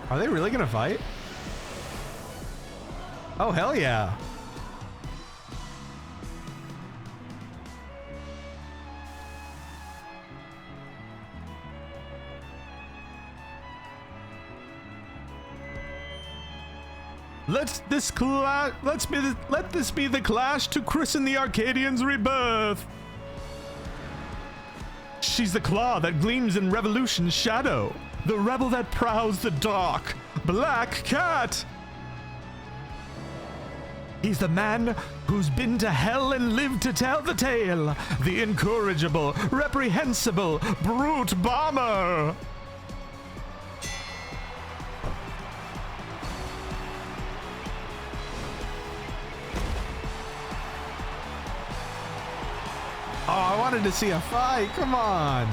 Are they really gonna fight? Oh, hell yeah. Let this be the clash to christen the Arcadians' rebirth. She's the claw that gleams in revolution's shadow, the rebel that prowls the dark, Black Cat. He's the man who's been to hell and lived to tell the tale, the incorrigible, reprehensible, brute bomber. Oh, I wanted to see a fight. Come on.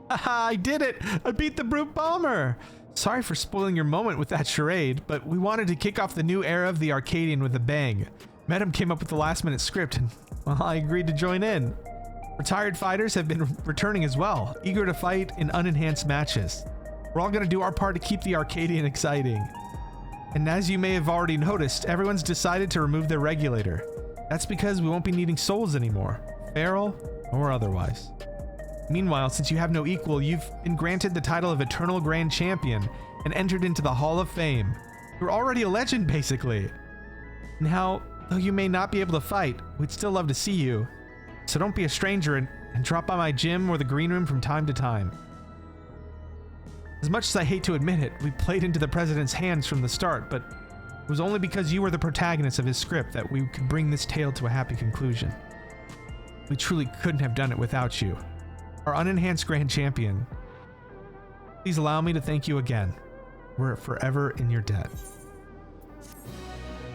Haha, I did it. I beat the brute bomber. Sorry for spoiling your moment with that charade, but we wanted to kick off the new era of the Arcadian with a bang. Madam came up with the last minute script and, well, I agreed to join in. Retired fighters have been returning as well, eager to fight in unenhanced matches. We're all going to do our part to keep the Arcadian exciting. And as you may have already noticed, everyone's decided to remove their regulator. That's because we won't be needing souls anymore, feral or otherwise. Meanwhile, since you have no equal, you've been granted the title of Eternal Grand Champion and entered into the Hall of Fame. You're already a legend, basically. Now, though you may not be able to fight, we'd still love to see you. So don't be a stranger and drop by my gym or the green room from time to time. As much as I hate to admit it, we played into the president's hands from the start, but it was only because you were the protagonist of his script that we could bring this tale to a happy conclusion. We truly couldn't have done it without you. Our unenhanced grand champion. Please allow me to thank you again. We're forever in your debt.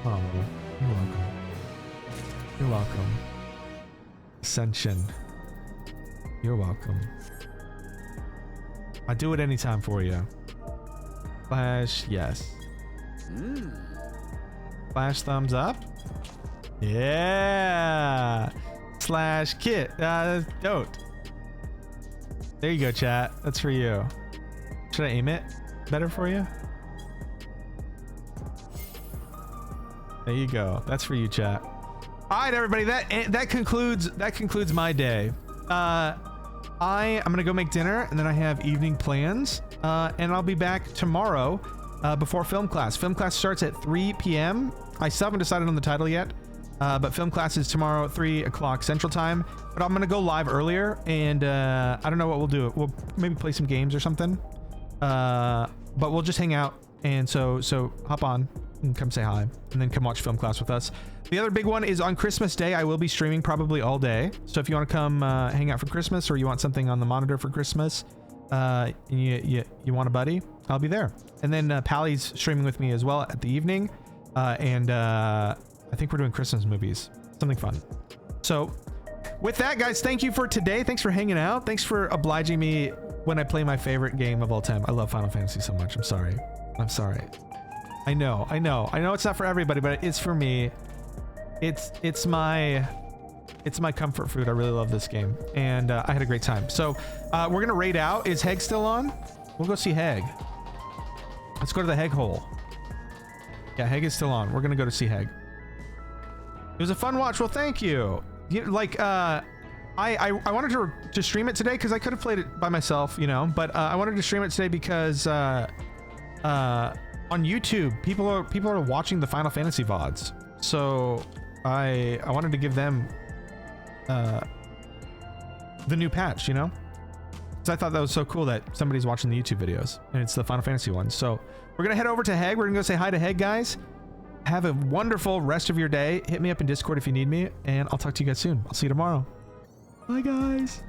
Oh, you're welcome. You're welcome. Ascension. You're welcome. I do it anytime for you. Flash, yes. Flash thumbs up. Yeah. Slash kit. Don't. There you go, chat. That's for you. Should I aim it better for you? There you go. That's for you, chat. All right, everybody. That concludes my day. I'm gonna go make dinner, and then I have evening plans. And I'll be back tomorrow before film class. Film class starts at 3 p.m. I still haven't decided on the title yet, but film class is tomorrow at 3 o'clock Central Time. But I'm gonna go live earlier, and I don't know what we'll do. We'll maybe play some games or something. But we'll just hang out, and so hop on and come say hi, and then come watch film class with us. The other big one is on Christmas Day. I will be streaming probably all day. So if you want to come hang out for Christmas, or you want something on the monitor for Christmas, you want a buddy, I'll be there. And then Pally's streaming with me as well at the evening, and I think we're doing Christmas movies, something fun. So with that, guys, thank you for today. Thanks for hanging out. Thanks for obliging me when I play my favorite game of all time. I love Final Fantasy so much. I'm sorry. I'm sorry. I know it's not for everybody, but it is for me. It's my comfort food. I really love this game, and I had a great time. So we're gonna raid out. Is Heg still on? We'll go see Heg. Let's go to the Heg hole. Yeah, Heg is still on. We're gonna go to see Heg. It was a fun watch. Well, thank you. Like I wanted to stream it today because I could have played it by myself, you know, but I wanted to stream it today because on YouTube people are watching the Final Fantasy VODs, so I wanted to give them the new patch, you know, because I thought that was so cool that somebody's watching the YouTube videos and it's the Final Fantasy one. So we're gonna head over to Heg. We're gonna go say hi to Heg, guys. Have a wonderful rest of your day. Hit me up in Discord if you need me, and I'll talk to you guys soon. I'll see you tomorrow. Bye, guys.